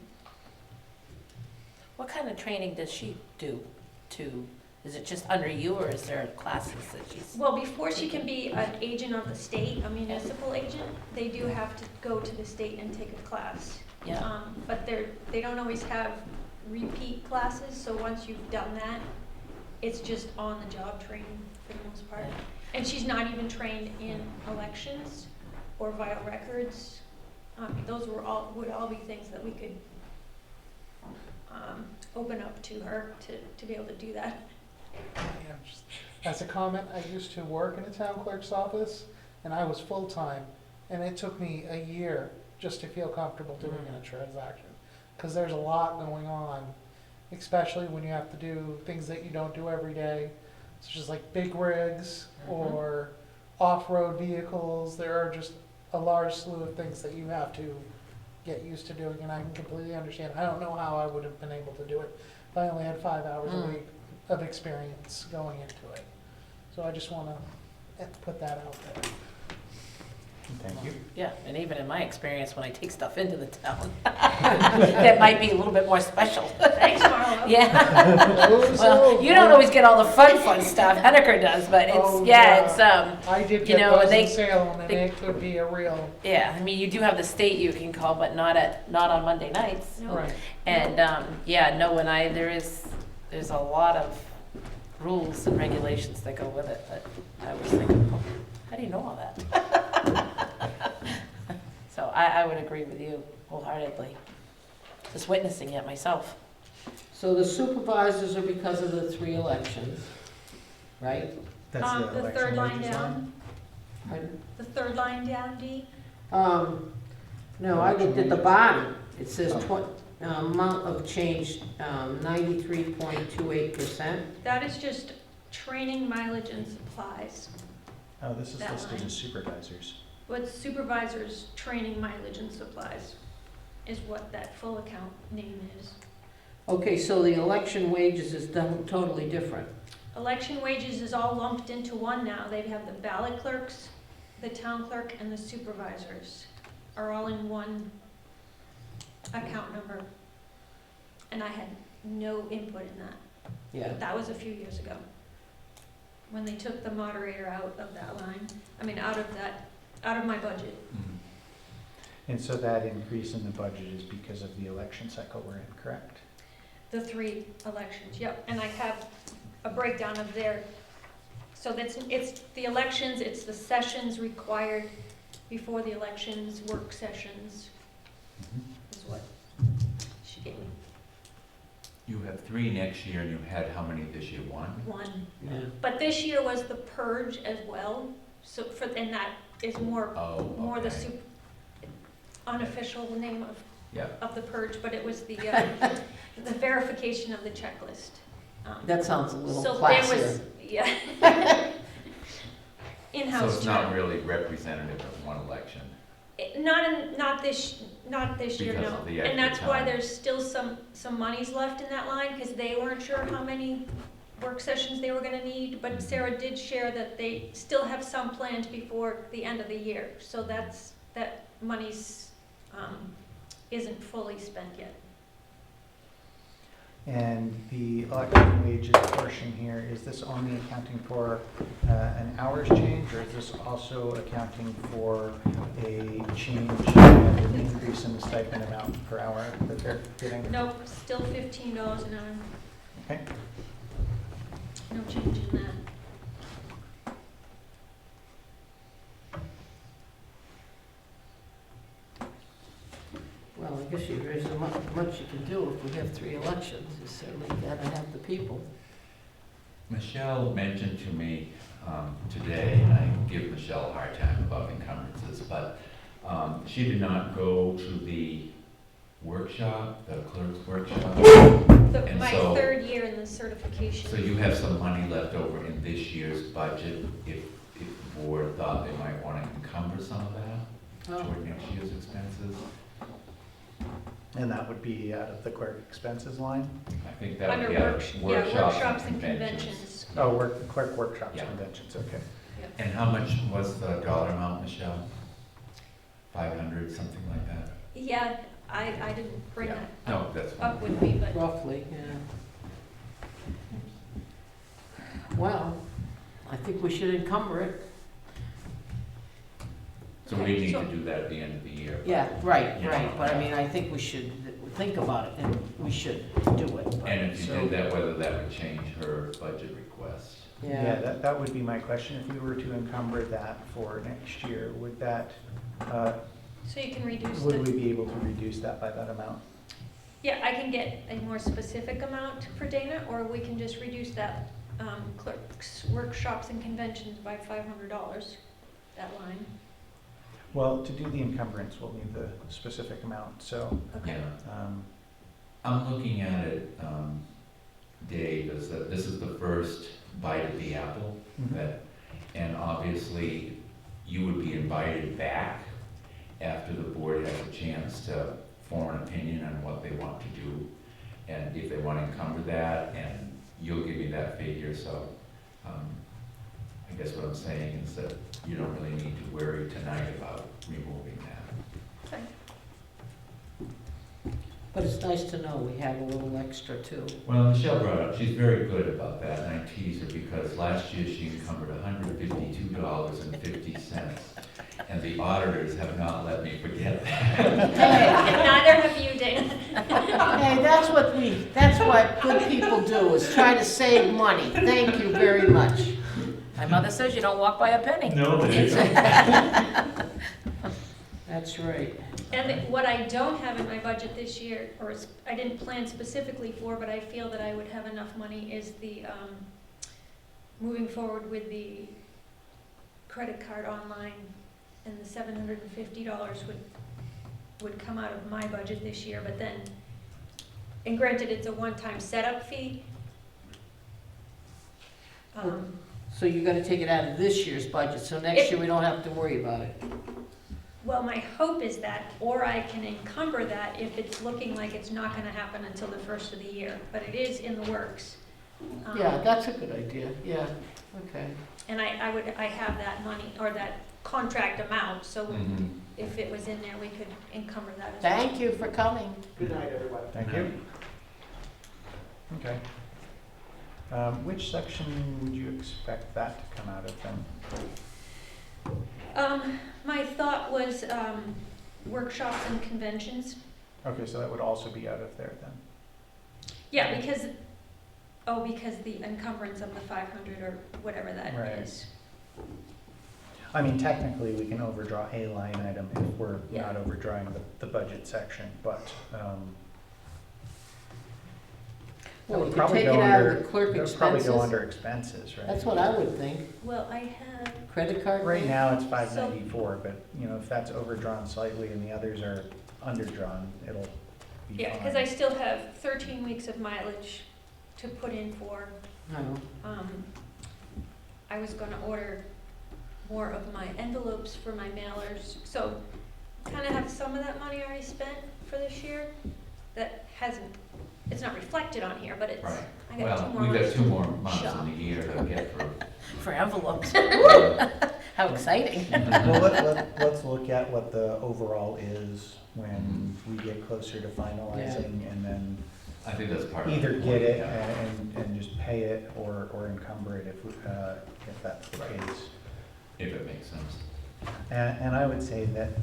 What kind of training does she do is it just under you, or is there classes that she's? Well, before she can be an agent of the state, a municipal agent, they do have to go to the state and take a class. Yeah. But they don't always have repeat classes, so once you've done that, it's just on-the-job training for the most part. And she's not even trained in elections or vital records. Those would all be things that we could open up to her to be able to do that. Yeah, just as a comment, I used to work in a town clerk's office, and I was full-time, and it took me a year just to feel comfortable doing a transaction, because there's a lot going on, especially when you have to do things that you don't do every day, such as like big rigs or off-road vehicles. There are just a large slew of things that you have to get used to doing, and I can completely understand. I don't know how I would have been able to do it if I only had 5 hours a week of experience going into it. So I just want to put that out there. Thank you. Yeah, and even in my experience, when I take stuff into the town, that might be a little bit more special. Thanks, Marlo. Yeah. Well, you don't always get all the fun stuff. Henniker does, but it's I did you get know, those they- in Salem, and they- it could be a real yeah. I mean, you do have the state you can call, but not on Monday nights. No. right. And there's a lot of rules and regulations that go with it. But I was thinking, how do you know all that? So I would agree with you wholeheartedly. Just witnessing it myself. So the supervisors are because of the 3 elections, right? That's the The election third line wages down. line. Pardon? The third line down, D. No, I looked at the bottom. It says amount of change, 93.28%. That is just training, mileage, and supplies. Oh, this is That listed line. as supervisors. What supervisors, training, mileage, and supplies is what that full account name is. Okay, so the election wages is totally different. Election wages is all lumped into one now. They have the ballot clerks, the town clerk, and the supervisors are all in one account number. And I had no input in that. Yeah. That was a few years ago. When they took the moderator out of that line, out of my budget. And so that increase in the budget is because of the election cycle we're in, correct? The 3 elections, yep, and I have a breakdown of their, so it's the elections, it's the sessions required before the elections, work sessions, is what she gave me. You have 3 next year, and you had how many this year? 1? 1. Yeah. But this year was the purge as well, so and that is more Oh, the okay. unofficial name Yep. of the purge, but it was the the verification of the checklist. That sounds a little So there classier. was, yeah. So In-house it's not check. really representative of one election. Not this year, Because no. of the And that's extra why time. there's still some monies left in that line, because they weren't sure how many work sessions they were gonna need, but Sarah did share that they still have some planned before the end of the year. So that money's, isn't fully spent yet. And the elected wages portion here, is this only accounting for an hours change, or is this also accounting for a change, an increase in the stipend amount per hour that they're getting? Nope, still $15 an hour, Okay. no change in that. Well, I guess there's not much you can do if we have 3 elections. You certainly gotta have the people. Michelle mentioned to me today, and I give Michelle a hard time about encumbrances, but she did not go to the workshop, the clerk's workshop. And My so- third year in the certification. So you have some money left over in this year's budget if the board thought they might want to encumber some of that toward next year's expenses? And that would be out of the clerk expenses line? I think that would Under be out of workshops and conventions. Oh, clerk workshops, Yeah. conventions, okay. And how much was the dollar amount, Michelle? 500, something like that? Yeah, I didn't bring Yeah. that No, that's fine. up with me, but Roughly, yeah. Well, I think we should encumber it. So we need to do that at the end of the year. Yeah, right, Yeah. right, but I mean, I think we should think about it, and we should do it. but- And if you so- did that, whether that would change her budget request. Yeah, that would be my question. If we were to encumber that for next year, would that, so you can reduce would the, we be able to reduce that by that amount? yeah, I can get a more specific amount for Dana, or we can just reduce that clerk's workshops and conventions by $500, that line. Well, to do the encumbrance, we'll need the specific amount, so, Okay. Yeah. I'm looking at it, Dave, is that this is the first bite of the apple, that, and obviously, you would be invited back after the board has a chance to form an opinion on what they want to do, and if they want to encumber that, and you'll give me that figure, so, I guess what I'm saying is that you don't really need to worry tonight about removing that. Okay. But it's nice to know we have a little extra too. Well, Michelle brought up, she's very good about that, and I tease her because last year she encumbered $152.50, and the auditors have not let me forget that. And neither have you, Dana. Hey, that's what good people do, is try to save money. Thank you very much. My mother says you don't walk by a penny. No, there you go. That's right. And what I don't have in my budget this year, or I didn't plan specifically for, but I feel that I would have enough money, is the, moving forward with the credit card online, and the $750 would come out of my budget this year, but then, and granted, it's a one-time setup fee. So you gotta take it out of this year's budget, so next year we don't have to worry about it. Well, my hope is that, or I can encumber that if it's looking like it's not gonna happen until the first of the year, but it is in the works. Yeah, that's a good idea, yeah, okay. And I have that money, or that contract amount, so Mhm. if it was in there, we could encumber that as well. Thank you for coming. Good night, everybody. Thank you. Okay. Which section would you expect that to come out of then? My thought was, workshops and conventions. Okay, so that would also be out of there then? Yeah, because the encumbrance of the 500 or whatever that Right. is. I mean, technically, we can overdraw a line item if we're Yeah. not overdrawing the budget section, but, Well, that we would could probably take go it out of under, the clerk that would probably go expenses. under expenses, right? That's what I would think. Well, I have, Credit card? Right now, it's $594, but, you know, if that's overdrawn slightly and the others are underdrawn, it'll be fine. yeah, because I still have 13 weeks of mileage to put in for. No. I was gonna order more of my envelopes for my mailers, so kind of have some of that money already spent for this year that hasn't it's not reflected on here, but it's, Right. I got 2 Well, more we've got months 2 to more months shop. in the year to get through. For envelopes. How exciting. Well, let's look at what the overall is when we get closer to finalizing, and then I think that's part of it. either get it and just pay it, or encumber it if that's the Right. case. If it makes sense. And I would say that,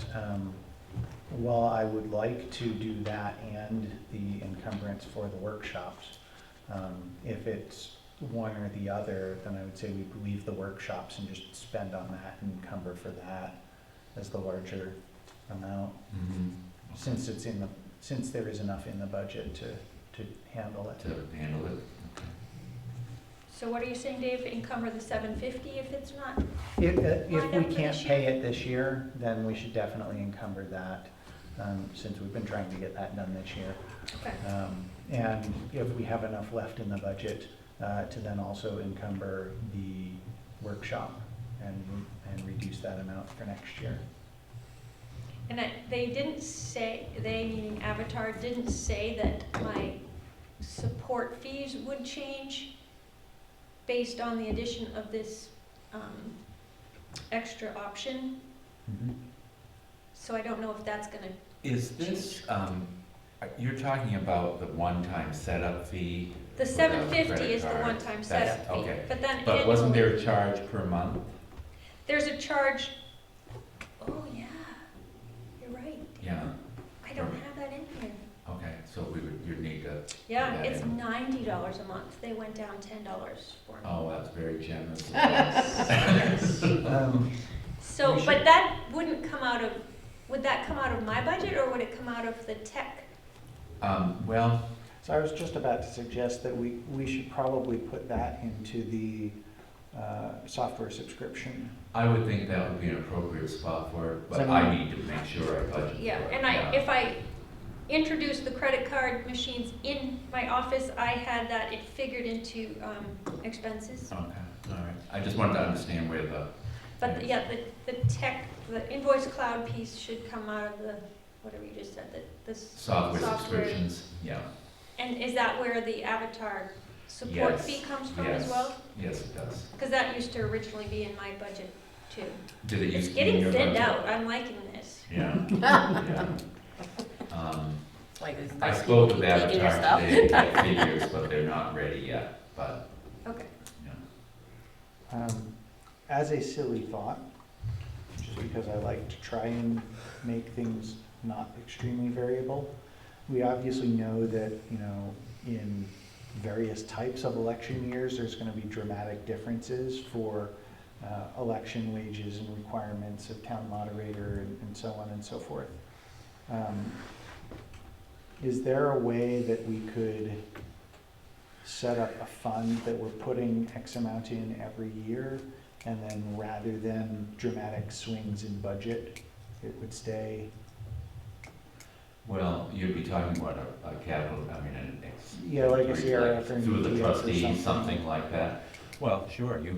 while I would like to do that and the encumbrance for the workshops, if it's one or the other, then I would say we leave the workshops and just spend on that and encumber for that as the larger amount, since it's since there is enough in the budget to handle it. To handle it. Okay. So what are you saying, Dave, encumber the 750 if it's not? If Lined we up for can't this pay it this year, then we should definitely encumber that, since we've been trying to get that done this year. Okay. And if we have enough left in the budget, to then also encumber the workshop and reduce that amount for next year. And they didn't say, they meaning Avatar, didn't say that my support fees would change based on the addition of this extra option. So I don't know if that's gonna, Is this, you're talking about the one-time setup fee? the without 750 credit is the card? one-time That's- setup fee. okay. But then But wasn't there annually, a charge per month? there's a charge, oh yeah, you're right. Yeah, I don't have that in here. okay, so you'd need to, Yeah, Yeah, it's yeah. $90 a month. They went down $10 for me. Oh, that's very generous. Yes. So, We but should- that wouldn't come out of, would that come out of my budget or would it come out of the tech? Well, So I was just about to suggest that we should probably put that into the software subscription. I would think that would be an appropriate spot for it, but So- I need to make sure I budget for it. Yeah, and if I introduce the credit card machines in my office, I had that, it figured into expenses. Okay, all right. I just wanted to understand where the. But yeah, the tech, the invoice cloud piece should come out of the, whatever you just said, the Software subscriptions, yeah. And is that where the Avatar support Yes, fee comes from as yes. well? Yes, it does. Because that used to originally be in my budget too. Did it It's used to be in getting your thinned budget? out, I'm liking this. Yeah, yeah. Like, it's I nice spoke to with keep taking your Avatar stuff. today to get figures, but they're not ready yet, but, Okay. yeah. As a silly thought, just because I like to try and make things not extremely variable, we obviously know that, in various types of election years, there's going to be dramatic differences for election wages and requirements of town moderator and so on and so forth. Is there a way that we could set up a fund that we're putting X amount in every year, and then rather than dramatic swings in budget, it would stay? Well, you'd be talking about a capital, Yeah, like a CRF or an through the ETF or trustees, something like that. well, sure, you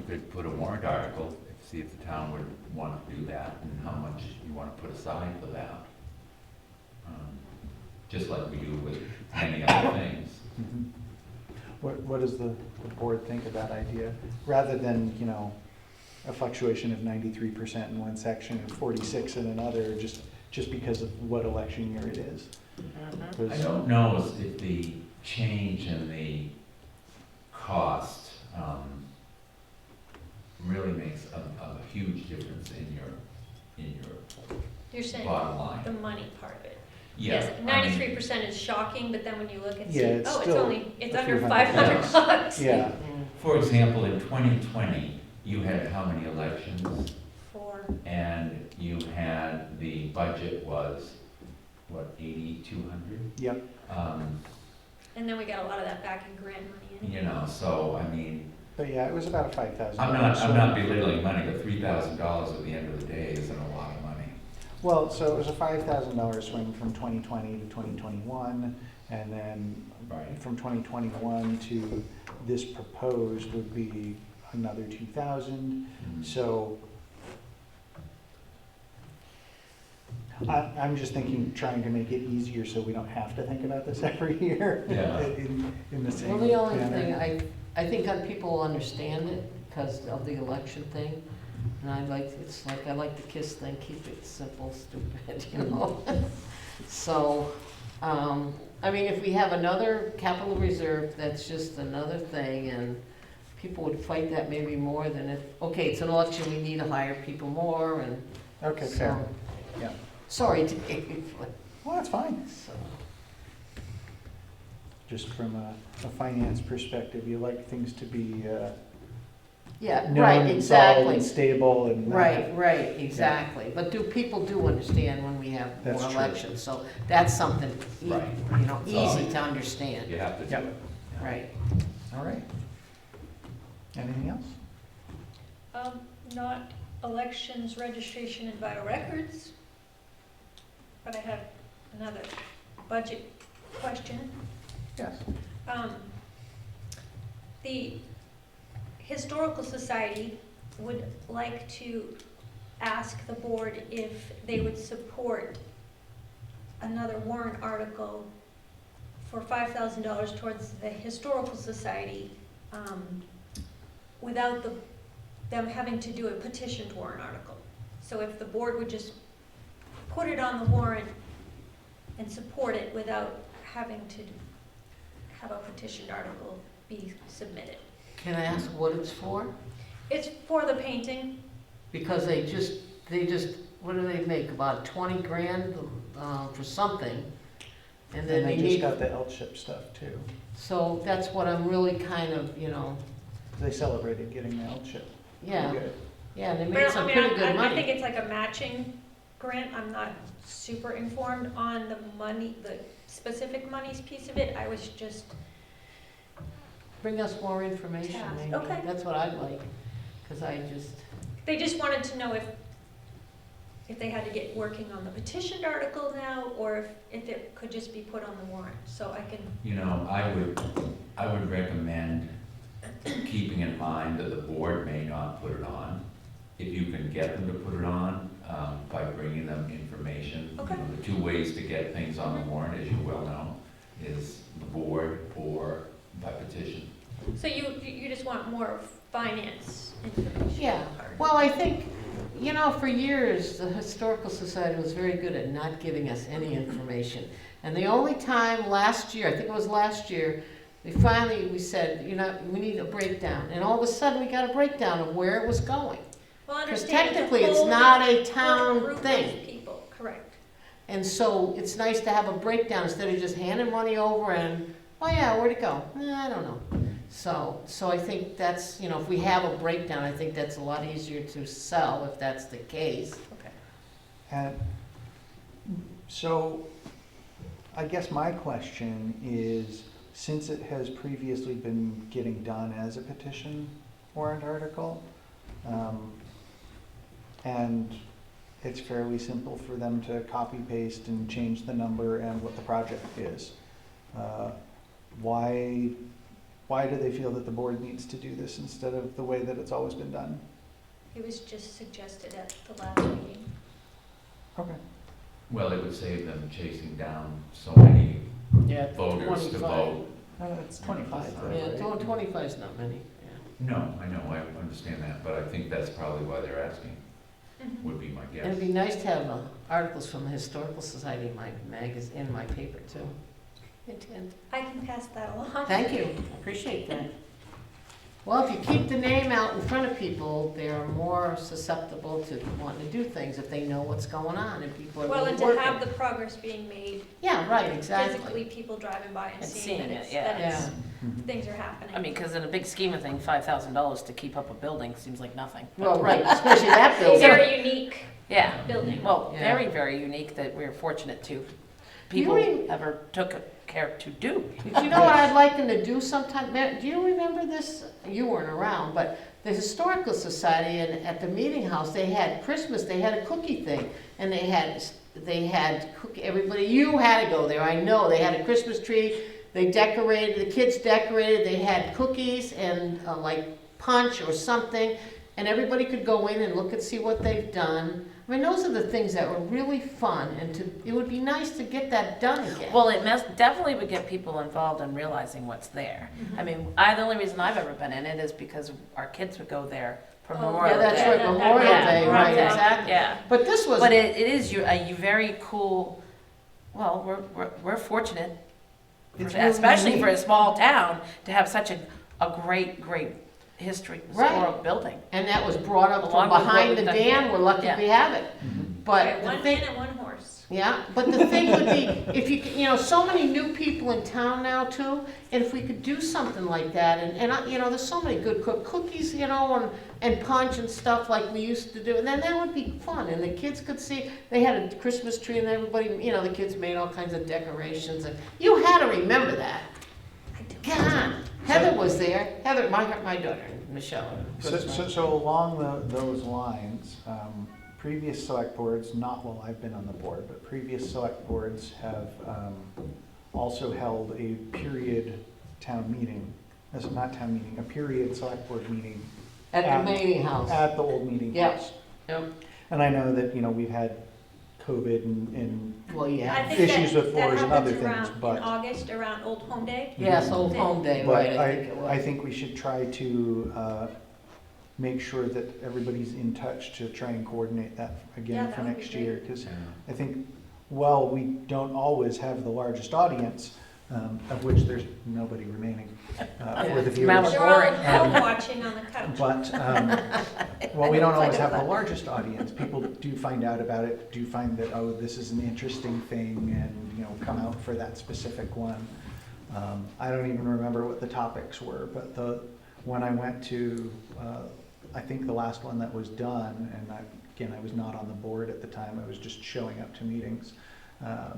could put a warrant article, see if the town would want to do that, and how much you want to put aside for that. Just like we do with many other things. Mhm. What does the board think of that idea? Rather than, a fluctuation of 93% in one section and 46 in another, just because of what election year it is. Mhm. I don't know if the change in the cost really makes a huge difference in your You're saying bottom line. the money part of it. Yeah, Yes, I mean, 93% is shocking, but then when you look and see, Yeah, it's oh, still it's a under few $500. hundred bucks. Yeah, For example, in 2020, you had how many elections? For, And you had, the budget was, what, 8,200? yep. and then we got a lot of that back in grant money. So, I mean, But yeah, it was about a $5,000. I'm not belittling money, but $3,000 at the end of the day isn't a lot of money. Well, so it was a $5,000 swing from 2020 to 2021, and then Right. from 2021 to this proposed would be another 2,000. So I'm just thinking, trying to make it easier so we don't have to think about this every year. Yeah. In the same Well, the only manner. thing, I think that people will understand it because of the election thing. And I like the KISS thing, keep it simple, stupid, you know? So, I mean, if we have another capital reserve, that's just another thing, and people would fight that maybe more than if, okay, it's an election, we need to hire people more, and Okay, so. fair. Yeah. Sorry, Dave. Well, that's fine. So, Just from a finance perspective, you like things to be yeah, known, right, solid, exactly. and stable, and not- Right, exactly. But people do understand when we have That's more true. elections, so that's something, Right. you know, It's all- easy to understand. You have to do Yep. it. Yeah. Right. All right. Anything else? Not elections, registration, and vital records. But I have another budget question. Yes. The Historical Society would like to ask the board if they would support another warrant article for $5,000 towards the Historical Society, without them having to do a petitioned warrant article. So if the board would just put it on the warrant and support it without having to have a petitioned article be submitted. Can I ask what it's for? It's for the painting. Because they just, what do they make, about 20 grand for something? And then And they they just need, got the L-chip stuff too. so that's what I'm really kind of, you know, They celebrated getting the L-chip. yeah, Good. yeah, they made But some I mean, pretty good I think money. it's like a matching grant. I'm not super informed on the money, the specific monies piece of it. I was just, Bring us more information, Task. maybe. Okay. That's what I'd like, because they just wanted to know if they had to get working on the petitioned article now, or if it could just be put on the warrant, so I can, You know, I would recommend keeping in mind that the board may not put it on. If you can get them to put it on, by bringing them information. You Okay. know, the two ways to get things on the warrant, as you well know, is the board or by petition. so you just want more finance information? Yeah. Well, I think, you know, for years, the Historical Society was very good at not giving us any information. And the only time last year, I think it was last year, we said, you know, we need a breakdown. And all of a sudden, we got a breakdown of where it was going. Well, I Because understand technically, it's not a town group of thing. people, correct. And so it's nice to have a breakdown instead of just handing money over and, oh yeah, where'd it go? I don't know. So I think that's, you know, if we have a breakdown, I think that's a lot easier to sell if that's the case. Okay. And so, I guess my question is, since it has previously been getting done as a petition warrant article, and it's fairly simple for them to copy paste and change the number and what the project is, why do they feel that the board needs to do this instead of the way that it's always been done? It was just suggested at the last meeting. Okay. Well, it would save them chasing down so many Yeah, voters to vote. It's 25, though, Yeah, right? 25 is not many, yeah. No, I know, I understand that, but I think that's probably why they're asking, would be my And guess. it'd be nice to have articles from the Historical Society in my magazine, in my paper too. Hint, hint. I can pass that along. Thank you, appreciate that. Well, if you keep the name out in front of people, they're more susceptible to wanting to do things if they know what's going on and people are Well, really and to working. have the progress being made, Yeah, right, physically, exactly. people driving by and And seeing seeing that it, it's, yeah. that it's, Mhm. things are happening. I mean, because in a big scheme of things, $5,000 to keep up a building seems like nothing. Well, right, especially that It's a building. very unique Yeah, building. well, Yeah. very, very unique that we're fortunate to, You people mean- ever took care to do. Do you know what I'd like them to do sometime? Do you remember this? You weren't around, but the Historical Society and at the meeting house, they had Christmas, they had a cookie thing. And they had cookie, everybody, you had to go there, I know. They had a Christmas tree, they decorated, the kids decorated, they had cookies and like punch or something. and everybody could go in and look and see what they've done. I mean, those are the things that were really fun, and it would be nice to get that done again. Well, definitely would get people involved in realizing what's there. I mean, the only reason I've ever been in it is because our kids would go there for Oh, Memorial Yeah, Day. that's right, That- Memorial yeah, Day, Memorial right, Day, exactly. Yeah, But this was, but it is a very cool, well, we're fortunate, It's really especially neat. for a small town, to have such a great history, Right. historic building. and that was brought up from Along with what behind the we've done dam, here. we're lucky Yeah. we have it. But Right, the one thing, man and one horse. yeah, but the thing would be, if you know, so many new people in town now too, and if we could do something like that, you know, there's so many good cookies, you know, and punch and stuff like we used to do, and then that would be fun, and the kids could see, they had a Christmas tree and everybody, you know, the kids made all kinds of decorations, and you had to remember that. God, Heather was there, Heather, my daughter, Michelle. So along those lines, previous select boards, not while I've been on the board, but previous select boards have also held a period town meeting, not town meeting, a period select board meeting At the meeting house. at the old meeting Yep. house. Yep. And I know that, you know, we've had COVID and Well, yeah. I think issues with floors and other that things, happens but. around, in August, around Old Home Day. Yes, Old Home Day, But right, I think it was. I think we should try to make sure that everybody's in touch to try and coordinate that Yeah, again that for would be next great. year. Because I think, while we don't always have the largest audience, of which there's nobody remaining for the Mount viewers. They're all Boring. home watching on the couch. But, well, we don't always have the largest audience. People do find out about it, do find that, oh, this is an interesting thing, and, you know, come out for that specific one. I don't even remember what the topics were, but when I went to, I think the last one that was done, and again, I was not on the board at the time, I was just showing up to meetings.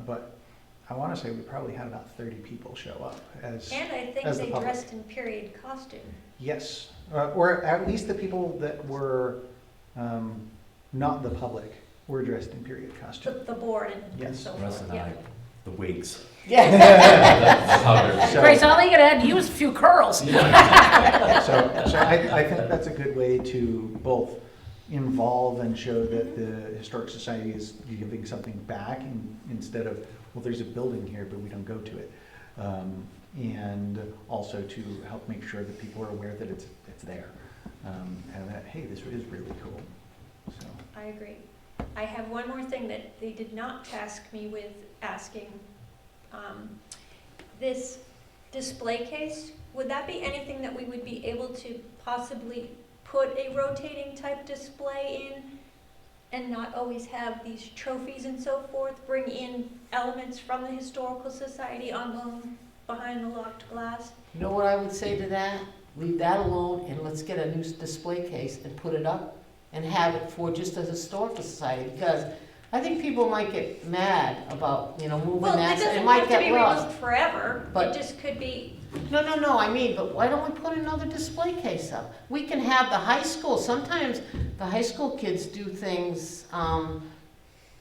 But I want to say we probably had about 30 people show up as. And I think as the they public. dressed in period costume. Yes, or at least the people that were not the public were dressed in period costume. The board and Yes. so Russ forth, and yeah. I, the wigs. Yeah. Powder. So- Grace, all you gotta add to you is a few curls. So I think that's a good way to both involve and show that the Historic Society is giving something back instead of, well, there's a building here, but we don't go to it. And also to help make sure that people are aware that it's there. And that, hey, this is really cool, so. I agree. I have one more thing that they did not task me with asking. This display case, would that be anything that we would be able to possibly put a rotating type display in and not always have these trophies and so forth? Bring in elements from the Historical Society on loan behind the locked glass? You know what I would say to that? Leave that alone and let's get a new display case and put it up and have it for just a historical society, because I think people might get mad about, you know, moving Well, that, it doesn't it might have to be get lost. removed forever. But- It just could be, No, I mean, but why don't we put another display case up? We can have the high school, sometimes the high school kids do things,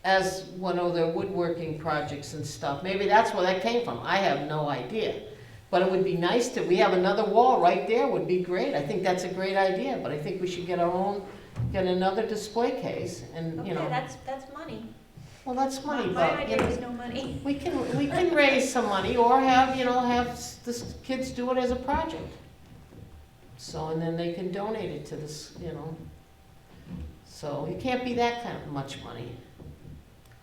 as one of their woodworking projects and stuff. Maybe that's where that came from, I have no idea. But it would be nice to, we have another wall right there, would be great, I think that's a great idea, but I think we should get another display case and, you okay, know. that's money. Well, that's money, My but, you idea know. was no money. We can raise some money or have the kids do it as a project. So, and then they can donate it to this, you know. So it can't be that kind of much money,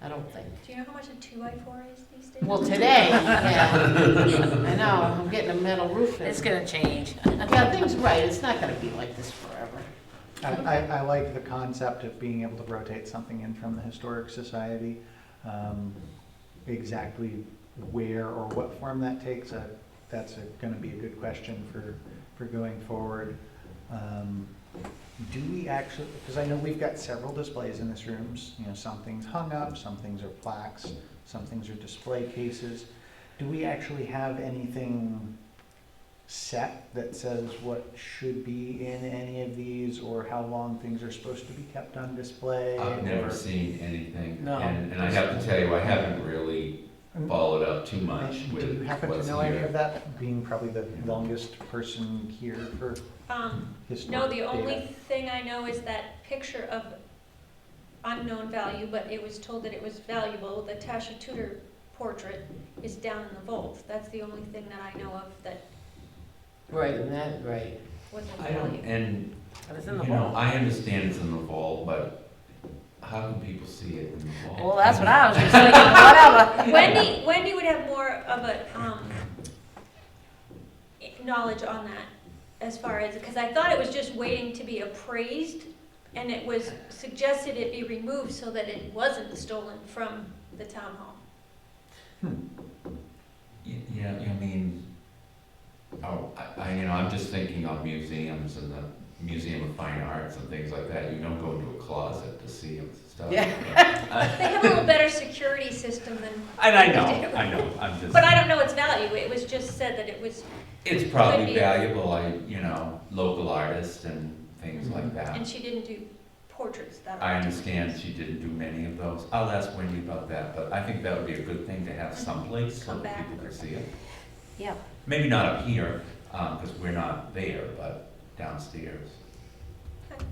I don't think. Do you know how much a 2x4 is these days? Well, today, yeah, I know, I'm getting a metal roof in. It's gonna change. Yeah, things right, it's not gonna be like this forever. I like the concept of being able to rotate something in from the Historic Society. Exactly where or what form that takes, that's going to be a good question for going forward. Do we actually, because I know we've got several displays in this room, you know, some things hung up, some things are plaques, some things are display cases. Do we actually have anything set that says what should be in any of these, or how long things are supposed to be kept on display? I've never or- seen anything, No. and I have to tell you, I haven't really follow it up too much And do with you happen to what's know any here. of that, being probably the longest person here for historic No, the only data? thing I know is that picture of unknown value, but it was told that it was valuable, the Tasha Tudor portrait is down in the vault. That's the only thing that I know of that Right, and that, right. was of I don't, value. and, But it's in the you know, vault. I understand it's in the vault, but how can people see it in the vault? Well, that's what I was just thinking, whatever. Wendy would have more of a, knowledge on that as far as, because I thought it was just waiting to be appraised, and it was suggested it be removed so that it wasn't stolen from the town hall. Yeah, I mean, I'm just thinking on museums and the Museum of Fine Arts and things like that. You don't go into a closet to see stuff. Yeah. They have a little better security system than. And I know, I'm just. But I don't know its value. It was just said that it was, It's Could probably be. valuable, local artists and things like and that. she didn't do portraits that I often. understand she didn't do many of those. I'll ask Wendy about that, but I think that would be a good thing to have someplace so Come that back. people can see it. Yeah. Maybe not up here, because we're not there, but downstairs, Okay.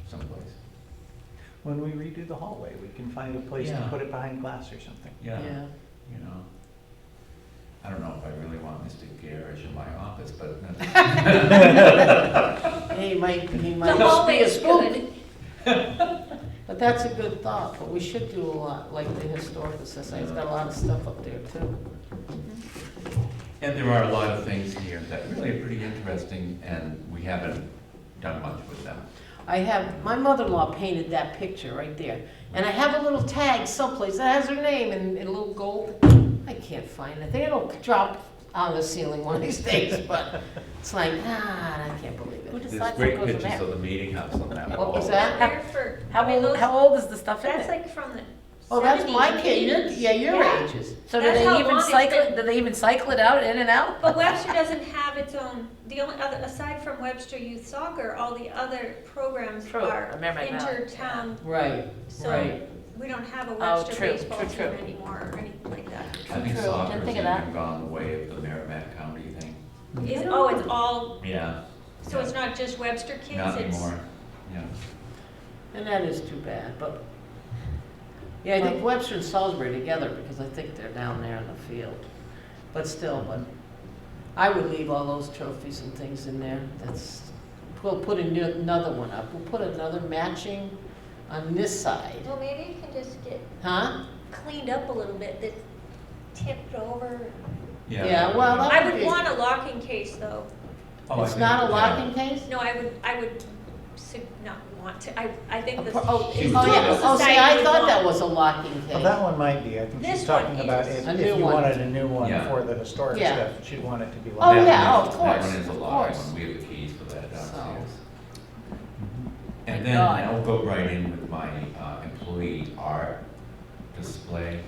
someplace. When we redo the hallway, we can find a place to Yeah. put it behind glass or something. Yeah, I don't know if I really want Mr. Garish in my office, but He might The just be hallway a is spook. good. But that's a good thought, but we should do a lot, like the Historical Society's got a lot of stuff up there too. and there are a lot of things here that really are pretty interesting, and we haven't done much with them. My mother-in-law painted that picture right there. And I have a little tag someplace that has her name in a little gold. I can't find it. I think it'll drop on the ceiling one of these days, but it's like, I can't believe Who it. There's decides great what goes in pictures there? of the meeting house on that What wall. was that? There for, How I mean, old, those- how old is the stuff in That's it? like from the Oh, that's 70s my and kid, 80s. your Yeah. ages. So do That's they how even long it's cycle been. it, do they even cycle it out, in and out? But Webster doesn't have its own, the only other, aside from Webster Youth Soccer, all the other programs True, are I remember that. inter-town. Right, So right. we don't have a Oh, Webster true, baseball true, team true. anymore or anything like that. I think True, soccer's didn't think of even that. gone the way of the Merrimack County thing. It's all, Yeah. so it's not just Webster kids, Not it's. anymore, yeah. And that is too bad, but, yeah, I think Webster and Salisbury together, because I think they're down there in the field. But still, I would leave all those trophies and things in there. We'll put another one up. We'll put another matching on this side. Well, maybe you can just get Huh? cleaned up a little bit, that tipped over. Yeah, well, that I would would be- want a locking case though. Oh, I It's think- not a yeah. locking case? No, I would not want to, I think the. Oh, She would oh, do yeah, that. oh, see, I Society thought would that want- was a locking Well, case. that one might be. I think she's This one talking about is. if A if new you one. wanted a new one Yeah. for the historic Yeah. stuff, she'd want it to be Oh, locked. That yeah, one of is- course, That one is a of locked course. one, we have the keys for that So. downstairs. Mhm. And My then God. I'll go right in with my employee art display.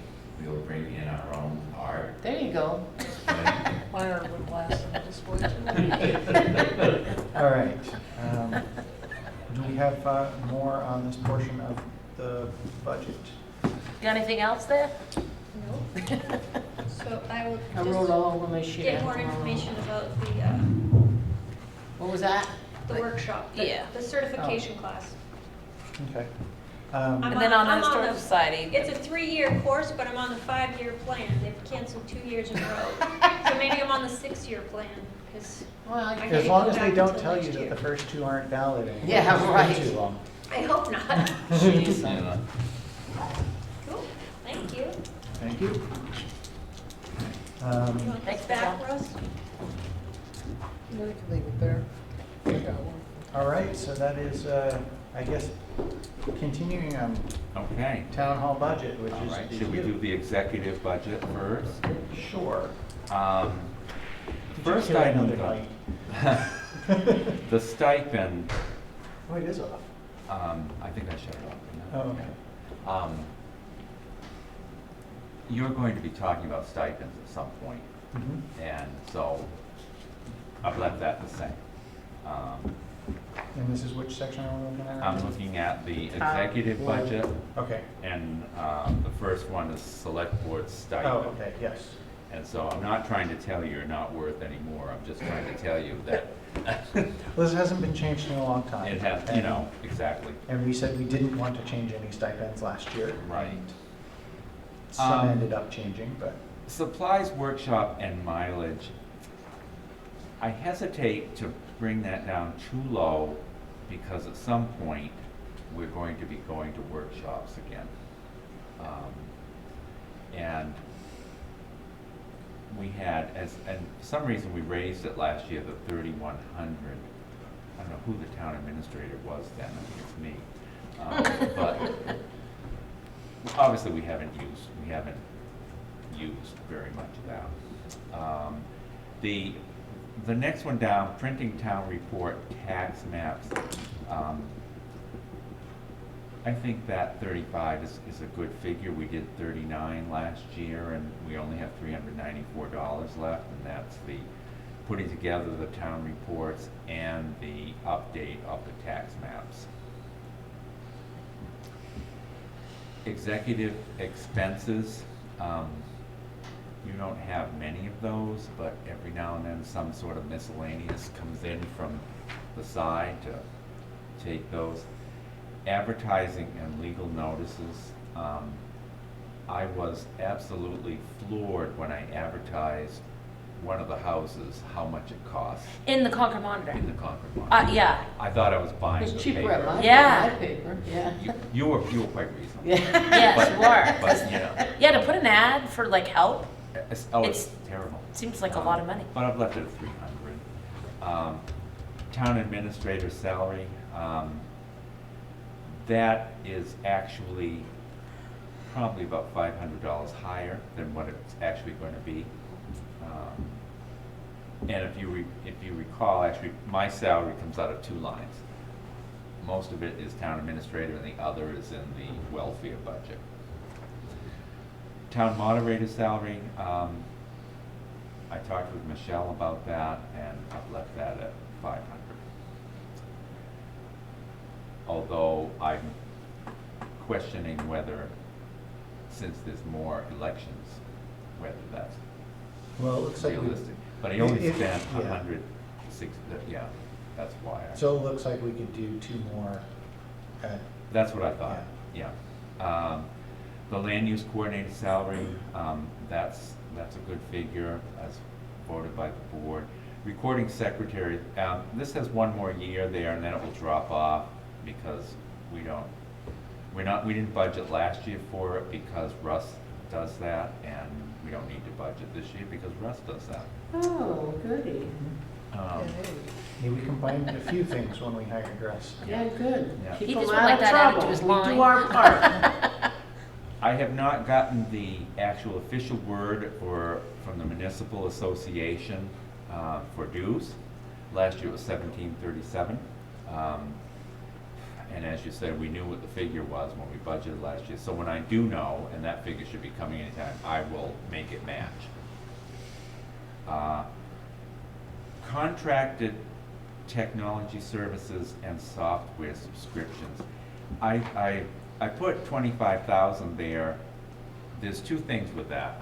We'll bring in our own art There you go. display. Mine are with glass and display too. All right. Do we have more on this portion of the budget? Got anything else there? No. So I will I wrote just all over my sheet. get more information about What was that? the workshop, Yeah. the certification class. Okay. I'm And then on the I'm on Historical the- Society. It's a 3-year course, but I'm on the 5-year plan. They've canceled 2 years in a row. So maybe I'm on the 6-year plan, because Well, I I- As can't long go as they back don't until tell you next that year. the first two aren't valid anymore. Yeah, it's right. Too long. I hope not. Jeez. Yeah. Cool, thank you. Thank you. You want this Thanks, back, Michelle. Russ? You can leave it there. I got one. All right, so that is, I guess, continuing on Okay. town hall budget, which All right, is should we do you. the executive budget first? Sure. Um, Did you First hear item, another light? the stipend, Oh, it is off. I think I shut it off. didn't I? Oh, okay. You're going to be talking about stipends at some point, Mhm. and so I've left that the same. And this is which section are we looking at? I'm looking at the executive budget, Okay. and the first one is select board Oh, stipend. okay, yes. And so I'm not trying to tell you you're not worth any more, I'm just trying to tell you that Well, this hasn't been changed in a long time. it has, you know, exactly, And we said we didn't want to change any stipends last year. right. Some ended up changing, but. Supplies, workshop, and mileage, I hesitate to bring that down too low, because at some point, we're going to be going to workshops again. And we had, and for some reason, we raised it last year to 3,100. I don't know who the town administrator was then, I think it's me. But obviously, we haven't used very much of that. The next one down, printing town report, tax maps. I think that 35 is a good figure. We did 39 last year, and we only have $394 left, and that's the putting together the town reports and the update of the tax maps. Executive expenses, you don't have many of those, but every now and then some sort of miscellaneous comes in from the side to take those. Advertising and legal notices, I was absolutely floored when I advertised one of the houses, how much it cost In the Concord Monitor. in the Concord Monitor. Yeah. I thought I was buying It's the cheaper at paper. my, Yeah. my paper, yeah. You were quite reasonable. Yeah. Yes, But- you were. But, you know, Yeah, to put an ad for like help it's It's- terrible. seems like a lot of money. But I've left it at 300. Town administrator salary, that is actually probably about $500 higher than what it's actually going to be. And if you recall, actually, my salary comes out of two lines. Most of it is town administrator, and the other is in the welfare budget. Town moderator salary, I talked with Michelle about that, and I've left that at 500. Although I'm questioning whether, since there's more elections, whether that's Well, it looks like realistic. But I only If- spent yeah. 160, yeah, that's why. So it looks like we could do two more at, That's what I thought, yeah. The land use coordinator salary, that's a good figure, as voted by the board. Recording secretary, this has one more year there, and then it will drop off, because we didn't budget last year for it, because Russ does that, and we don't need to budget this year, because Russ does that. Oh, goody. yeah, we combined a few things when we hired Russ. Yeah, good. Yeah. Keep He him just out would like of that added to trouble. his We line. do our part. I have not gotten the actual official word from the municipal association for dues. Last year it was $17.37. And as you said, we knew what the figure was when we budgeted last year. So when I do know, and that figure should be coming anytime, I will make it match. Contracted technology services and software subscriptions. I put 25,000 there. There's two things with that.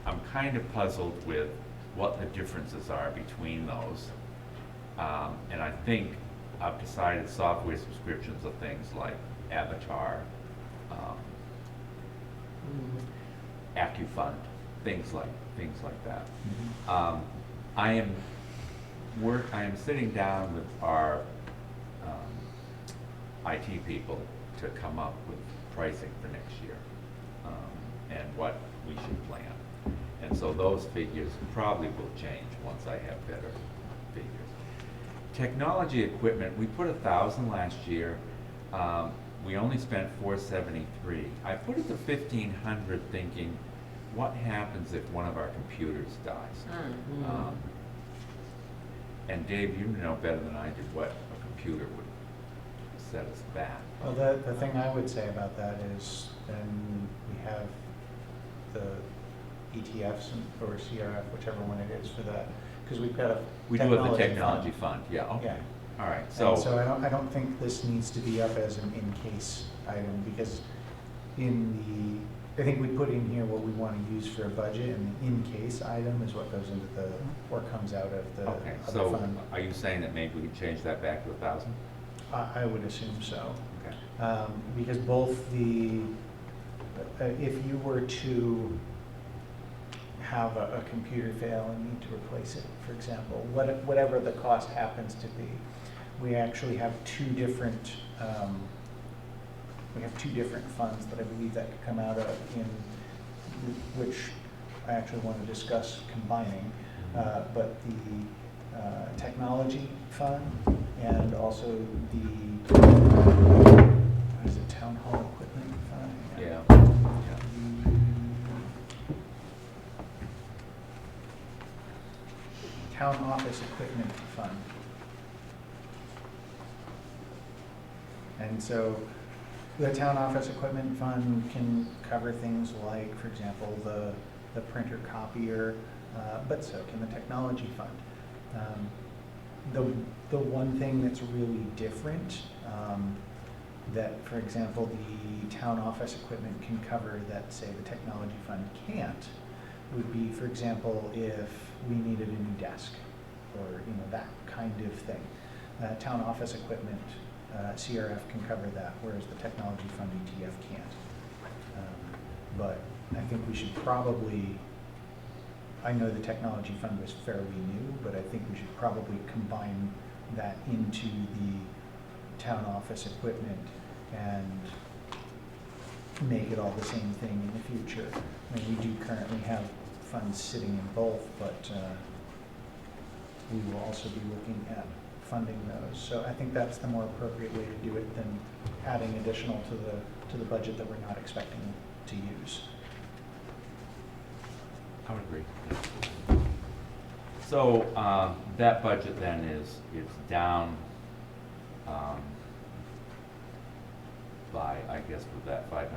I'm kind of puzzled with what the differences are between those. And I think I've decided software subscriptions are things like Avatar, AccuFund, things like that. I am sitting down with our IT people to come up with pricing for next year, and what we should plan. And so those figures probably will change once I have better figures. Technology equipment, we put 1,000 last year. We only spent 473. I put it to 1,500 thinking, what happens if one of our computers dies? And Dave, you know better than I do what a computer would set us back. Well, the thing I would say about that is then we have the ETFs or CRF, whichever one it is for that, because we've got a We do have the technology technology fund. fund, yeah, okay. Yeah, All right, And so, so I don't think this needs to be up as an in-case item, because I think we put in here what we want to use for a budget, and the in-case item is what goes into or comes out of the okay, other so fund. are you saying that maybe we can change that back to 1,000? I would assume so. Okay. Because both if you were to have a computer fail and need to replace it, for example, whatever the cost happens to be, we actually have two different funds that I believe that could come out of, which I actually want to discuss combining, but the technology fund and also the what is it, town hall equipment fund? Yeah. Town office equipment fund. And so the town office equipment fund can cover things like, for example, the printer copier, but so can the technology fund. The one thing that's really different, that, for example, the town office equipment can cover that, say, the technology fund can't, would be, for example, if we needed a new desk, or, that kind of thing. Town office equipment, CRF can cover that, whereas the technology fund ETF can't. But I think we should probably, I know the technology fund was fairly new, but I think we should probably combine that into the town office equipment and make it all the same thing in the future. I mean, we do currently have funds sitting in both, but we will also be looking at funding those. So I think that's the more appropriate way to do it than adding additional to the budget that we're not expecting to use. I would agree. So, that budget then is down, by, I guess with that $500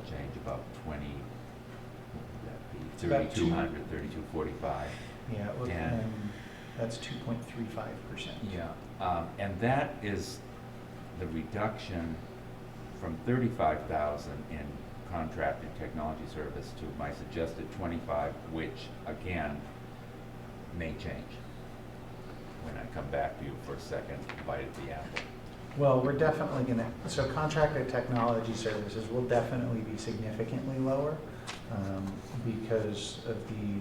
change, about 20, what would that be? It's about 3,200, 3,245. Yeah, And- and that's 2.35%. Yeah, and that is the reduction from 35,000 in contracted technology service to my suggested 25, which again may change when I come back to you for a second bite at the apple. Well, we're definitely gonna, so contracted technology services will definitely be significantly lower, because of the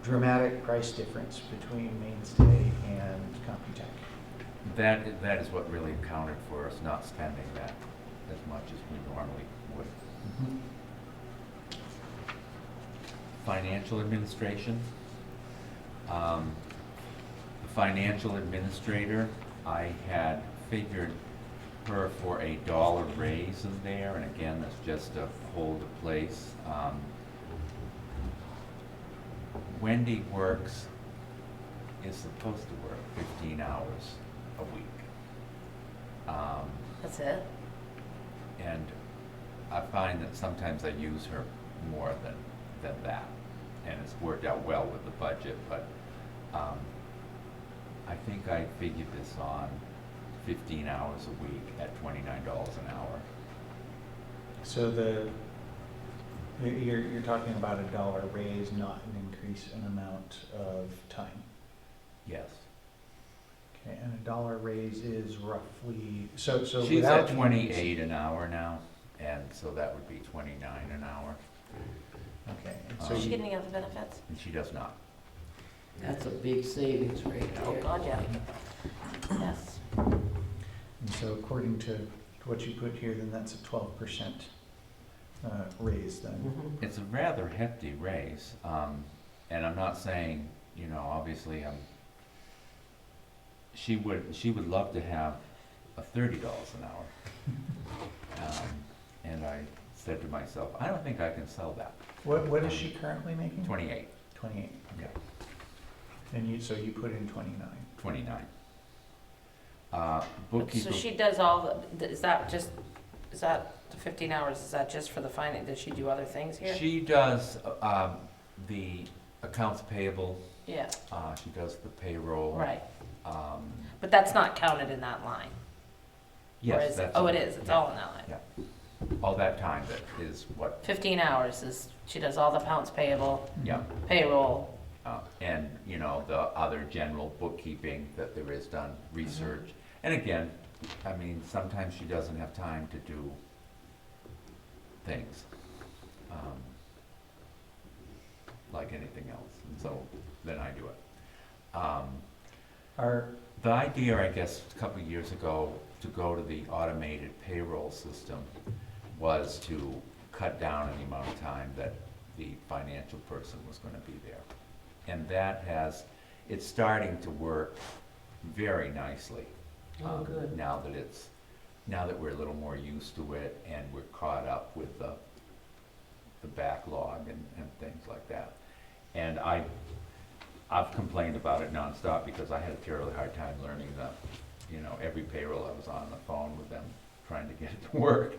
dramatic price difference between Mainstay and Computech. That is what really accounted for us not spending that as much as we normally would. Financial administration. The financial administrator, I had figured her for $1 raise in there, and again, that's just to hold the place. Wendy is supposed to work 15 hours a week. That's it? And I find that sometimes I use her more than that. And it's worked out well with the budget, but I think I figured this on 15 hours a week at $29 an hour. So you're talking about $1 raise, not an increase in amount of time. Yes. Okay, and $1 raise is roughly, so She's without at 28 an hour now, and so that would be 29 an hour, Okay, and Does so she you, get any other benefits? and she does not. That's a big savings right there. Oh, God, yeah. Yes. and so according to what you put here, then that's a 12% raise then. Mhm. It's a rather hefty raise, and I'm not saying, obviously, she would love to have a $30 an hour. And I said to myself, I don't think I can sell that. What is she currently making? 28, 28, yeah, and so you put in 29. 29. So Bookkeeper, she does all is that the 15 hours, is that just for the finance? Does she do other things here? she does the accounts payable, Yeah, she does the payroll. right. Um, But that's not counted in that line? Or Yes, is it? that's. Oh, it is, it's all in that line. Yeah. All that time that is what, 15 hours is, she does all the accounts payable, yeah. payroll. And, you know, the other general bookkeeping that there is done, research. And again, I mean, sometimes she doesn't have time to do things, like anything else, and so then I do it. Our, The idea, I guess, a couple of years ago, to go to the automated payroll system was to cut down on the amount of time that the financial person was gonna be there. And that has, it's starting to work very nicely. Oh, good. Now that we're a little more used to it and we're caught up with the backlog and things like that. And I've complained about it nonstop because I had a terribly hard time learning every payroll. I was on the phone with them trying to get it to work.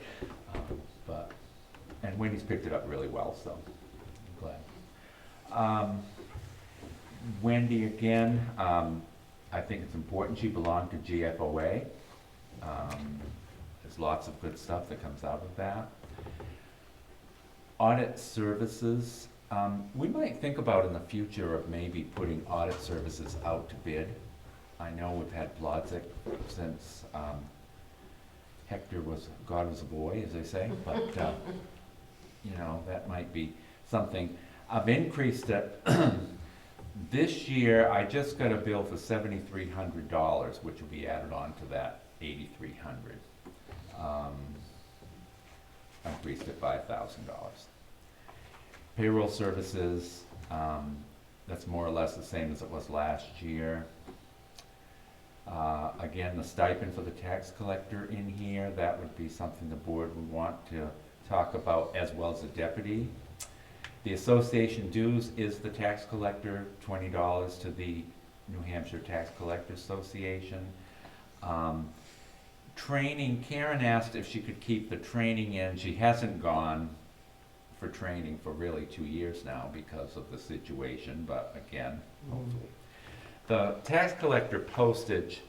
And Wendy's picked it up really well, so I'm glad. Wendy, again, I think it's important. She belonged to GFOA. There's lots of good stuff that comes out of that. Audit services, we might think about in the future of maybe putting audit services out to bid. I know we've had Blodzik since Hector God was a boy, as they say, but that might be something. I've increased it. This year, I just got a bill for $7,300, which will be added on to that $8,300. I increased it by $1,000. Payroll services, that's more or less the same as it was last year. Again, the stipend for the tax collector in here, that would be something the board would want to talk about, as well as the deputy. The association dues is the tax collector, $20 to the New Hampshire Tax Collectors Association. Training, Karen asked if she could keep the training in. She hasn't gone for training for really 2 years now because of the situation, but again, hopefully. The tax collector postage,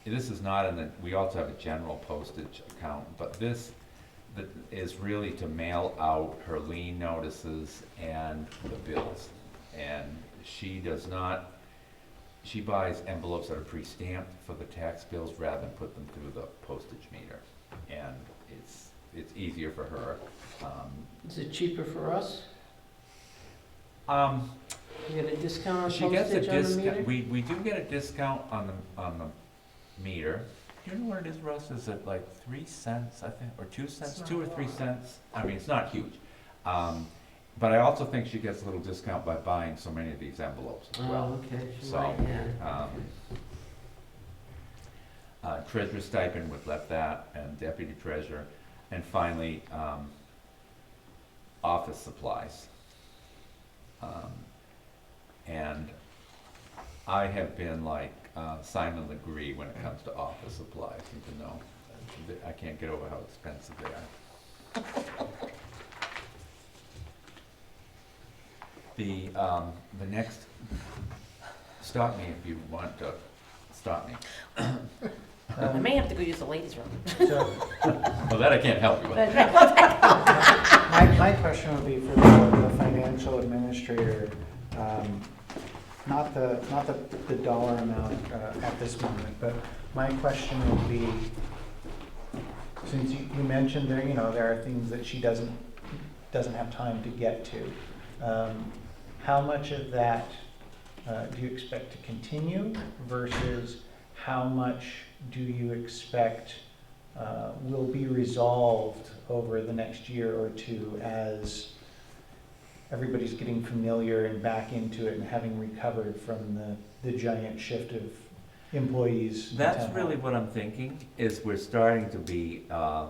this is not in the, we also have a general postage account, but this is really to mail out her lien notices and the bills. And she does not, she buys envelopes that are pre-stamped for the tax bills rather than put them through the postage meter. And it's easier for her. Is it cheaper for us? You get a discount on She gets a postage on the meter? discount, we do get a discount on the meter. Do you know what it is, Russ? Is it like 3 cents, I think, or 2 cents, 2 or 3 cents? I mean, it's not huge. But I also think she gets a little discount by buying so many of these envelopes as well. Oh, okay, she So, might, yeah. Treasurer stipend, we've left that, and deputy treasurer. And finally, office supplies. And I have been like Simon Legree when it comes to office supplies, even though I can't get over how expensive they are. The next, stop me if you want to stop me. I may have to go use the ladies' room. so Well, that I can't help you with. my question would be for the financial administrator, not the dollar amount at this moment, but my question would be, since you mentioned there are things that she doesn't have time to get to, how much of that do you expect to continue versus how much do you expect will be resolved over the next year or two as everybody's getting familiar and back into it and having recovered from the giant shift of employees? in That's town really hall? what I'm thinking, is we're starting to be, I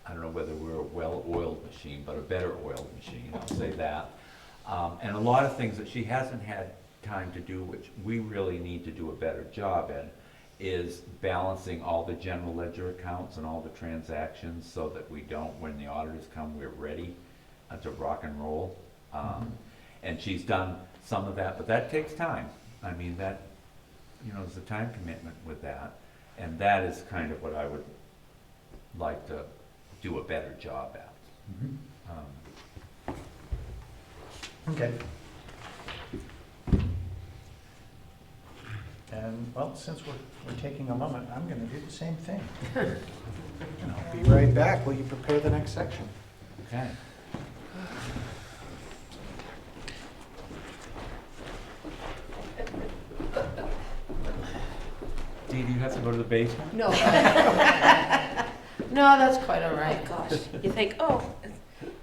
don't know whether we're a well-oiled machine, but a better oiled machine, I'll say that. And a lot of things that she hasn't had time to do, which we really need to do a better job in, is balancing all the general ledger accounts and all the transactions so that we don't, when the auditors come, we're ready to rock and roll. And she's done some of that, but that takes time. I mean, you know, there's a time commitment with that. And that is kind of what I would like to do a better job at. Okay. And, well, since we're taking a moment, I'm gonna do the same thing. And I'll be right back. Will you prepare the next section? Okay. Dee, do you have to go to the basement? No. No, that's quite all right. Gosh, you think, oh,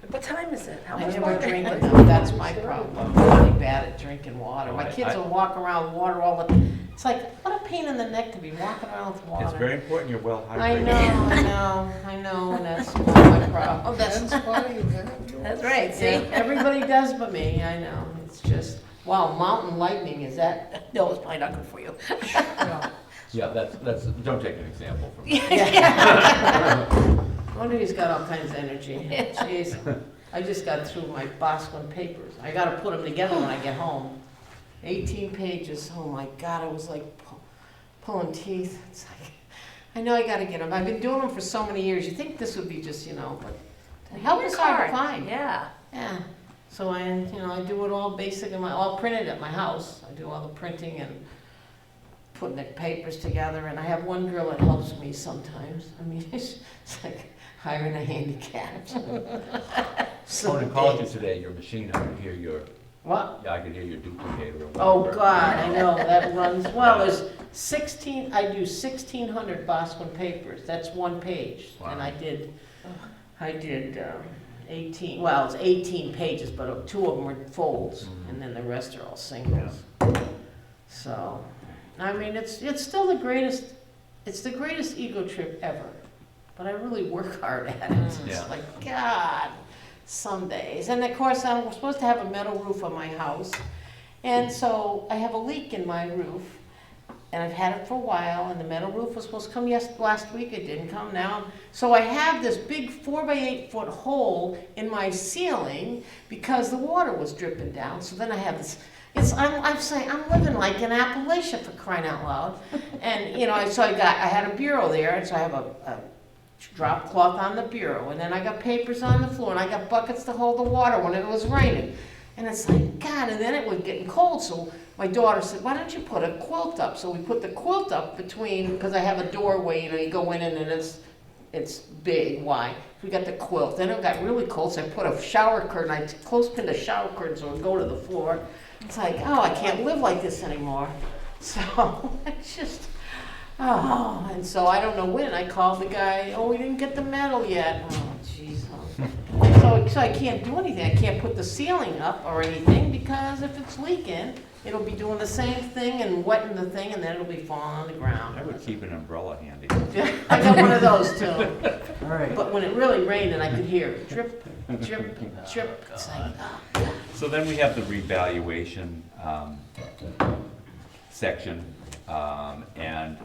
what time is it? How I much never more? drink enough, that's my problem. I'm really bad at drinking water. My Oh, kids I- will walk around with water all the, it's like, what a pain in the neck to be walking around with water. It's very important you're well hydrated. I know, and that's my problem. That's why you have yours. That's right, see? Yeah, everybody does but me, I know. It's just, wow, mountain lightning, is that, No, it's probably not good for you. Yeah. Yeah, that's, don't take an example from me. wonder he's got all kinds of energy. Jeez, I just got through my Boston papers. I gotta put them together when I get home. 18 pages, oh my God, it was like pulling teeth. It's like, I know I gotta get them. I've been doing them for so many years. You think this would be just, you know, but the help is hard to find. Yeah. Yeah, so I do it all basic in all printed at my house. I do all the printing and putting the papers together, and I have one girl that helps me sometimes. I mean, it's like hiring a handicap. Someone called you today, your machine, I could hear your, What? yeah, I could hear your duplicator. or Oh, whatever. God, I know, that runs, well, there's 16, I do 1,600 Boston papers, that's one page. And Wow. I did 18, well, it's 18 pages, but 2 of them were folds, and then the rest are all singles. So, I mean, it's still the greatest, it's the greatest ego trip ever, but I really work hard at it. It's Yeah. like, God, some days. And of course, I'm supposed to have a metal roof on my house, and so I have a leak in my roof, and I've had it for a while, and the metal roof was supposed to come last week, it didn't come now. So I have this big 4 by 8 foot hole in my ceiling because the water was dripping down, so then I have this, I'm saying, I'm living like in Appalachia, for crying out loud. And, so I had a bureau there, and so I have a drop cloth on the bureau, and then I got papers on the floor, and I got buckets to hold the water when it was raining. And it's like, God, and then it was getting cold, so my daughter said, why don't you put a quilt up? So we put the quilt up between, because I have a doorway, you go in and it's big, wide. We got the quilt, then it got really cold, so I put a shower curtain, I clothespin the shower curtain so it would go to the floor. It's like, oh, I can't live like this anymore. So, it's just, oh, and so I don't know when, I called the guy, oh, we didn't get the metal yet. Oh, jeez. So I can't do anything, I can't put the ceiling up or anything, because if it's leaking, it'll be doing the same thing and wetting the thing, and then it'll be falling on the ground. I would keep an umbrella handy. I got one of those too. All right. But when it really rained and I could hear it drip, drip, drip, it's like, oh. So then we have the revaluation section, and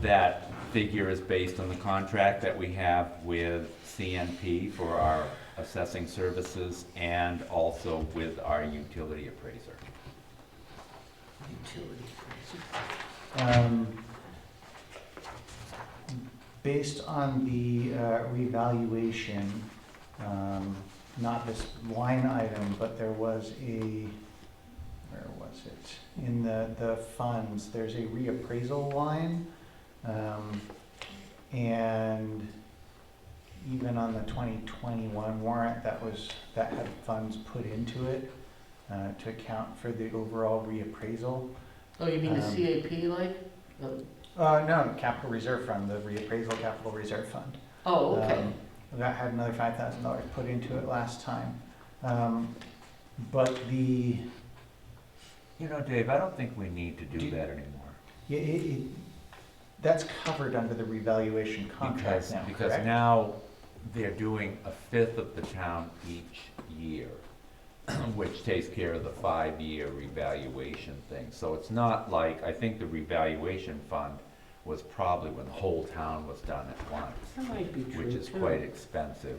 that figure is based on the contract that we have with CNP for our assessing services and also with our utility appraiser. Based on the revaluation, not this line item, but there was where was it? In the funds, there's a reappraisal line. And even on the 2021 warrant, that had funds put into it to account for the overall reappraisal. Oh, you mean the CAP like? No, capital reserve fund, the reappraisal capital reserve fund. Oh, okay. That had another $5,000 put into it last time. But the, You know, Dave, I don't think we need to do that anymore. that's covered under the revaluation contract now, Because correct? now they're doing 1/5 of the town each year, which takes care of the 5-year revaluation thing. So it's not like, I think the revaluation fund was probably when the whole town was done at once, That might be true which is too. quite expensive.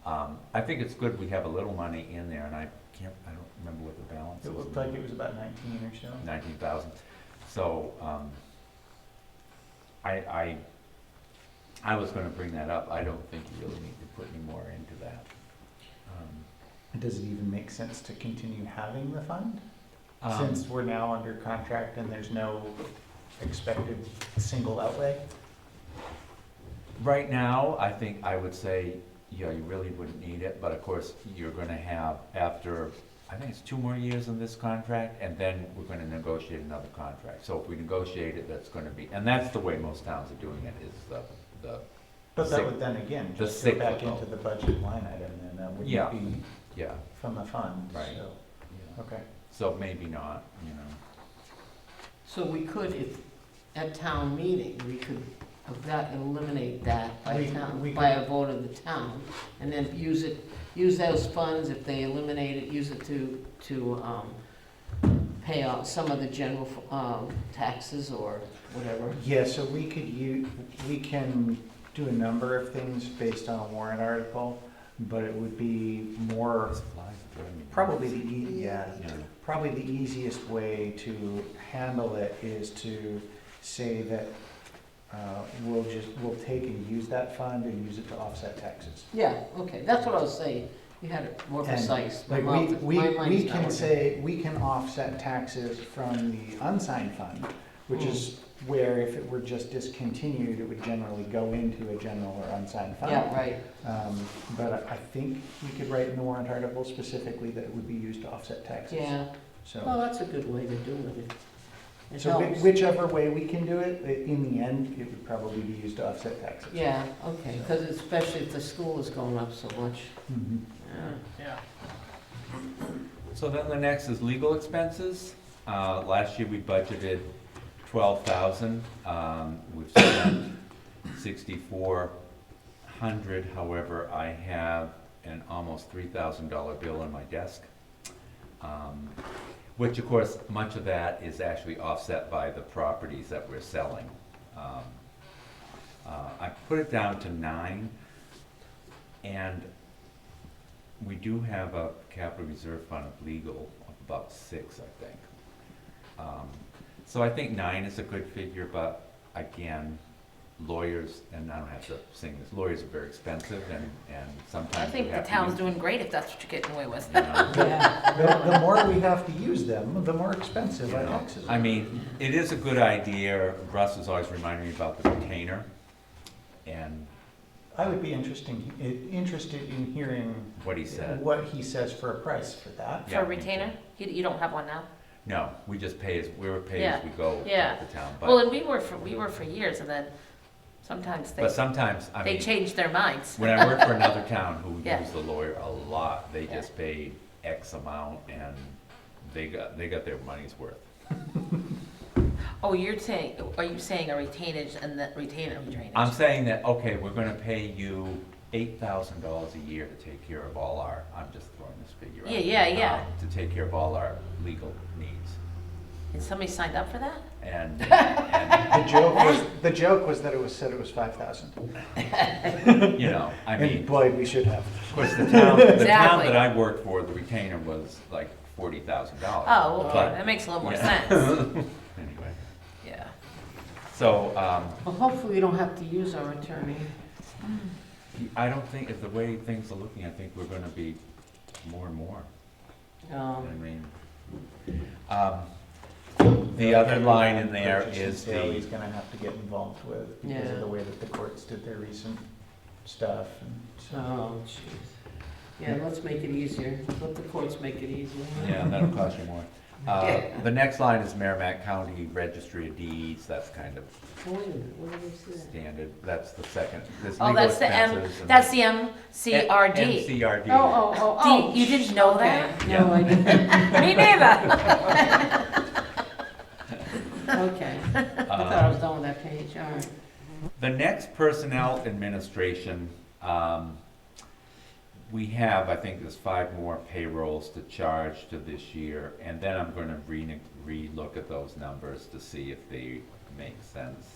Mhm. I think it's good we have a little money in there, and I don't remember what the balance is. It looked like it was about 19 or so. 19,000. So, I was gonna bring that up. I don't think you really need to put any more into that. Does it even make sense to continue having the fund? Um, Since we're now under contract and there's no expected single outlay? Right now, I think I would say, yeah, you really wouldn't need it, but of course, you're gonna have, after, I think it's 2 more years in this contract, and then we're gonna negotiate another contract. So if we negotiate it, that's gonna be, and that's the way most towns are doing it, is the, But that Sick- would then again, the just go back cyclical. into the budget line item, and that would Yeah. be yeah, from the fund, Right. so, yeah. okay. So maybe not, you know. So we could, if, at town meeting, we could eliminate that by We by could- a vote of the town, and then use those funds, if they eliminate it, use it to pay off some of the general, taxes or whatever. Yeah, so we can do a number of things based on a warrant article, but it would be more, probably Yeah. probably the easiest way to handle it is to say that we'll take and use that fund and use it to offset taxes. Yeah, okay, that's what I was saying, you had it more And, precise. My Like, mouth- we my mind's not can working. say, we can offset taxes from the unsigned fund, which is where if it were just discontinued, it would generally go into a general or unsigned fund. Yeah, right, But I think we could write in the warrant article specifically that it would be used to offset taxes. yeah, So, well, that's a good way to do it. It so helps. whichever way we can do it, in the end, it would probably be used to offset taxes. Yeah, okay, because especially if the school is going up so much. Mhm. Yeah. So then the next is legal expenses. Last year we budgeted 12,000. We've spent 6,400. However, I have an almost $3,000 bill on my desk. Which of course, much of that is actually offset by the properties that we're selling. I put it down to 9, and we do have a capital reserve fund of legal of about 6, I think. So I think 9 is a good figure, but again, lawyers, and I don't have to sing this, lawyers are very expensive, and I sometimes we think the have to town's use- doing great if that's what you're getting away with. you know. Yeah, The more we have to use them, the more expensive You our know, taxes are. I mean, it is a good idea. Russ is always reminding me about the retainer, and I would be interested in hearing what he said. what he says for a price for that. For Yeah, a me retainer? You don't have one now? No, we just pay as, we were paid Yeah, as we go yeah. at the town, Well, but, and we were for years, and then sometimes but sometimes, I they mean, change their minds. when I worked for another town who Yeah. used the lawyer a lot, they Yeah. just paid X amount and they got their money's worth. Oh, are you saying a retainage and the retainer drainage? I'm saying that, okay, we're gonna pay you $8,000 a year to take care of all our, I'm just throwing this figure out. Yeah. To take care of all our legal needs. And somebody signed up for that? And The joke was that it was said it was 5,000. you know, I mean, And boy, we should have. of course, the town Exactly. that I worked for, the retainer was like $40,000. Oh, okay, But- that makes a little more yeah. sense. Anyway, Yeah. so, well, hopefully we don't have to use our attorney. I don't think, if the way things are looking, I think we're gonna be more and more. I mean, the other line in there Purchase and is sale he's the, gonna have to get involved with because Yeah. of the way that the courts did their recent stuff and so. Oh, jeez. Yeah, let's make it easier, let the courts make it easier. yeah, that'll cost you more. The next line is Merrimack County Registry of Deeds, that's kind of Oh, wait a minute, what did I say? standard, that's the second, there's Oh, legal that's the expenses. and that's the MCRD. MCRD. Oh, You didn't know that? Okay, no, I didn't, Me neither. okay. I thought I was done with that page, all right. The next personnel administration, we have, I think there's 5 more payrolls to charge to this year, and then I'm gonna re-look at those numbers to see if they make sense.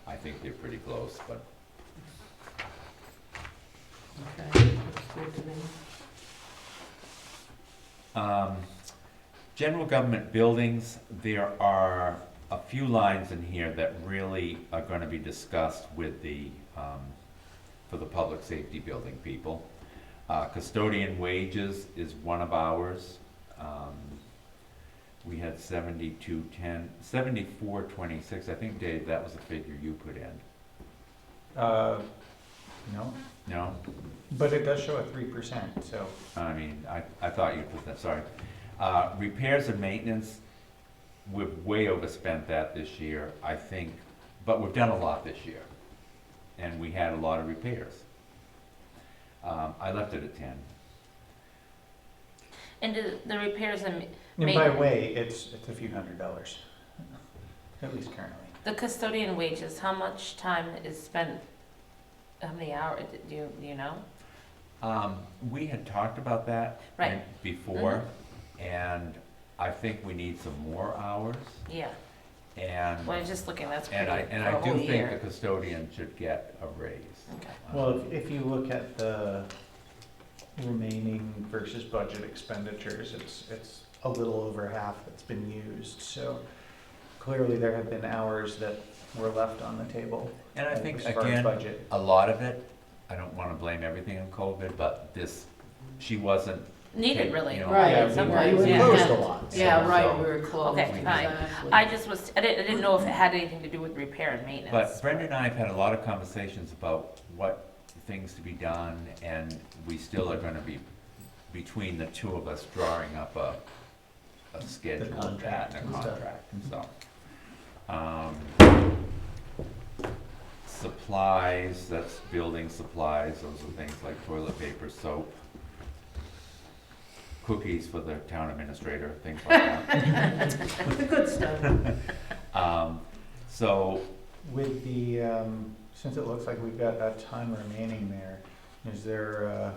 I think they're pretty close, but Okay, that's good to me. General government buildings, there are a few lines in here that really are gonna be discussed with the, for the public safety building people. Custodian wages is one of ours. We had 7210, 7426, I think, Dave, that was a figure you put in. No, No? but it does show a 3%, so. I mean, I thought you put that, sorry. Repairs and maintenance, we've way overspent that this year, I think, but we've done a lot this year. And we had a lot of repairs. I left it at 10. And the repairs and And by way, it's a few $100s, at least currently. the custodian wages, how much time is spent, how many hours, do you know? We had talked about that Right. before, and I think we need some more hours. Yeah, And well, I was just looking, that's pretty, and for I a whole do think the year. custodian should get a raise. Okay. Well, if you look at the remaining versus budget expenditures, it's a little over half that's been used. So clearly there have been hours that were left on the table. And I think, as far as again, budget. a lot of it, I don't wanna blame everything on COVID, but she wasn't. Needed really. You know, Right, Yeah, sometimes, we yeah. closed a lot. Yeah, right, So- we were closed. Okay, fine. Exactly. I just was, I didn't know if it had anything to do with repair and maintenance. But Brenda and I have had a lot of conversations about what things to be done, and we still are gonna be, between the two of us, drawing up a schedule of that contract and a and stuff. contract, so. Supplies, that's building supplies, those are things like toilet paper, soap, cookies for the town administrator, things like that. The good stuff. So, With the, since it looks like we've got that time remaining there, is there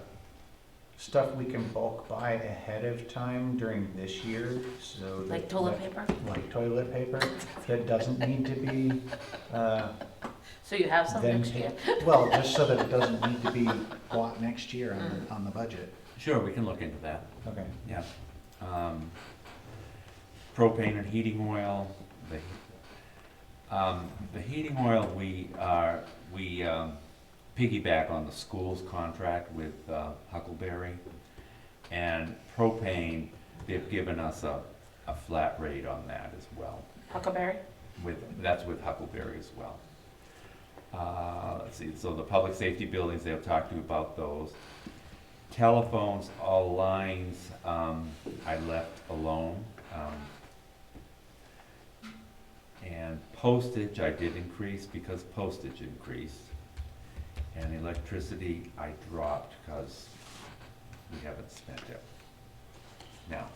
stuff we can bulk buy ahead of time during this year? So that- Like toilet that- paper? Like toilet paper that doesn't need to be, So you have some then next year? well, just so that it doesn't need to be bought next year on the budget. sure, we can look into that. Okay. Yeah. Propane and heating oil, the heating oil, we piggyback on the school's contract with Huckleberry. And propane, they've given us a flat rate on that as well. Huckleberry? That's with Huckleberry as well. Let's see, so the public safety buildings, they'll talk to you about those. Telephones, all lines, I left alone. And postage, I did increase because postage increased. And electricity, I dropped because we haven't spent it. Now,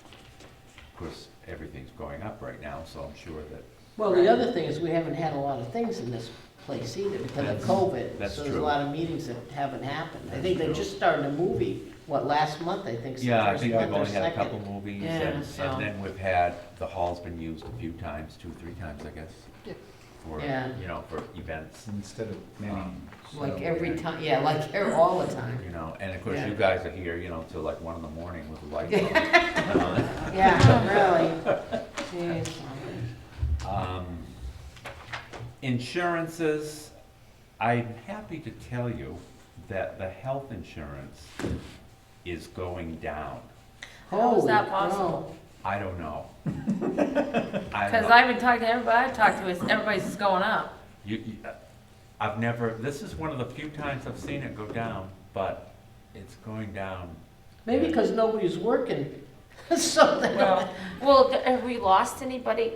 of course, everything's going up right now, so I'm sure that, Well, the other thing is we haven't had a lot of things in this place either because of That's- COVID. that's So there's a true. lot of meetings that haven't happened. I think they true. just started a movie, last month, I think. yeah, I first think month we've or only had a second. couple movies. Yeah, And so- then we've had, the hall's been used a few times, 2-3 times, I guess. Yeah. For, Yeah. for events. Instead of many. Like So- every time, yeah, like all the time. And of course, Yeah. you guys are here, till like 1 in the morning with the lights on. Yeah, really. Jeez. Insurances, I'm happy to tell you that the health insurance is going down. How is that Holy possible? I don't know. Because I've been talking to everybody I've talked to, everybody's just going up. I've never, this is one of the few times I've seen it go down, but it's going down. Maybe because nobody's working, so they don't. Well, have we lost anybody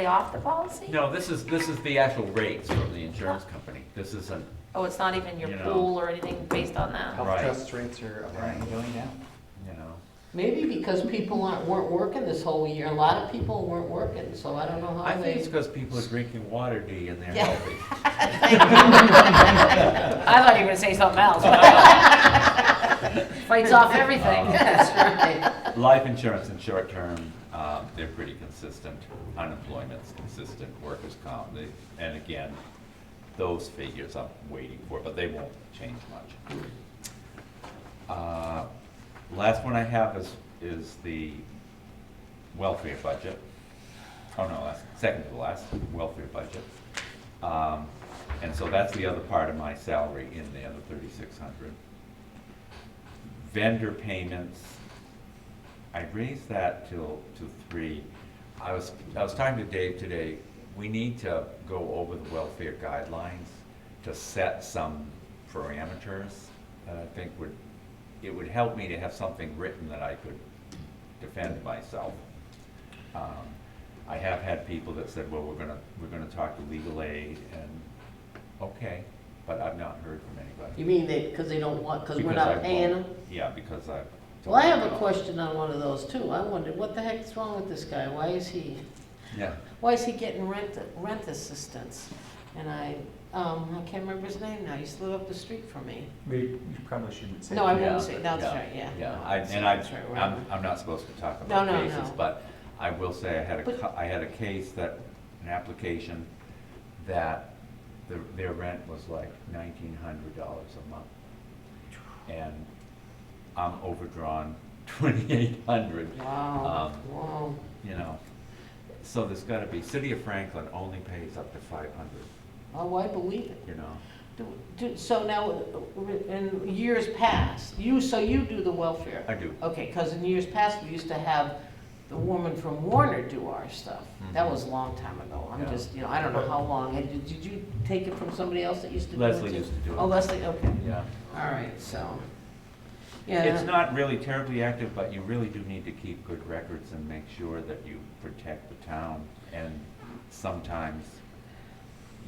off the policy? No, this is the actual rates from the insurance company. This isn't, Oh, it's not even your You know. pool or anything based on that? Health Right. trust rates are apparently going down. Maybe because people weren't working this whole year. A lot of people weren't working, so I don't know how I think they. it's because people are drinking water, Dee, and they're Yeah. healthy. I thought you were gonna say something else. Fights off everything. That's right. Life insurance and short term, they're pretty consistent. Unemployment's consistent, workers' comp, and again, those figures I'm waiting for, but they won't change much. Last one I have is the welfare budget. Oh no, that's second to the last, welfare budget. And so that's the other part of my salary in there, the 3,600. Vendor payments, I raised that to 3. I was talking to Dave today, we need to go over the welfare guidelines to set some parameters that I think it would help me to have something written that I could defend myself. I have had people that said, well, we're gonna talk to legal aid, and okay, but I've not heard from anybody. You mean because they don't want, because we're Because I not paying them? won't. Yeah, because I. Well, I have a question on one of those too. I wondered, what the heck's wrong with this guy? Why is he getting rent assistance? And I can't remember his name now. He used to live up the street from me. You probably shouldn't say. No, I Yeah, won't say, that's yeah, right, yeah. Yeah, No, and that's right, right. I'm not supposed to talk No, about no, cases, no. but I will say But- I had a case that, an application that their rent was like $1,900 a month. And I'm overdrawn $2,800. Wow, wow. You know, so there's gotta be, City of Franklin only pays up to $500, Oh, I believe it. you know? So now, in years past, so you do the welfare? I do. Okay, because in years past, we used to have the woman from Warner do our stuff. That Mhm. was a long time ago. I'm Yeah. just, I don't know how long. Did you take it from somebody else that used to do it? Leslie too? used to do it. Oh, Leslie, okay. Yeah. All right, so, yeah. It's not really terribly active, but you really do need to keep good records and make sure that you protect the town. And sometimes,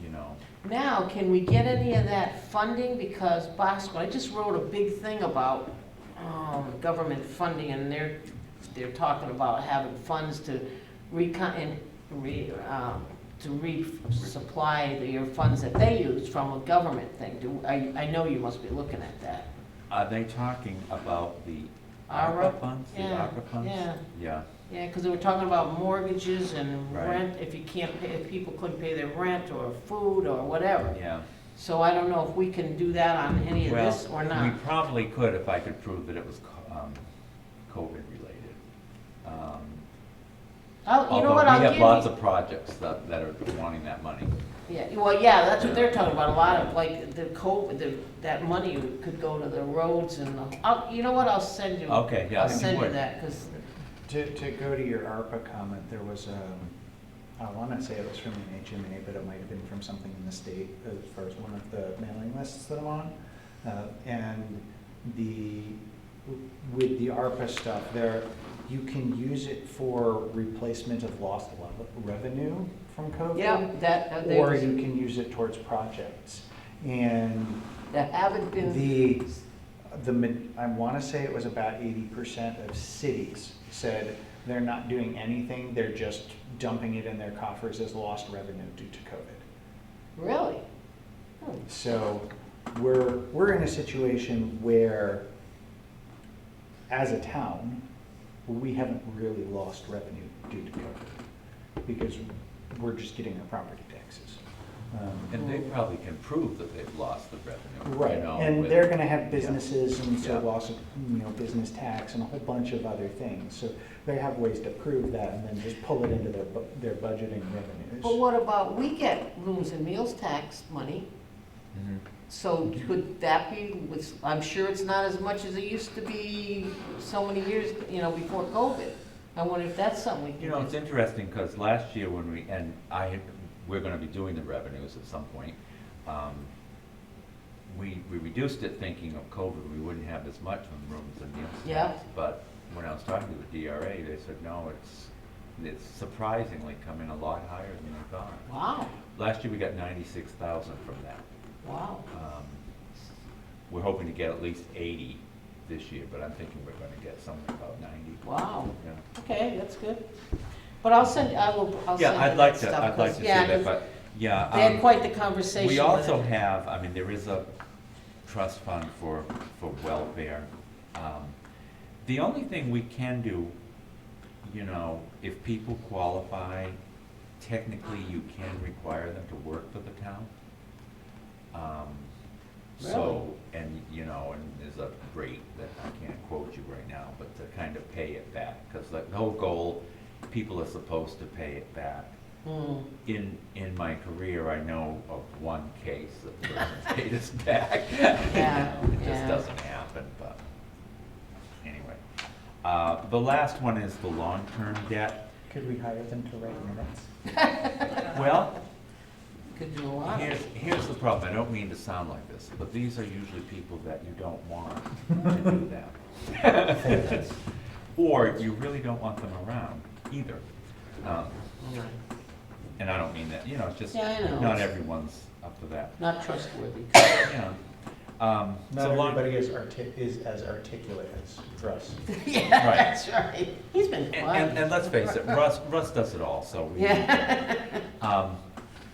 you know, Now, can we get any of that funding? Because Bosco, I just wrote a big thing about government funding, and they're talking about having funds to resupply your funds that they use from a government thing. I know you must be looking at that. are they talking about the ARPA? ARPA funds? The Yeah, ARPA funds? yeah. Yeah. Yeah, because they were talking about mortgages and Right. rent, if people couldn't pay their rent or food or whatever. Yeah. So I don't know if we can do that on any of this or We not. probably could if I could prove that it was COVID related. You know what, I'll Although we give have lots you. of projects that are wanting that money. Yeah, well, yeah, that's what they're talking about, a lot of, like, that money could go to the roads and you know what, I'll send you. Okay, yeah, I'll if you send you would. that, because, To go to your ARPA comment, there was, I want to say it was from an HMA, but it might have been from something in the state as far as one of the mailing lists that I'm on. And with the ARPA stuff there, you can use it for replacement of lost revenue from COVID. yeah, Or you can use it towards projects. And that haven't been. I want to say it was about 80% of cities said they're not doing anything, they're just dumping it in their coffers as lost revenue due to COVID. Really? Hmm. So we're in a situation where, as a town, we haven't really lost revenue due to COVID because we're just getting our property taxes. And they probably can prove that they've lost the revenue. Right, you know, and with- they're gonna have businesses and so Yeah. loss of, business tax and a whole bunch of other things. So they have ways to prove that and then just pull it into their budgeting revenues. But what about, we get rooms and meals tax money, Mhm. so could that be, I'm sure it's not as much as it used to be so many years, before COVID. I wonder if that's something we can do. You know, it's interesting, because last year when we're gonna be doing the revenues at some point, we reduced it thinking of COVID, we wouldn't have as much on rooms and meals. Yeah. tax. But when I was talking to the DRA, they said, no, it's surprisingly come in a lot higher than they thought. Wow, Last year, we got 96,000 from that. wow. We're hoping to get at least 80 this year, but I'm thinking we're gonna get something about 90. Wow. Yeah. Okay, that's good. But I'll send you Yeah, I'd like that to, stuff, I'd like to 'cause, see yeah, that, 'cause but, yeah. they had quite the conversation. We with also it. have, there is a trust fund for welfare. The only thing we can do, if people qualify, technically you can require them to work for the town. So, and there's a rate that I can't quote you right now, but to kind of pay it back, because the whole goal people are supposed to pay it back. Hmm. In my career, I know of one case that the person paid us back. Yeah, It just yeah. doesn't happen, but anyway. The last one is the long-term debt. Could we hire them to write minutes? Well, Could do a lot. here's the problem. I don't mean to sound like this, but these are usually people that you don't want to do that. Or you really don't want them around either. Right. And I don't mean that, it's just, Yeah, I know. not everyone's up to that. Not trustworthy. Yeah. Not So long- everybody is as articulate as Russ. Yeah, Right. that's right. He's been quiet. And let's face it, Russ does it all, so we. Yeah.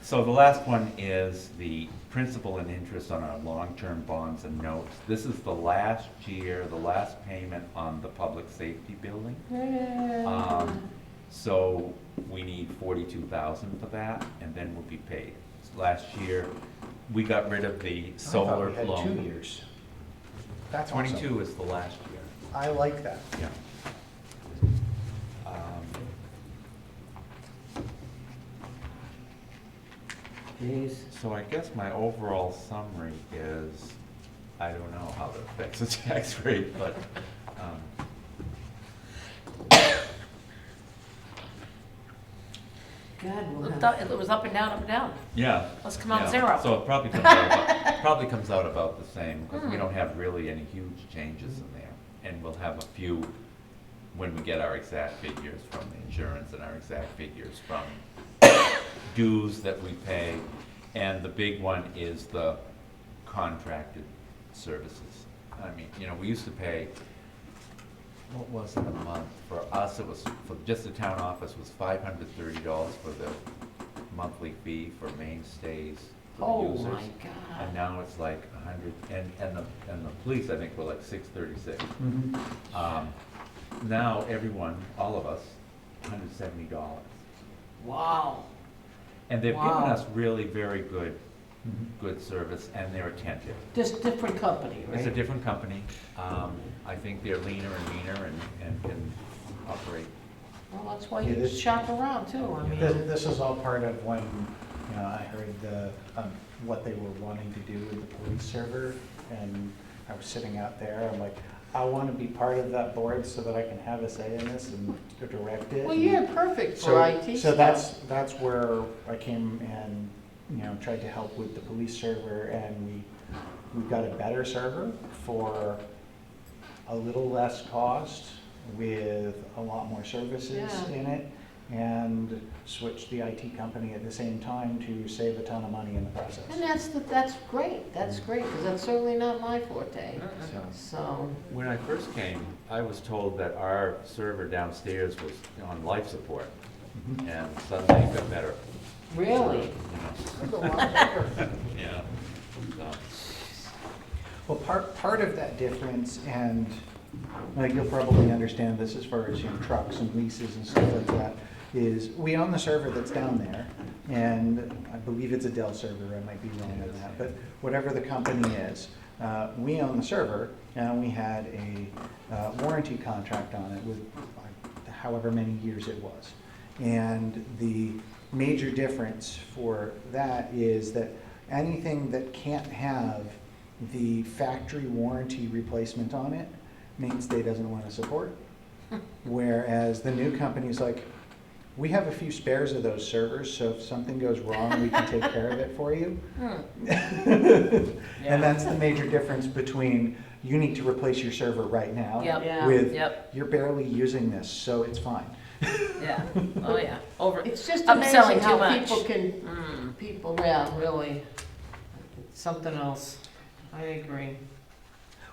So the last one is the principal and interest on our long-term bonds and notes. This is the last year, the last payment on the public safety building. So we need 42,000 for that, and then we'll be paid. Last year, we got rid of the solar I thought we loan. had 2 years. That's awesome. 22 is the last year. I like that. Yeah. Jeez. So I guess my overall summary is, I don't know how that affects the tax rate, but, God, we'll It have. was up and down, up and down. yeah. Let's come out yeah. zero. So it probably comes out about the same, because we don't have really any huge changes in there. And we'll have a few when we get our exact figures from the insurance and our exact figures from dues that we pay. And the big one is the contracted services. I mean, we used to pay, what was it a month? For us, it was, for just the town office, was $530 for the monthly fee for mainstays for Oh, the users. my God. And now it's like 100, and the police, I think, were like $636. Now, everyone, all of us, $170. Wow. And they've given Wow. us really very good service, and they're attentive. Just different company, right? It's a different company. I think they're leaner and meaner and can operate. Well, that's why Yeah, you this- shop around too, I mean. This is all part of when, I heard what they were wanting to do with the police server, and I was sitting out there, I'm like, I want to be part of that board so that I can have a say in this and direct it. Well, you're perfect So, for IT so stuff. that's where I came and, tried to help with the police server, and we've got a better server for a little less cost with a lot more services Yeah. in it, and switched the IT company at the same time to save a ton of money in the process. And that's great, because that's certainly not my forte, So, so. When I first came, I was told that our server downstairs was on life support, mhm. and suddenly it got better. Really? That's a lot better. Yeah. So, Well, part of that difference, and you'll probably understand this as far as trucks and leases and stuff like that, is we own the server that's down there, and I believe it's a Dell server, I might be wrong on that, but whatever the company is, we own the server, and we had a warranty contract on it with however many years it was. And the major difference for that is that anything that can't have the factory warranty replacement on it means they doesn't want to support. Whereas the new company's like, we have a few spares of those servers, so if something goes wrong, we can take care of it for you. And that's the major difference between you need to replace your server right now Yep. Yeah. with Yep. you're barely using this, so it's fine. Yeah, oh, yeah, over, It's just Upselling amazing too how much. people can, mm, yeah, really, it's something else. I agree.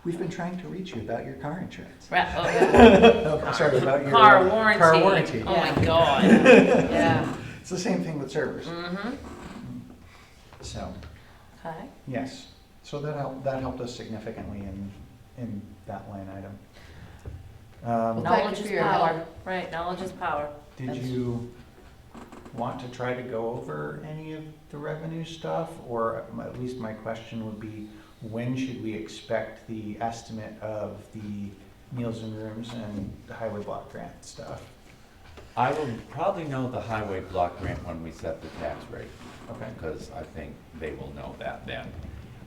We've been trying to reach you about your car insurance. right, oh, yeah. Oh, sorry, about your Car warranty. Car warranty. Oh, my Yeah. God. Yeah. It's the same thing with servers. Mm-hmm, So, okay. yes, so that helped us significantly in that line item. Well, thank Knowledge you is for your power, help. right, knowledge is power. Did That's- you want to try to go over any of the revenue stuff? Or at least my question would be, when should we expect the estimate of the meals and rooms and the highway block grant stuff? I will probably know the highway block grant when we set the tax rate, Okay. because I think they will know that then.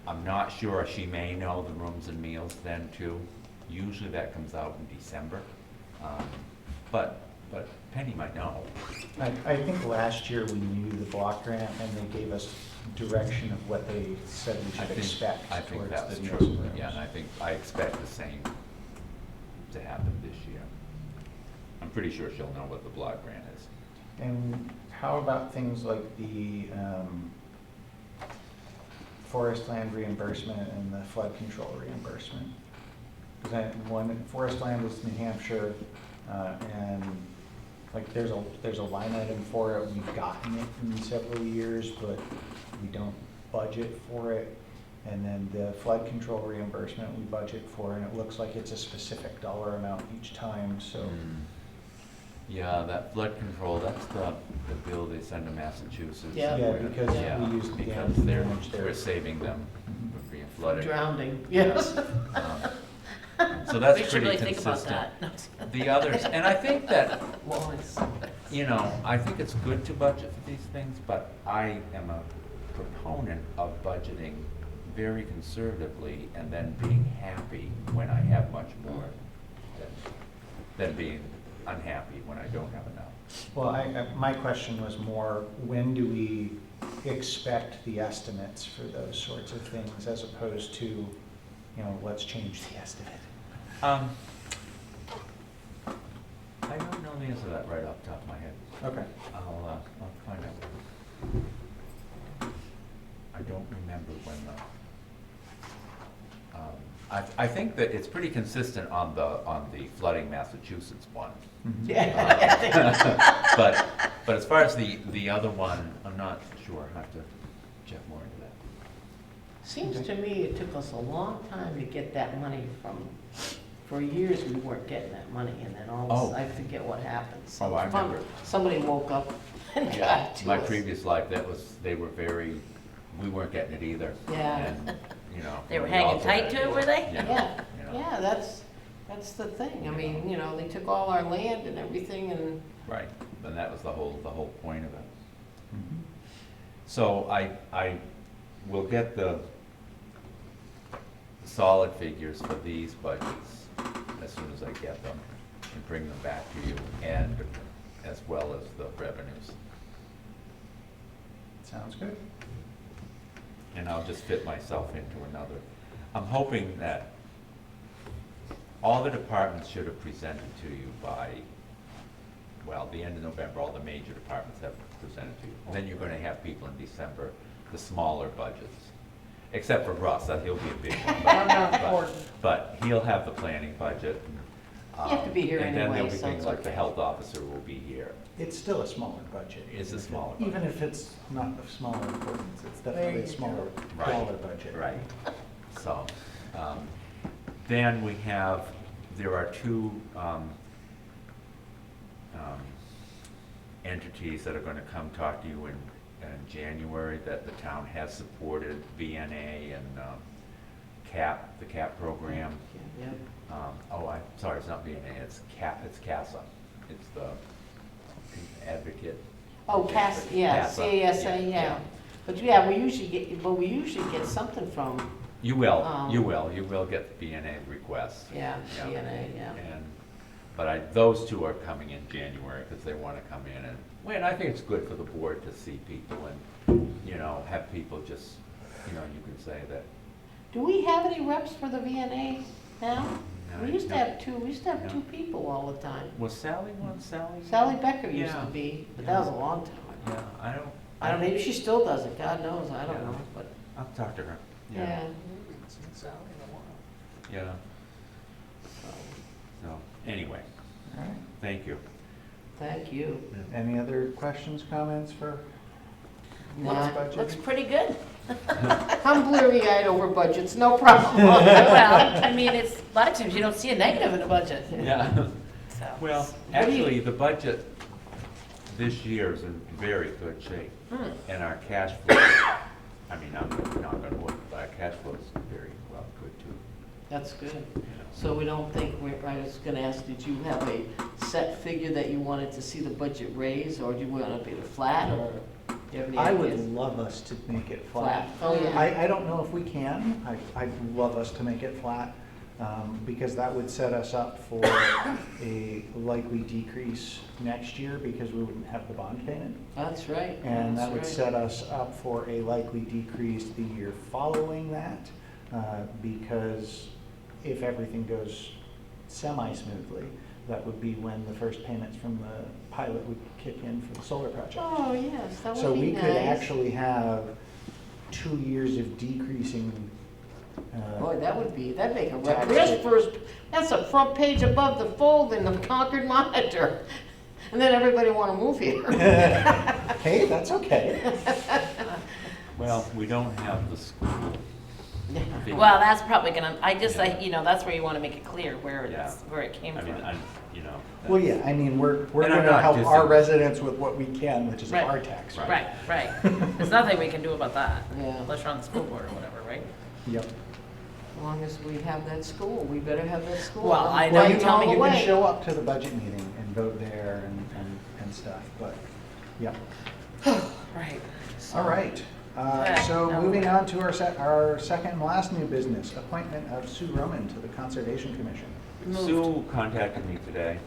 I'm not sure, she may know the rooms and meals then too. Usually that comes out in December. But Penny might know. I think last year we knew the block grant and they gave us direction of what they said we should expect I think towards that was the true, meals and rooms. yeah, and I expect the same to happen this year. I'm pretty sure she'll know what the block grant is. And how about things like the forest land reimbursement and the flood control reimbursement? Because forest land is New Hampshire, and like there's a line item for it. We've gotten it in several years, but we don't budget for it. And then the flood control reimbursement we budget for, and it looks like it's a specific dollar amount each time, so. Yeah, that flood control, that's the bill they send to Massachusetts. Yeah. Yeah, Where- because yeah, we use the because damage there. we're saving them from being flooded. Drowning, yes. So that's We should pretty really think about consistent. that. The others, and I think that, Well, it's, you know, I think it's good to budget for these things, but I am a proponent of budgeting very conservatively and then being happy when I have much more than being unhappy when I don't have enough. Well, my question was more, when do we expect the estimates for those sorts of things as opposed to, you know, let's change the estimate? I don't know the answer to that right off the top of my head. Okay. I'll find out. I don't remember when I think that it's pretty consistent on the flooding Massachusetts one. But as far as the other one, I'm not sure. I have to check more into that. seems to me it took us a long time to get that money for years we weren't getting that money, and then all of a Oh. sudden, I forget what happened. Oh, I remember. Somebody woke up and got Yeah, it to my us. previous life, we weren't getting it either. Yeah. And, you know. They were we hanging also had tight to do it, were they? Yeah, you know. yeah, that's the thing. I mean, you know, they took all our land and everything, and Right, and that was the whole point of it. Mhm. So I will get the solid figures for these budgets as soon as I get them and bring them back to you, and as well as the revenues. Sounds good. And I'll just fit myself into another. I'm hoping that all the departments should have presented to you by, well, the end of November. All the major departments have presented to you. And then you're gonna have people in December, the smaller budgets. Except for Russ, that he'll be a big one. I'm not important. But he'll have the planning budget. You have to be here And then anyway, there'll be so things it's like the okay. health officer will be here. It's still a smaller budget. It's a smaller Even budget. if it's not of smaller importance, it's There definitely a you smaller Right. dollar budget. Right. So, then we have, there are two entities that are gonna come talk to you in January that the town has supported, VNA and CAP, the CAP program. yeah. Sorry, it's not VNA, it's CASA. It's the Advocate. Oh, CAS, yeah, CASA, CASA, yeah. But yeah, we usually get something from, You will get the VNA requests. yeah, Yeah. CNA, yeah. But those two are coming in January because they want to come in and I think it's good for the board to see people and, you know, have people just, you know, you can say that. Do we have any reps for the VNA now? No, We used to no. have No. two people all the time. Was Sally one, Sally? Sally Becker used Yeah. to be, but that was a long time ago. Yeah, I don't know, maybe she still does it, God knows, I don't Yeah. know, but, I'll talk to her. yeah. Yeah, So, so, anyway, All right. thank you. thank you. Any other questions, comments for Russ Nah, budget? Looks pretty good. I'm bleary-eyed over budgets, no problem. Well, I mean, it's, a lot of times you don't see a negative in a budget. Yeah. So. Well, What do you- actually, the budget this year is in very good shape. Hmm. And our cash flow, I mean, I'm not gonna work, but our cash flow is very well, good too. That's good. you know. So we don't think, I was gonna ask, did you have a set figure that you wanted to see the budget raise, or do you want to be flat, or do you have any I ideas? would love us to make it flat. Oh, yeah. I don't know if we can. I'd love us to make it flat, because that would set us up for a likely decrease next year because we wouldn't have the bond payment. That's right. And that that's would right. set us up for a likely decrease the year following that, because if everything goes semi-smoothly, that would be when the first payments from the pilot would kick in for the solar project. Oh, yes, that So would be we nice. could actually have 2 years of decreasing. Boy, that'd make a Tax record. rate. That's a front page above the fold in the Concord Monitor. And then everybody want to move here. Hey, that's okay. Well, we don't have the school. figure. Well, that's probably gonna, Yeah. you know, that's where you wanna make it clear where Yeah. it's, where it came I from. mean, you know. Well, yeah, I mean, we're And I'm gonna not help dissing- our residents with what we can, which is Right. our tax rate. Right, right. There's nothing we can do about that, Yeah. unless you're on the school board or whatever, right? Yep. As long as we have that school, we better have that school. Well, I Well, know you tell can, me you all the can way. show up to the budget meeting and vote there and stuff, but, yeah. Right. All right. Okay, So now moving we're- on to our second and last new business, appointment of Sue Roman to the Conservation Commission. Sue contacted me today,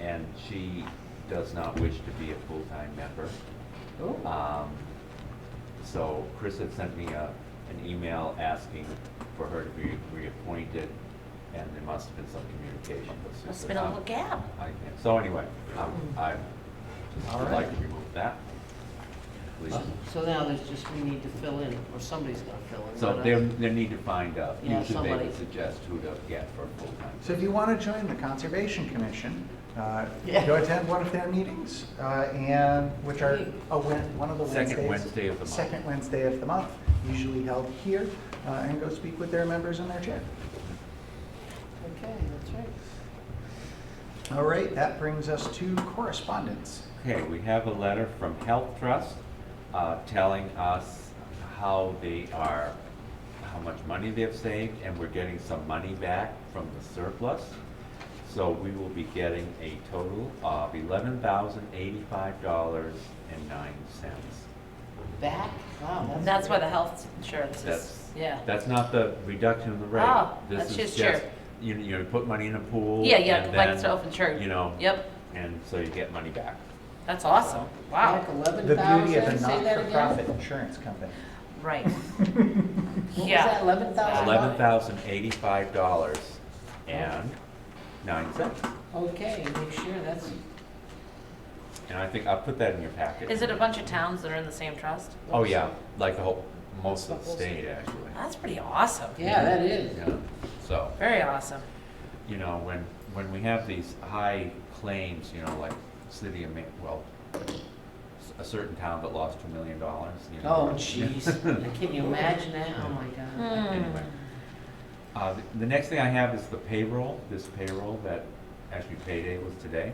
and she does not wish to be a full-time member. Oh, So Chris had sent me an email asking for her to be reappointed, and there must have been some communication. But Sue Must've said, been a little gap. So anyway, I just All would right. like to remove that. Please. so now there's just, we need to fill in, or somebody's gonna fill in. So but, they need to find, Yeah, usually they somebody. would suggest who to get for full-time. So if you want to join the Conservation Commission, Yeah. go attend one of their meetings, and which are one of the Wednesdays. Second Wednesday of the month. Second Wednesday of the month, usually held here, and go speak with their members in their chair. Okay, that's right. All right, that brings us to correspondence. Okay, we have a letter from Health Trust telling us how much money they've saved, and we're getting some money back from the surplus. So we will be getting a total of $11,085.09. Back? Wow, That's why the health insurance is, That's, yeah. that's not the reduction in the rate. Oh, This that's is just your- You put money in a pool. Yeah, yeah, and like then, self-insured. You know, Yep, and so you get money back. that's awesome. Wow, Back 11,000, The beauty of a say that again? not-for-profit insurance company. right. What was Yeah. that, 11,000? $11,085.09. Okay, make sure that's, And I think I'll put that in your packet. Is it a bunch of towns that are in the same trust? Oh, yeah, like most of the state, actually. That's pretty awesome. yeah, that is. Yeah, so, Very awesome. when we have these high claims, like city of, a certain town that lost $2 million, Oh, jeez. Can you imagine that? Oh, my God. Anyway. The next thing I have is the payroll, this payroll that, actually payday was today,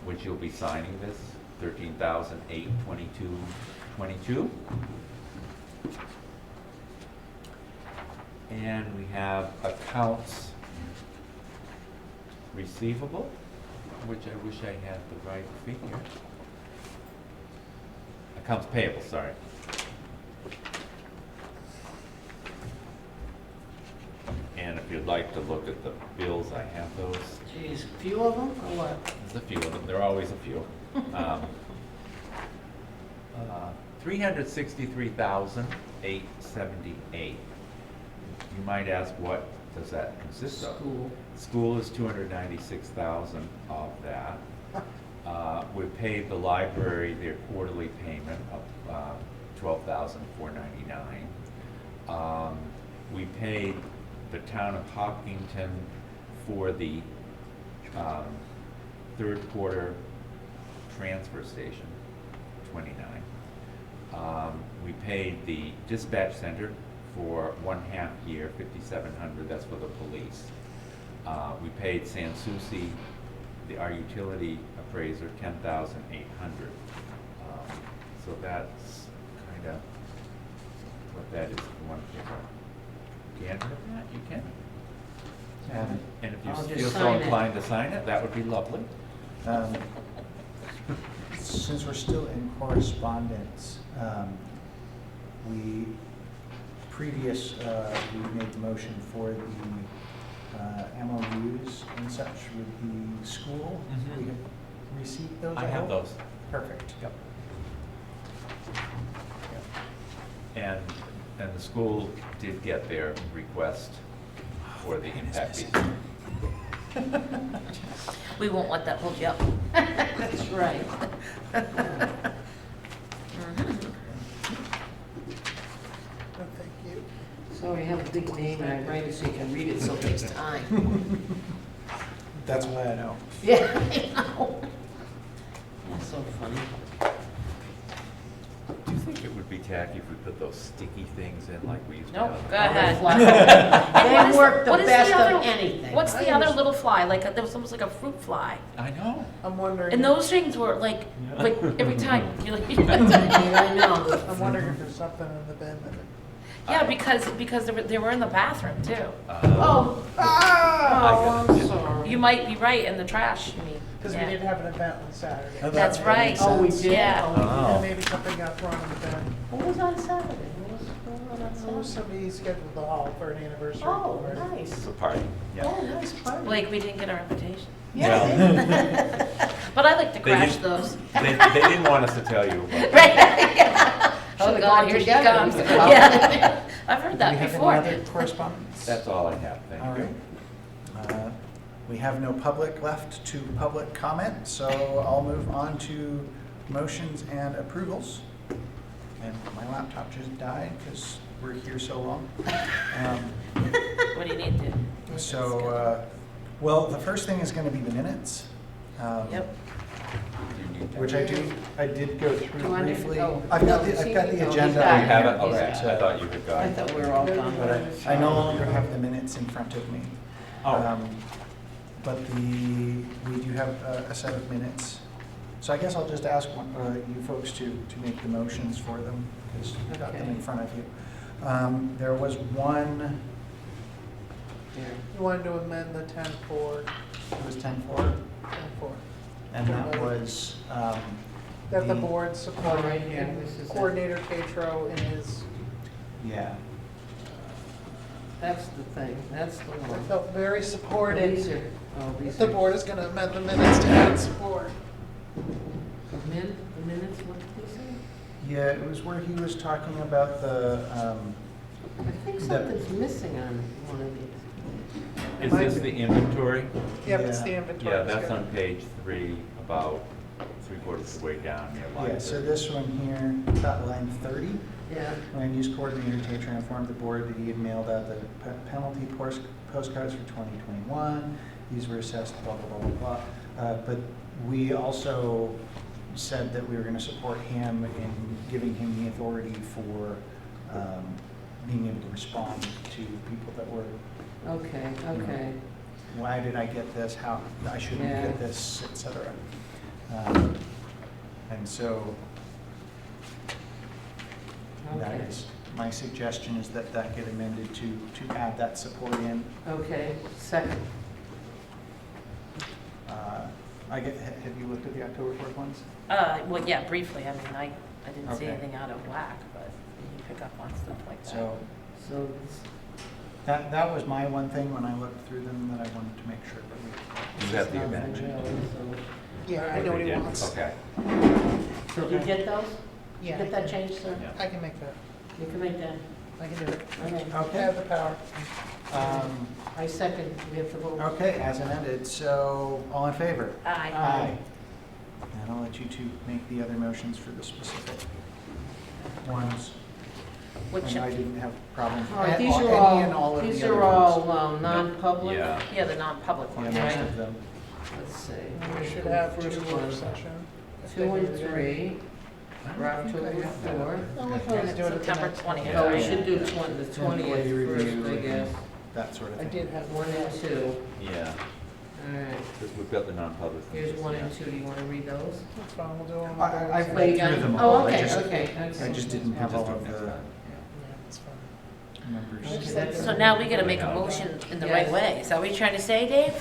which you'll be signing this, $13,822.22. And we have accounts receivable, which I wish I had the right figure. Accounts payable, sorry. And if you'd like to look at the bills, I have those. Jeez, few of them, or what? There's a few of them, there are always a few. 363,878. You might ask, what does that consist of? School. School is 296,000 of that. We paid the library their quarterly payment of $12,499. We paid the town of Hopkinton for the third quarter transfer station, 29. We paid the dispatch center for 1/2 year, 5,700, that's for the police. We paid Sanssouci, our utility appraiser, 10,800. So that's kind of what that is. If you want to take a gander at that, you can. And And if you I'll just feel so sign it. inclined to sign it, that would be lovely. um, since we're still in correspondence, we we made the motion for the MOUs and such with the school. Mhm. We have received those, I have hope? those. Perfect. Yep. And the school did get their request for the impact fees. We won't let that hold you up. That's right. No, thank you. So we have a big name and I write it so you can read it, so it takes time. That's why I know. Yeah, I know. That's so funny. Do you think it would be tacky if we put those sticky things in like we used to Nope, have? go ahead. They what is work the- the what is the best other- of anything. What's the other little fly? Like, there was almost like a fruit fly. I know. I'm wondering. And those things were like every time, you're like, I know. I'm wondering if there's something in the bin that. yeah, because they were in the bathroom too. Oh, Ah! I'm sorry. You might be right, in the trash, you mean. Because Yeah. we did have an event on Saturday. Oh, That's that right. makes Oh, we sense. did? Yeah. Oh. And maybe something got thrown in the bin. What was on Saturday? What was going on on So Saturday? somebody scheduled the hall for an anniversary. Oh, party. nice. It's a party, yeah. Oh, nice party. Like, we didn't get our invitation. Yeah. But I like to They crash did- those. They didn't want us to tell you about Oh, Should've God, gone here she together. comes. We could've Yeah. I've heard Do we that have before. any other correspondence? That's all I have, All thank you. right. We have no public left to public comment, so I'll move on to motions and approvals. And my laptop just died because we're here so long. What do you need to? So, well, the first thing is going to be the minutes. Yep. Which I did go through Do I need to briefly. go? I've got No, the he's agenda. got Do you it. have it? He's Okay, got I it. thought you had I got it. thought we were all done. But I no longer have the minutes in front of me. Oh. But we do have a set of minutes. So I guess I'll just ask you folks to make the motions for them, because you've got them in Okay. front of you. There was one, Here. You wanted to amend the 10-4, it was 10-4, 10-4. and that was, That the The- board supported. Oh, right here, this is it. Coordinator Tatro in his, yeah. That's the thing, that's the I one. felt very These supported. are, oh, these The are. board is gonna amend the minutes to add support. The minutes, what did they say? Yeah, it was where he was talking about the, I think The- something's missing on one of these. Is this the inventory? Yep, it's the Yeah. inventory. Yeah, that's schedule. on page 3, about 3/4 of the way down near line yeah, so 30. this one here, got line 30. Yeah, Land use coordinator Tatro informed the board that he had mailed out the penalty postcards for 2021. These were assessed, blah, blah, blah, blah, blah. But we also said that we were going to support him in giving him the authority for being able to respond to people that were, okay, okay. why did I get this, how, I shouldn't Yeah. get this, et cetera. And so that Okay. is, my suggestion is that that get amended to add that support in. Okay, second. Have you looked at the October 4th ones? Well, yeah, briefly, I mean, I didn't see Okay. anything out of whack, but you pick up on stuff like that. So So, that was my one thing when I looked through them, that I wanted to make sure that we. You got the sounds amendment? like Yeah, I know what he Okay, yeah, wants. Okay. so did you get those? Yeah, Get that changed, sir? Yeah. I can make that. You can make that. I can do it. Okay. I have the power. I second, we have to vote. Okay, as amended, so all in favor? Aye. And I'll let you two make the other motions for the specific ones. Which, And I didn't have problems. All right, these Any are and all all, of the these other are ones. all non-public. Yeah. yeah, the non-public Yeah, ones, most right? of them. Let's see. We should Let's go have first two work one. session. if 2 they and do it. 3, for October 4. Oh, we can And always it's do it at the September next 20th. one. Oh, we Yeah. should do the Employee 20th review first, I guess. and That sort of I thing. did have 1 and 2. Yeah, All right, because we've got the non-public. here's ones, 1 yeah. and 2, do you want to read those? That's fine, we'll do them. I've Wait, read through them oh, all. okay, I just okay. I just didn't have Just all do of next the time, Yeah, that's fine. members. So now we gotta make a motion in the right way. Is that what you're trying to say, Dave?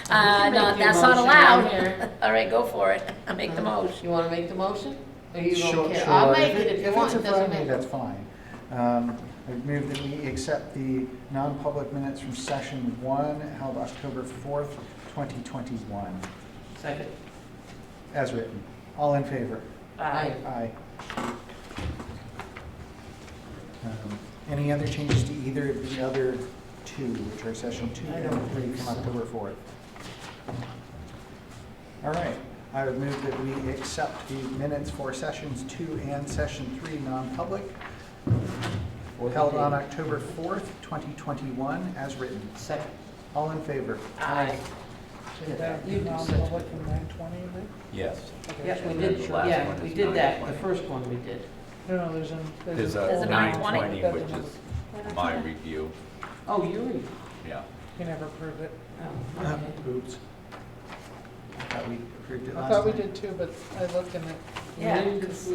No, make your that's not motion allowed. right here. All right, go for it. I'll make the motion. You wanna make the motion? Or you Sure, don't care? sure. I'll make it if you want, it's it in doesn't front of me, matter. that's fine. I move that we accept the non-public minutes from session 1 held October 4th, 2021, Second. as written. All in favor? Aye. Aye. Any other changes to either of the other two, which are session 2 I and don't 3 think from so. October 4th? All right, I would move that we accept the minutes for sessions 2 and session 3 non-public held on October 4th, 2021, as written. Second. All in favor? Aye. Should that You be do such- non-public from 9:20, then? Yes. Yeah, we And did, the last yeah, one we is did that, the 9:20. first one we did. No, there's There's There's a a 9:20, 9:20, which is my review, Oh, you, yeah. You never approved it. oh, okay. Oops. I thought we approved it I last thought we time. did too, but I looked in it. Yeah, We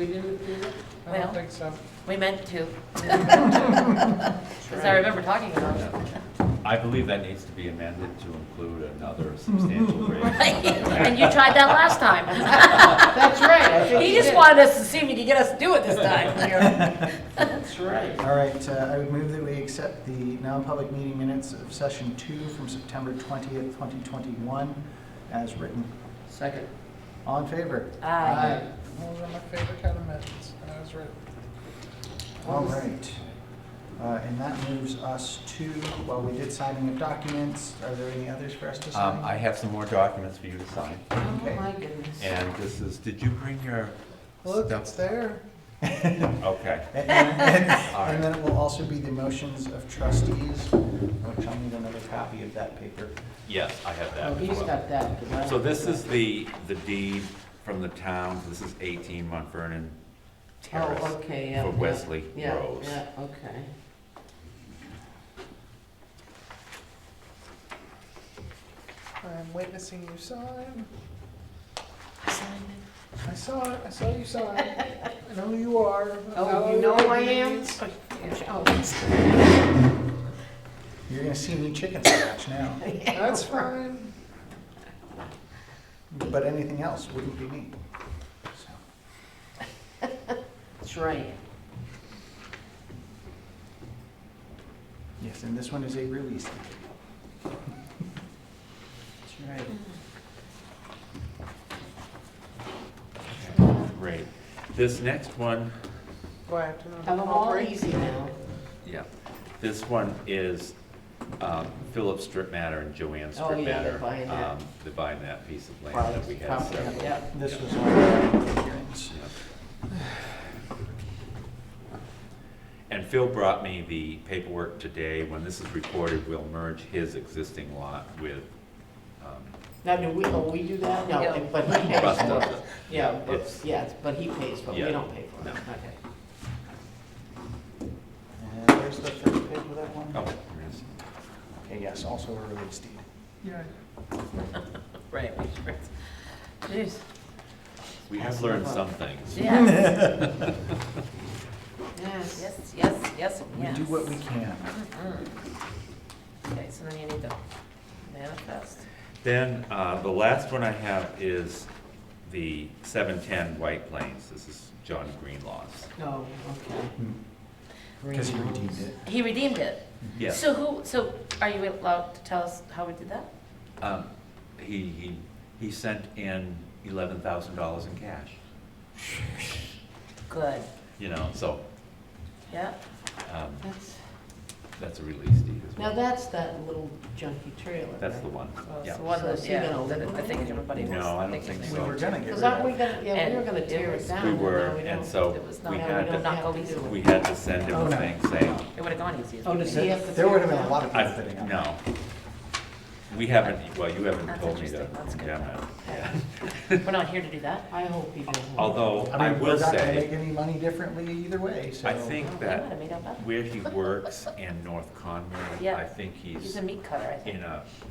didn't do it? I Well. don't think so. we meant to. Because I remember talking about it. I believe that needs to be amended to include another substantial raise. Right, and you tried that last time. That's right, I think He you just did. wanted us to see if he could get us to do it this time. That's right. All right, I would move that we accept the non-public meeting minutes of session 2 from September 20th, 2021, as written. Second. All in favor? Aye. Those are my favorite kind of minutes. That was written. All right. And that moves us to, well, we did signing of documents. Are there any others for us to sign? I have some more documents for you to sign, Oh, Okay. my goodness. and this is, did you bring your Look, it's stuff? there. Okay. And then it will also be the motions of trustees, which I'll need another copy of that paper. Yes, I have that Oh, as he's well. got that. 'cause I So don't this have is the deed from the town, this is 18 Mount Vernon that. Terrace Oh, okay, yeah. for yeah, Wesley yeah, Rose. Yeah, okay. I'm witnessing you sign. I signed it. I saw it. I saw you sign. I know who you are. Oh, you know who I am? Oh, You're gonna see me chicken scratch now, That's fine. but anything else wouldn't be me. So, That's right. yes, and this one is a release. That's right. Great. This next one, Do I have to know? Have them all easy now. yeah, this one is Philip Strip Matter and Joanne Oh, Strip yeah, they're Matter. buying that. They're buying that piece of land Private that we had property, several. yeah. This was one of the hearings. Yeah. And Phil brought me the paperwork today. When this is recorded, we'll merge his existing lot with, Now, do we do that? No, Yeah. but he pays Russ for does it. it. Yeah, but, It's- yeah, but he pays for it, we Yeah. don't pay for it. No. Okay. And there's the first page of that one. oh, there it is. Okay, yes, also a release deed. Yeah. Right, we sure. Jeez. We have learned some things. Yes, Yes. yes, yes, yes, We yes. do what we can. Okay, so then you need to manifest. Then, the last one I have is the 710 White Plains. This is John Greenlaw's. Oh, okay. Because he redeemed it. He redeemed it. Yes. So are you allowed to tell us how we did that? He sent in $11,000 in cash, Good, you know, so yeah. That's, that's a release deed as now well. that's that little junky trailer, That's right? the one, Well, yeah. it's the one So that, is he yeah, gonna that live I with think it? everybody was No, I don't thinking think they so. We were gonna get Because rid of aren't we it. gonna, yeah, we And were gonna it tear was- it down. We but were, now we and don't. so It was we not, had no, to, not go have to easy. do it. we had to send him Oh, a no. thing saying, It would've gone easy. Oh, does he have to? There would have tear been it a lot of down? people bidding on it. no. We haven't, well, you haven't That's told me to interesting. That's good. condemn it. Yeah. Yeah. We're not here to do that. I hope he doesn't. Although, I I mean, will we're not gonna make say, any money differently either way, so. I think Well, we that might have made out better. where he works in North Conway, Yeah. I think He's he's a meat cutter, I think.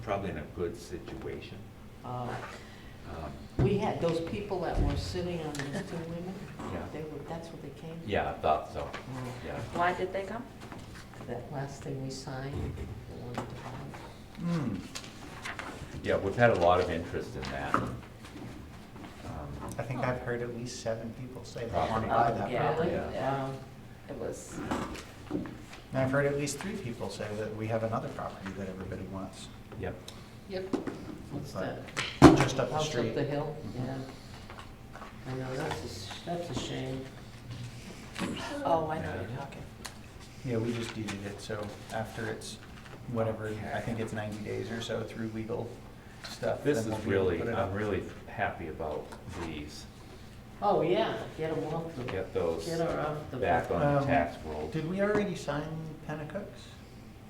probably in a good situation. Uh, Um, We had those people that were sitting on those two women, Yeah. that's what they came? Yeah, I thought so, Oh. yeah. Why did they come? that last thing we signed, the one to buy. Hmm. Yeah, we've had a lot of interest in that. I think I've heard at least 7 people say they want to Property. buy that Yeah. property. Yeah. It was, And I've heard at least 3 people say that we have another property that everybody wants, Yep. Yep. What's But that? just up the House street. up the hill, yeah. I know, that's a shame. oh, I know what you're talking. Yeah, we just deeded it, so after it's whatever, I think it's 90 days or so through legal stuff. This then is we'll be able to really, put it I'm up. really happy about these. Oh, yeah, get them off the, Get those get her off the. back on the Um, tax roll. Did we already sign Pennacook's?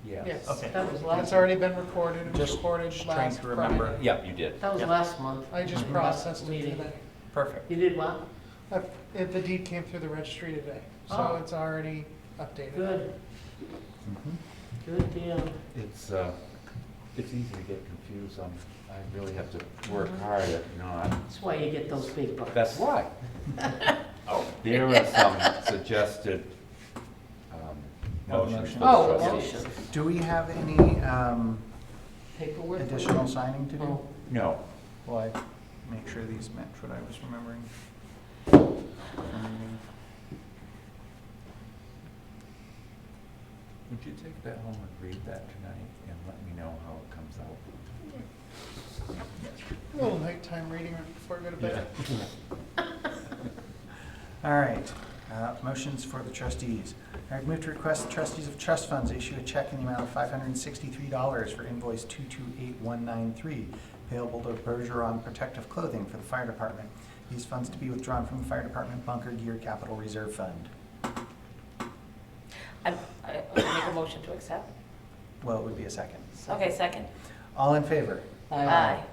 Yes, Okay. that was It's last, already been recorded, it was Just recorded trying last to remember. Friday. Yeah, you did. that was Yeah. last month. I just Mhm. processed it Meeting. today. Perfect. You did what? The deed came through the registry today, so Oh. it's already updated. Good, Mhm. good deal. It's easy to get confused. I really have to work hard at not. That's why you get those big bucks. That's why. There are some suggested motions for the Oh, trustees. motion. Do we have any Paperwork. for additional you? signing to do? Oh, No. Well, I make sure these match what I was remembering. Would you take that home and read that tonight and let me know how it comes out? A little nighttime reading right before I go to bed. All right, motions for the trustees. I move to request the trustees of trust funds issue a check in the amount of $563 for invoice 228193 payable to Bergeron Protective Clothing for the fire department. These funds to be withdrawn from the fire department bunker gear capital reserve fund. I make a motion to accept. Well, it would be a second. Okay, second. All in favor? Aye.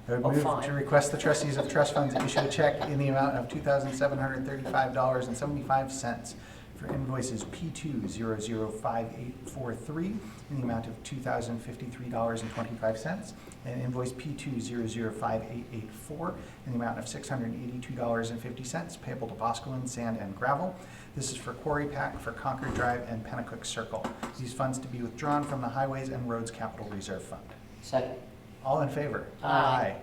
I would Oh, move fine. to request the trustees of trust funds issue a check in the amount of $2,735.75 for invoices P2005843 in the amount of $2,053.25 and invoice P2005884 in the amount of $682.50 payable to Boscawen Sand and Gravel. This is for Quarry Pack for Concord Drive and Pennacook Circle. These funds to be withdrawn from the Highways and Roads Capital Reserve Fund. second. All in favor? Aye.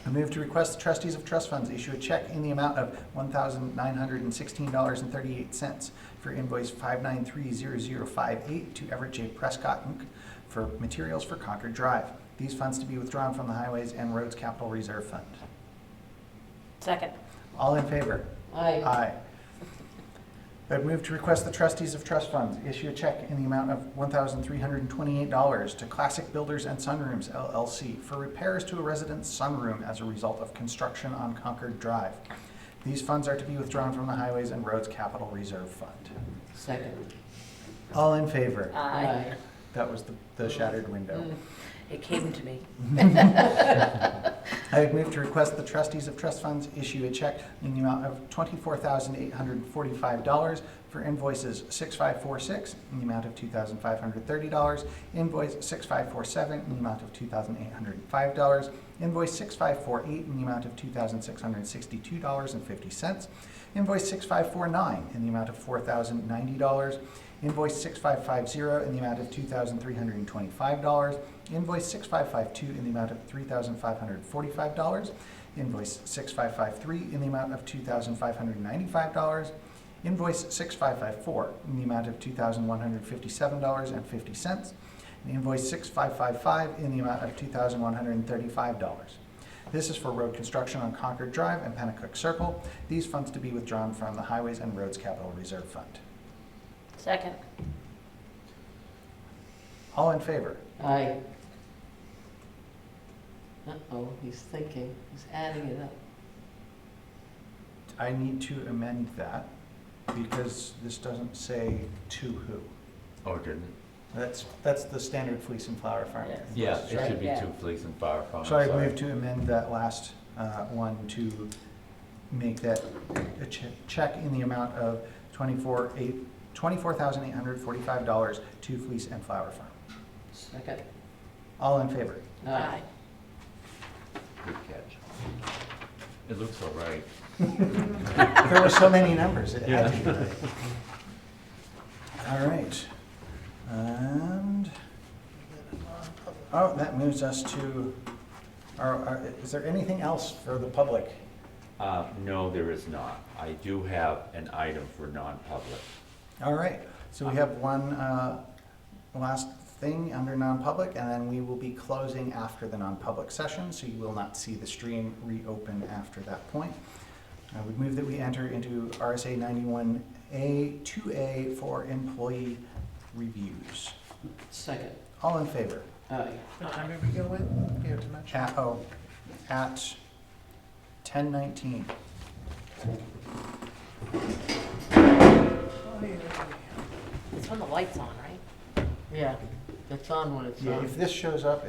I move to request the trustees of trust funds issue a check in the amount of $1,916.38 for invoice 5930058 to Everett J. Prescott, Inc. for materials for Concord Drive. These funds to be withdrawn from the Highways and Roads Capital Reserve Fund. Second. All in favor? Aye. Aye. I'd move to request the trustees of trust funds issue a check in the amount of $1,328 to Classic Builders and Sunrooms LLC for repairs to a resident's sunroom as a result of construction on Concord Drive. These funds are to be withdrawn from the Highways and Roads Capital Reserve Fund. Second. All in favor? Aye. That was the shattered window. It came to me. I would move to request the trustees of trust funds issue a check in the amount of $24,845 for invoices 6546 in the amount of $2,530, invoice 6547 in the amount of $2,805, invoice 6548 in the amount of $2,662.50, invoice 6549 in the amount of $4,090, invoice 6550 in the amount of $2,325, invoice 6552 in the amount of $3,545, invoice 6553 in the amount of $2,595, invoice 6554 in the amount of $2,157.50, and invoice 6555 in the amount of $2,135. This is for road construction on Concord Drive and Pennacook Circle. These funds to be withdrawn from the Highways and Roads Capital Reserve Fund. Second. All in favor? Aye. Uh-oh, he's thinking, he's adding it up. I need to amend that because this doesn't say to who. Oh, didn't it? That's the standard Fleece and Flower Farm. Yes. Yeah, invoices, it right? should be Yeah. two fleas and fire farms. So I sorry. move to amend that last one to make that a check in the amount of $24,845 to Fleece and Flower Farm. Second. All in favor? Aye. Good catch. It looks all right. There were so many numbers, it had to be right. All right. And, oh, that moves us to, is there anything else for the public? No, there is not. I do have an item for non-public. All right, so we have one last thing under non-public, and then we will be closing after the non-public session, so you will not see the stream reopen after that point. I would move that we enter into RSA 91A 2A for employee reviews. Second. All in favor? Aye. What time did we go in? You have to mention. At 10:19. It's when the light's on, right? Yeah, it's on when it's Yeah, on. if this shows up